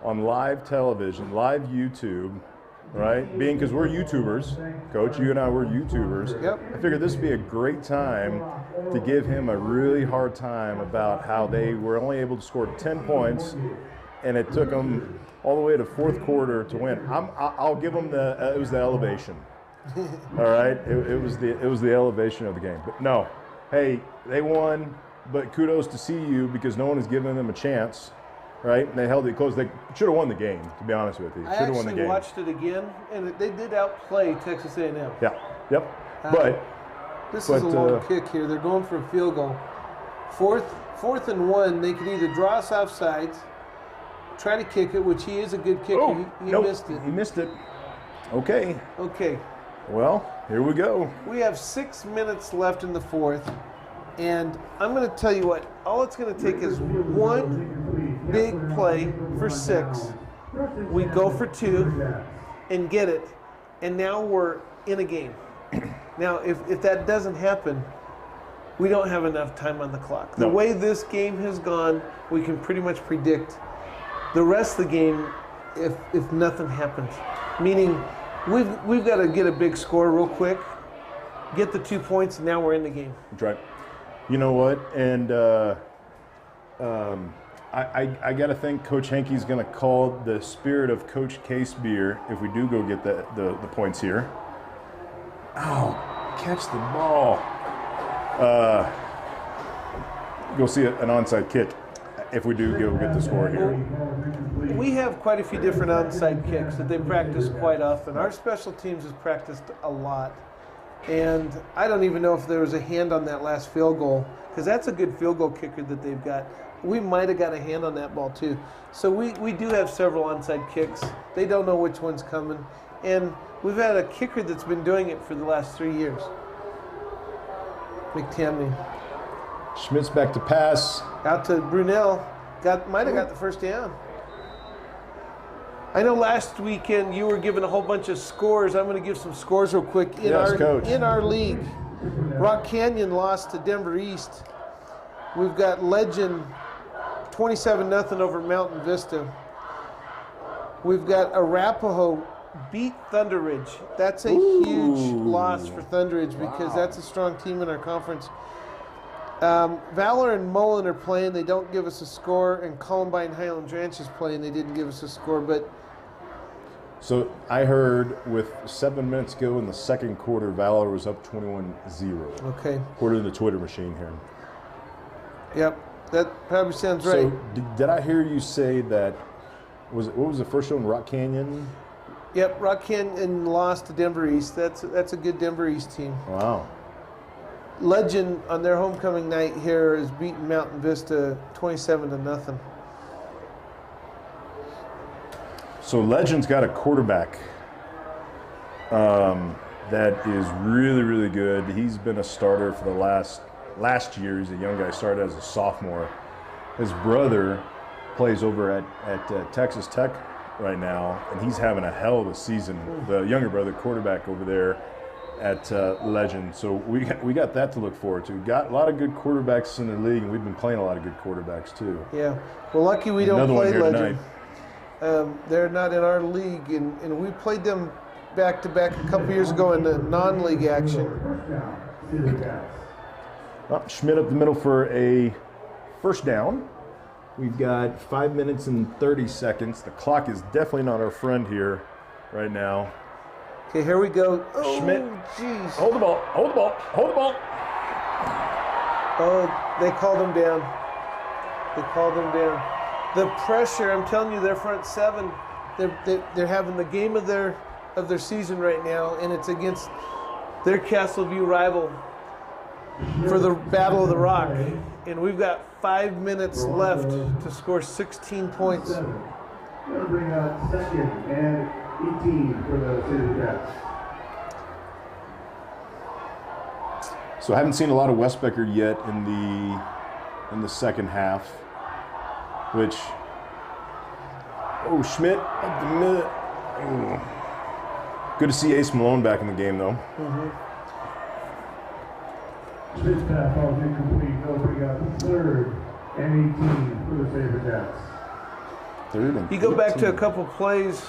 on live television, live YouTube, right? Being because we're YouTubers, Coach, you and I were YouTubers. Yep. I figured this would be a great time to give him a really hard time about how they were only able to score 10 points, and it took them all the way to fourth quarter to win. I'll give them it was the elevation. All right, it was the elevation of the game. But no, hey, they won. But kudos to CU because no one has given them a chance. Right, and they held it close. They should have won the game, to be honest with you. Should have won the game. I actually watched it again, and they did outplay Texas A&M. Yeah, yep. This is a long kick here. They're going for a field goal. Fourth and 1. They could either draw us off sides, try to kick it, which he is a good kicker. He missed it. He missed it. Okay. Well, here we go. We have 6 minutes left in the fourth, and I'm going to tell you what. All it's going to take is one big play for 6. We go for 2 and get it, and now we're in a game. Now, if that doesn't happen, we don't have enough time on the clock. The way this game has gone, we can pretty much predict the rest of the game if nothing happens. Meaning, we've got to get a big score real quick, get the 2 points, and now we're in the game. That's right. You know what? And I got to think Coach Hankey's going to call the spirit of Coach Case beer if we do go get the points here. Oh, catch the ball. You'll see an onside kick if we do go get the score here. We have quite a few different onside kicks that they practice quite often. Our special teams has practiced a lot. And I don't even know if there was a hand on that last field goal, because that's a good field goal kicker that they've got. We might have got a hand on that ball too. So we do have several onside kicks. They don't know which one's coming. And we've had a kicker that's been doing it for the last 3 years. McTamney. Schmidt's back to pass. Out to Brunel. Might have got the first down. I know last weekend you were giving a whole bunch of scores. I'm going to give some scores real quick. In our league, Rock Canyon lost to Denver East. We've got Legend 27-0 over Mountain Vista. We've got Arapahoe beat Thunder Ridge. That's a huge loss for Thunder Ridge because that's a strong team in our conference. Valor and Mullen are playing. They don't give us a score. And Columbine Highland Ranch is playing. They didn't give us a score. So I heard with 7 minutes to go in the second quarter, Valor was up 21-0. Okay. According to the Twitter machine here. Yep, that probably sounds right. So did I hear you say that, what was the first one, Rock Canyon? Yep, Rock Canyon lost to Denver East. That's a good Denver East team. Wow. Legend on their homecoming night here is beating Mountain Vista 27-0. So Legend's got a quarterback that is really, really good. He's been a starter for the last year. He's a young guy, started as a sophomore. His brother plays over at Texas Tech right now, and he's having a hell of a season. The younger brother, quarterback over there at Legend. So we got that to look forward to. Got a lot of good quarterbacks in the league, and we've been playing a lot of good quarterbacks too. Yeah. Well, lucky we don't play Legend. Tonight. They're not in our league, and we played them back-to-back a couple years ago in the non-league action. Schmidt up the middle for a first down. We've got 5 minutes and 30 seconds. The clock is definitely not our friend here right now. Okay, here we go. Oh, Schmidt, jeez. Hold the ball, hold the ball, hold the ball. Oh, they called him down. They called him down. The pressure, I'm telling you, their front seven, they're having the game of their season right now, and it's against their Castleview rival for the Battle of the Rock. And we've got 5 minutes left to score 16 points. We're going to bring out second and 18 for the City Cats. So I haven't seen a lot of Westbecker yet in the second half, which, Schmidt up the middle. Good to see Ace Malone back in the game, though. Schmidt's pass falls incomplete. They'll bring out third and 18 for the Saber Cats. Third and You go back to a 18. couple plays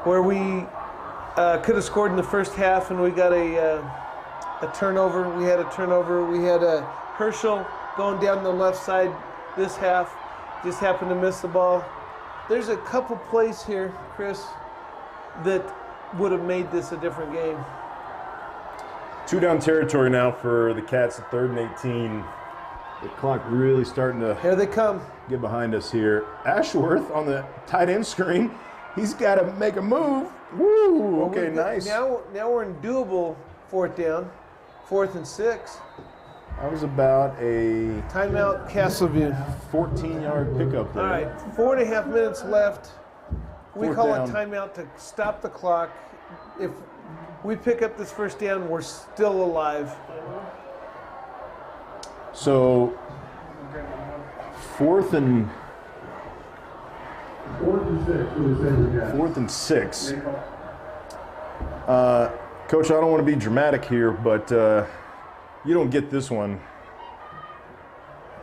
where we could have scored in the first half, and we got a turnover. We had a turnover. We had a Herschel going down the left side this half. Just happened to miss the ball. There's a couple plays here, Chris, that would have made this a different game. 2 down territory now for the Cats at 3rd and 18. The clock really starting to Here they come. get behind us here. Ashworth on the tight end screen. He's got to make a move. Woo! Okay, nice. Now we're in doable 4th down, 4th and 6. That was about a Timeout, Castleview. 14-yard pickup there. All right, 4.5 minutes left. We 4th call down. a timeout to stop the clock. If we pick up this 1st down, we're still alive. So, 4th and 6. Coach, I don't want to be dramatic here, but you don't get this one.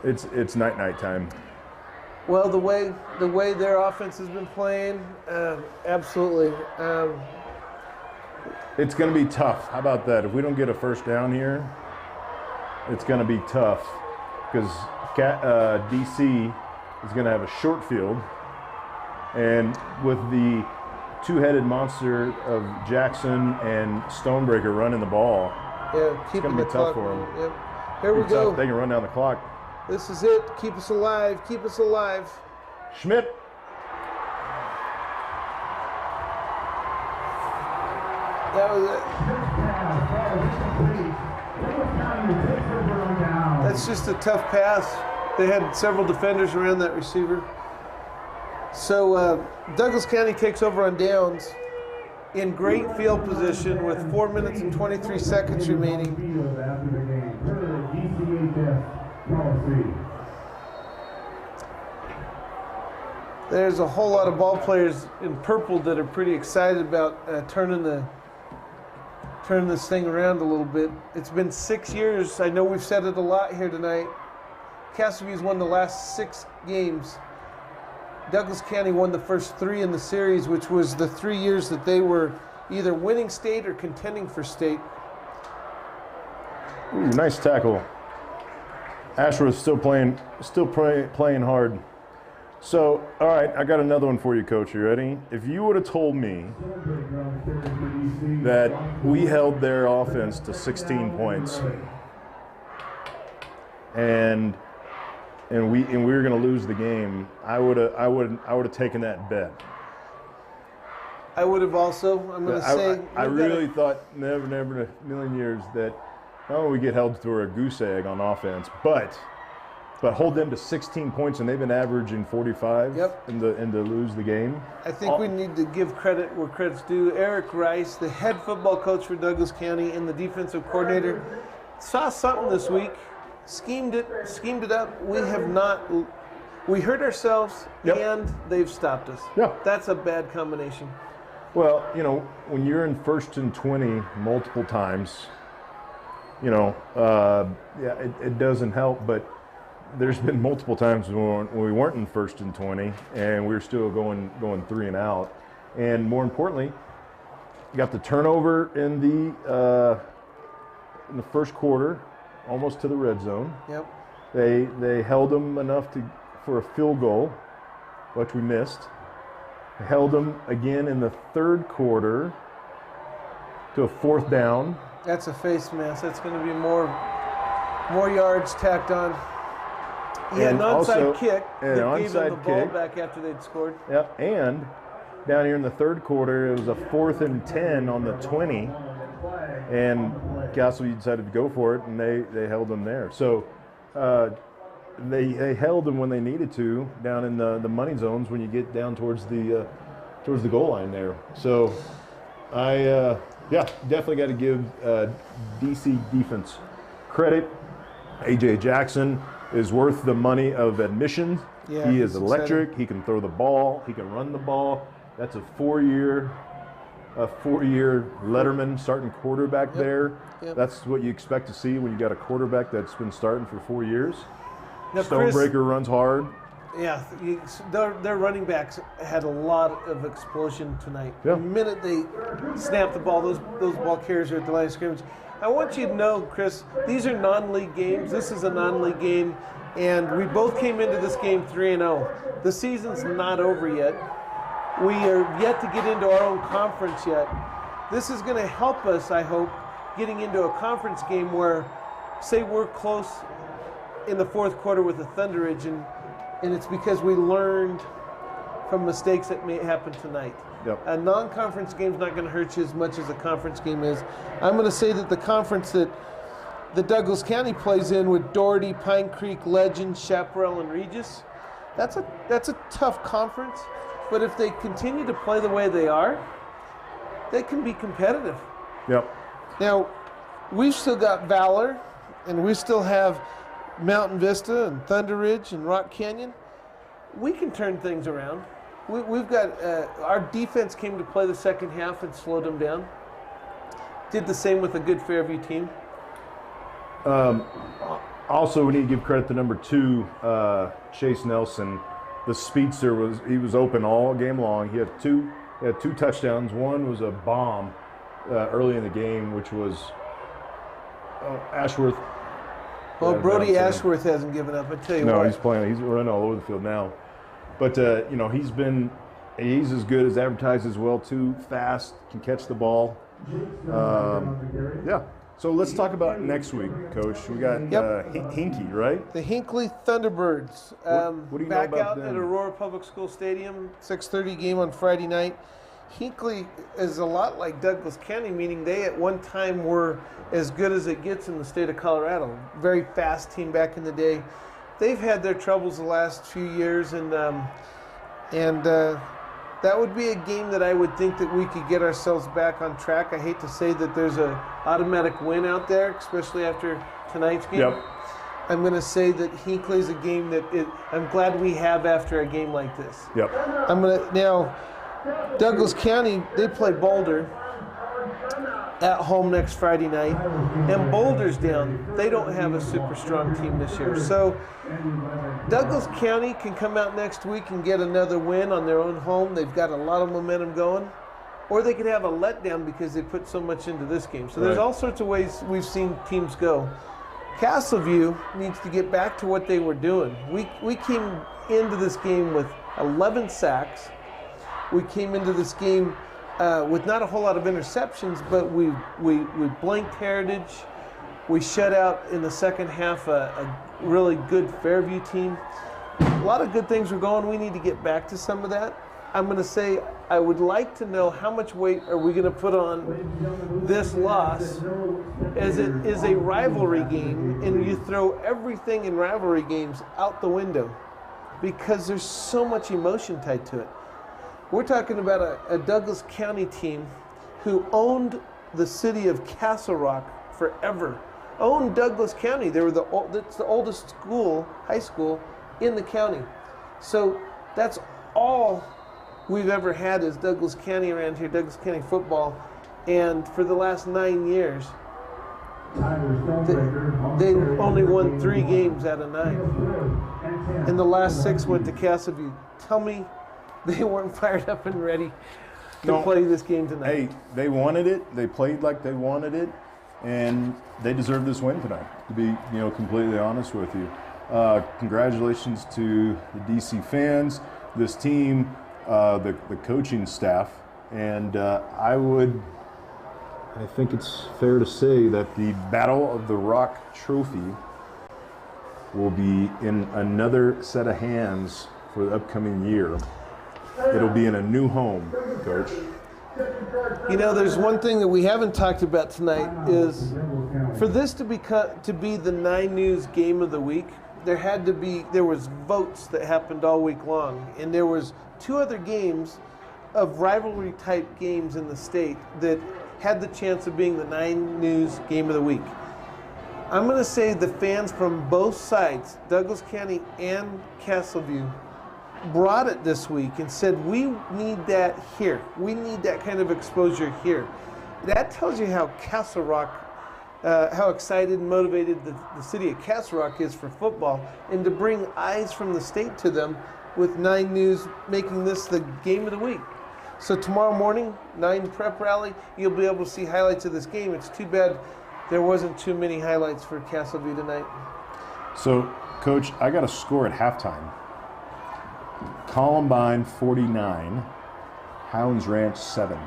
It's night time. Well, the way their offense has been playing, absolutely. It's going to be tough. How about that? If we don't get a 1st down here, it's going to be tough because DC is going to have a short field, and with the 2-headed monster of Jackson and Stonebreaker running the ball, Yeah, keeping be the tough clock for 'em. running. Yep. Here we it's go. tough. They can run down the clock. This is it. Keep us alive. Keep us alive. Schmidt. That was it. That's just a tough pass. They had several defenders around that receiver. So Douglas County takes over on downs in great field position with 4 minutes and 23 seconds remaining. There's a whole lot of ball players in purple that are pretty excited about turning this thing around a little bit. It's been 6 years. I know we've said it a lot here tonight. Castleview's won the last 6 games. Douglas County won the first 3 in the series, which was the 3 years that they were either winning state or contending for state. Ooh, nice tackle. Ashworth still playing hard. So, all right, I got another one for you, Coach. You ready? If you would have told me that we held their offense to 16 points, and we were going to lose the game, I would have taken that bet. I would have also. I'm going to say. I really thought never in a million years that not only we get held to a goose egg on offense, but hold them to 16 points, and they've been averaging 45 and to lose the game. I think we need to give credit where credit's due. Eric Rice, the head football coach for Douglas County and the defensive coordinator, saw something this week, schemed it up. We hurt ourselves, and they've stopped us. Yeah. That's a bad combination. Well, when you're in 1st and 20 multiple times, it doesn't help, but there's been multiple times when we weren't in 1st and 20 and we were still going 3 and out. And more importantly, you got the turnover in the first quarter, almost to the red zone. Yep. They held them enough for a field goal, which we missed. They held them again in the 3rd quarter to a 4th down. That's a face mask. That's going to be more yards tacked on. Yeah, an onside kick that gave them the ball back after they'd scored. Yep, and down here in the 3rd quarter, it was a 4th and 10 on the 20, and Castleview decided to go for it, and they held them there. So they held them when they needed to down in the money zones when you get down towards the goal line there. So I definitely got to give DC defense credit. AJ Jackson is worth the money of admission. Yeah, he is electric. Exciting. He can throw the ball. He can run the ball. That's a four-year Letterman starting quarterback there. Yep. That's what you expect to see when you got a quarterback that's been starting for 4 years. Now, Stonebreaker runs hard. Yeah, their running backs had a lot of explosion tonight. Yeah. The minute they snapped the ball, those ball carriers are at the line of scrimmage. I want you to know, Chris, these are non-league games. This is a non-league game, and we both came into this game 3-0. The season's not over yet. We are yet to get into our own conference yet. This is going to help us, I hope, getting into a conference game where, say we're close in the fourth quarter with the Thunder Ridge, and it's because we learned from mistakes that may happen tonight. Yep. A non-conference game is not going to hurt you as much as a conference game is. I'm going to say that the conference that Douglas County plays in with Doherty, Pine Creek, Legend, Chaparral, and Regis, that's a tough conference. But if they continue to play the way they are, they can be competitive. Yep. Now, we've still got Valor, and we still have Mountain Vista and Thunder Ridge and Rock Canyon. We can turn things around. We've got our defense came to play the second half and slowed them down. Did the same with a good Fairview team. Also, we need to give credit to number 2, Chase Nelson. The speedster was open all game long. He had two touchdowns. One was a bomb early in the game, which was Ashworth. Well, Brody Ashworth hasn't given up. I tell you what. No, he's playing. He's running all over the field now. But he's as good as advertised as well too. Fast, can catch the ball. Yeah. So let's talk about next week, Coach. We got Hinky, right? The Hinckley Thunderbirds. What do you know back about out them? at Aurora Public School Stadium, 6:30 game on Friday night. Hinckley is a lot like Douglas County, meaning they at one time were as good as it gets in the state of Colorado. Very fast team back in the day. They've had their troubles the last few years, and that would be a game that I would think that we could get ourselves back on track. I hate to say that there's an automatic win out there, especially after tonight's game. Yep. I'm going to say that Hinckley's a game that I'm glad we have after a game like this. Yep. Now, Douglas County, they play Boulder at home next Friday night, and Boulder's down. They don't have a super strong team this year. So Douglas County can come out next week and get another win on their own home. They've got a lot of momentum going. Or they could have a letdown because they put so much into this game. So there's all sorts of ways we've seen teams go. Castleview needs to get back to what they were doing. We came into this game with 11 sacks. We came into this game with not a whole lot of interceptions, but we blanked Heritage. We shut out in the second half a really good Fairview team. A lot of good things were going. We need to get back to some of that. I'm going to say I would like to know how much weight are we going to put on this loss, as it is a rivalry game, and you throw everything in rivalry games out the window because there's so much emotion tied to it. We're talking about a Douglas County team who owned the city of Castle Rock forever. Owned Douglas County. They were that's the oldest school, high school, in the county. So that's all we've ever had is Douglas County around here, Douglas County football. And for the last 9 years, they only won 3 games out of 9. And the last 6 went to Castleview. Tell me they weren't fired up and ready to play this game tonight. Hey, they wanted it. They played like they wanted it, and they deserve this win tonight. To be, completely honest with you, congratulations to the DC fans, this team, the coaching staff, and I think it's fair to say that the Battle of the Rock Trophy will be in another set of hands for the upcoming year. It'll be in a new home, Coach. There's one thing that we haven't talked about tonight is for this to be the 9 News Game of the Week, there was votes that happened all week long, and there was 2 other games of rivalry type games in the state that had the chance of being the 9 News Game of the Week. I'm going to say the fans from both sides, Douglas County and Castleview, brought it this week and said, we need that here. We need that kind of exposure here. That tells you how Castle Rock how excited and motivated the city of Castle Rock is for football, and to bring eyes from the state to them with 9 News making this the game of the week. So tomorrow morning, 9 prep rally, you'll be able to see highlights of this game. It's too bad there wasn't too many highlights for Castleview tonight. So, Coach, I got a score at halftime. Columbine 49, Hounds Ranch 7.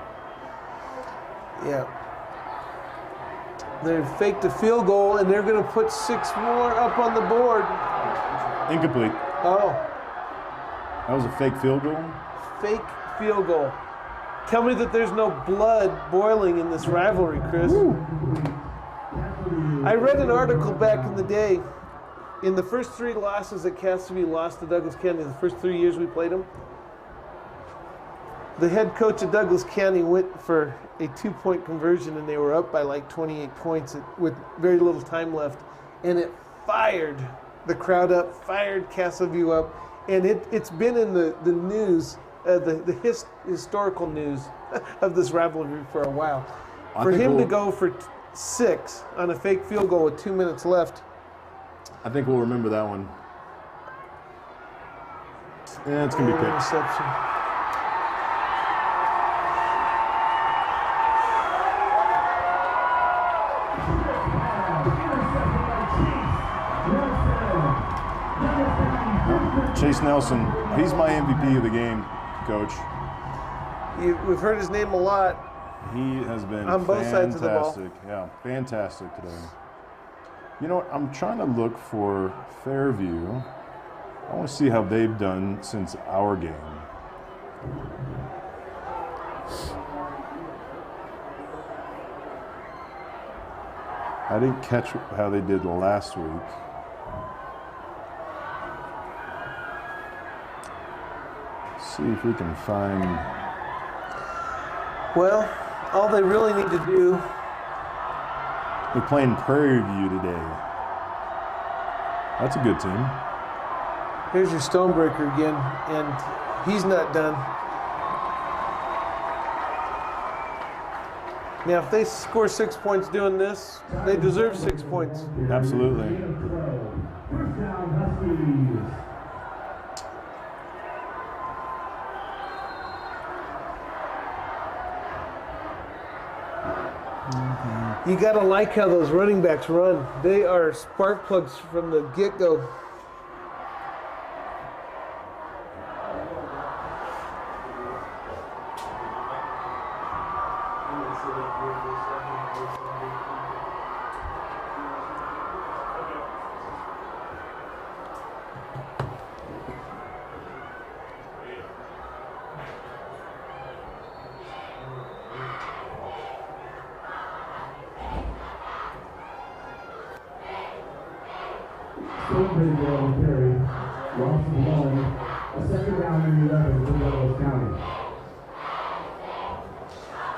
Yeah. They faked a field goal, and they're going to put 6 more up on the board. Incomplete. Oh. That was a fake field goal? Fake field goal. Tell me that there's no blood boiling in this rivalry, Chris. Woo. I read an article back in the day. In the first 3 losses that Castleview lost to Douglas County, the first 3 years we played them, the head coach of Douglas County went for a 2-point conversion, and they were up by like 28 points with very little time left. And it fired the crowd up, fired Castleview up. And it's been in the news, the historical news of this rivalry for a while. For him to go for 6 on a fake field goal with 2 minutes left. I think we'll remember that one. Yeah, it's going to be picked. Interception. Chase Nelson, he's my MVP of the game, Coach. We've heard his name a lot. He has been on both sides of the ball. Yeah, fantastic today. You know what? I'm trying to look for Fairview. I want to see how they've done since our game. I didn't catch how they did last week. See if we can find. Well, all they really need to do. They're playing Prairie View today. That's a good team. Here's your Stonebreaker again, and he's not done. Now, if they score 6 points doing this, they deserve 6 points. Absolutely. You gotta like how those running backs run. They are spark plugs from the get-go.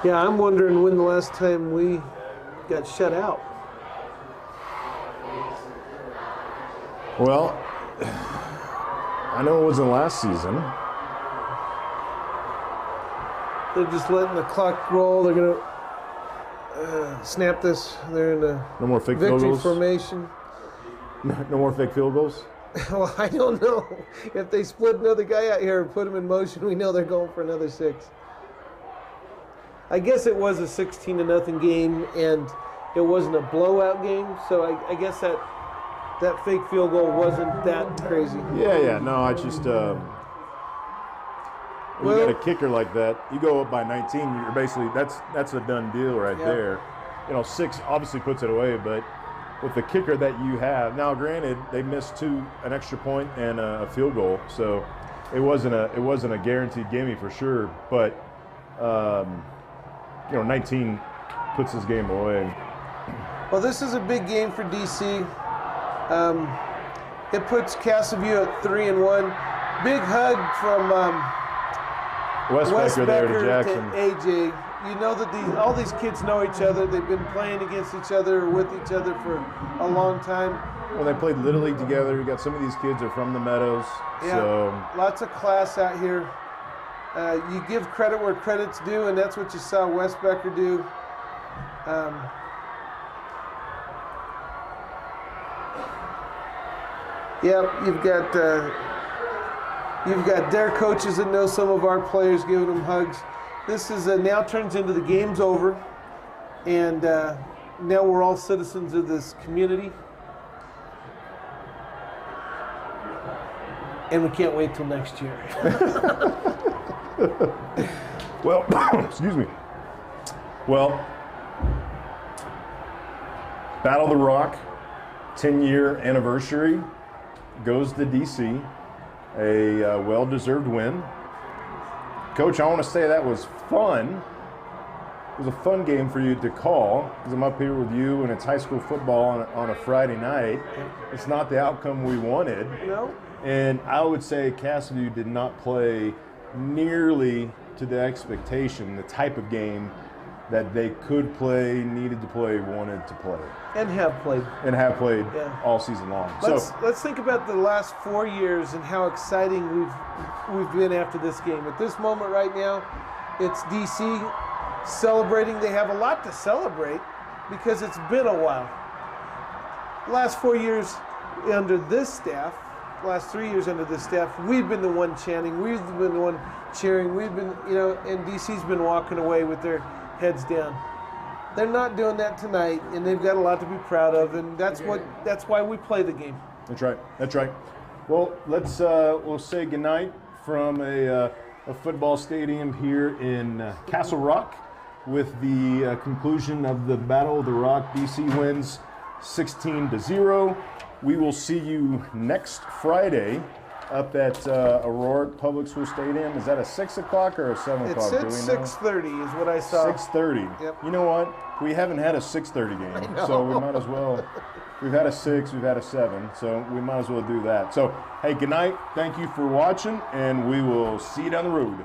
Yeah, I'm wondering when the last time we got shut out. Well, I know it wasn't last season. They're just letting the clock roll. They're going to snap this. They're in a no more fake field victory goals. formation. No more fake field goals. Well, I don't know. If they split another guy out here and put him in motion, we know they're going for another 6. I guess it was a 16-0 game, and it wasn't a blowout game, so I guess that fake field goal wasn't that crazy. Yeah. No, I just when you got a kicker like that, you go up by 19. You're basically that's a done deal right there. You know, 6 obviously puts it away, but with the kicker that you have now, granted they missed an extra point and a field goal, so it wasn't a guaranteed gimme for sure, but. 19 puts his game away. Well, this is a big game for DC. It puts Castleview at 3-1. Big hug from West Becker there to Jackson. To AJ. You know that all these kids know each other. They've been playing against each other or with each other for a long time. Well, they played Little League together. You got some of these kids are from the Meadows. Yeah, so lots of class out here. You give credit where credit's due, and that's what you saw West Becker do. Yep, you've got their coaches that know some of our players giving them hugs. This is now turns into the game's over, and now we're all citizens of this community, and we can't wait till next year. Well, excuse me. Well, Battle of the Rock, 10-year anniversary, goes to DC. A well-deserved win. Coach, I want to say that was fun. It was a fun game for you to call because I'm up here with you and it's high school football on a Friday night. It's not the outcome we wanted. No. And I would say Cassview did not play nearly to the expectation, the type of game that they could play, needed to play, wanted to play. And have played. Yeah. All season long. Let's think about the last 4 years and how exciting we've been after this game. At this moment right now, it's DC celebrating. They have a lot to celebrate because it's been a while. Last 4 years under this staff, last 3 years under this staff, we've been the one chanting, we've been the one cheering, we've been, and DC's been walking away with their heads down. They're not doing that tonight, and they've got a lot to be proud of, and that's why we play the game. That's right. Well, we'll say goodnight from a football stadium here in Castle Rock with the conclusion of the Battle of the Rock. DC wins 16-0. We will see you next Friday up at Aurora Public School Stadium. Is that a 6 o'clock or a 7 o'clock? It said 6:30 is what I saw. 6:30. Yep. You know what? We haven't had a 6:30 game, so we might as well. We've had a 6, we've had a 7, so we might as well do that. So, hey, good night. Thank you for watching, and we will see you down the road.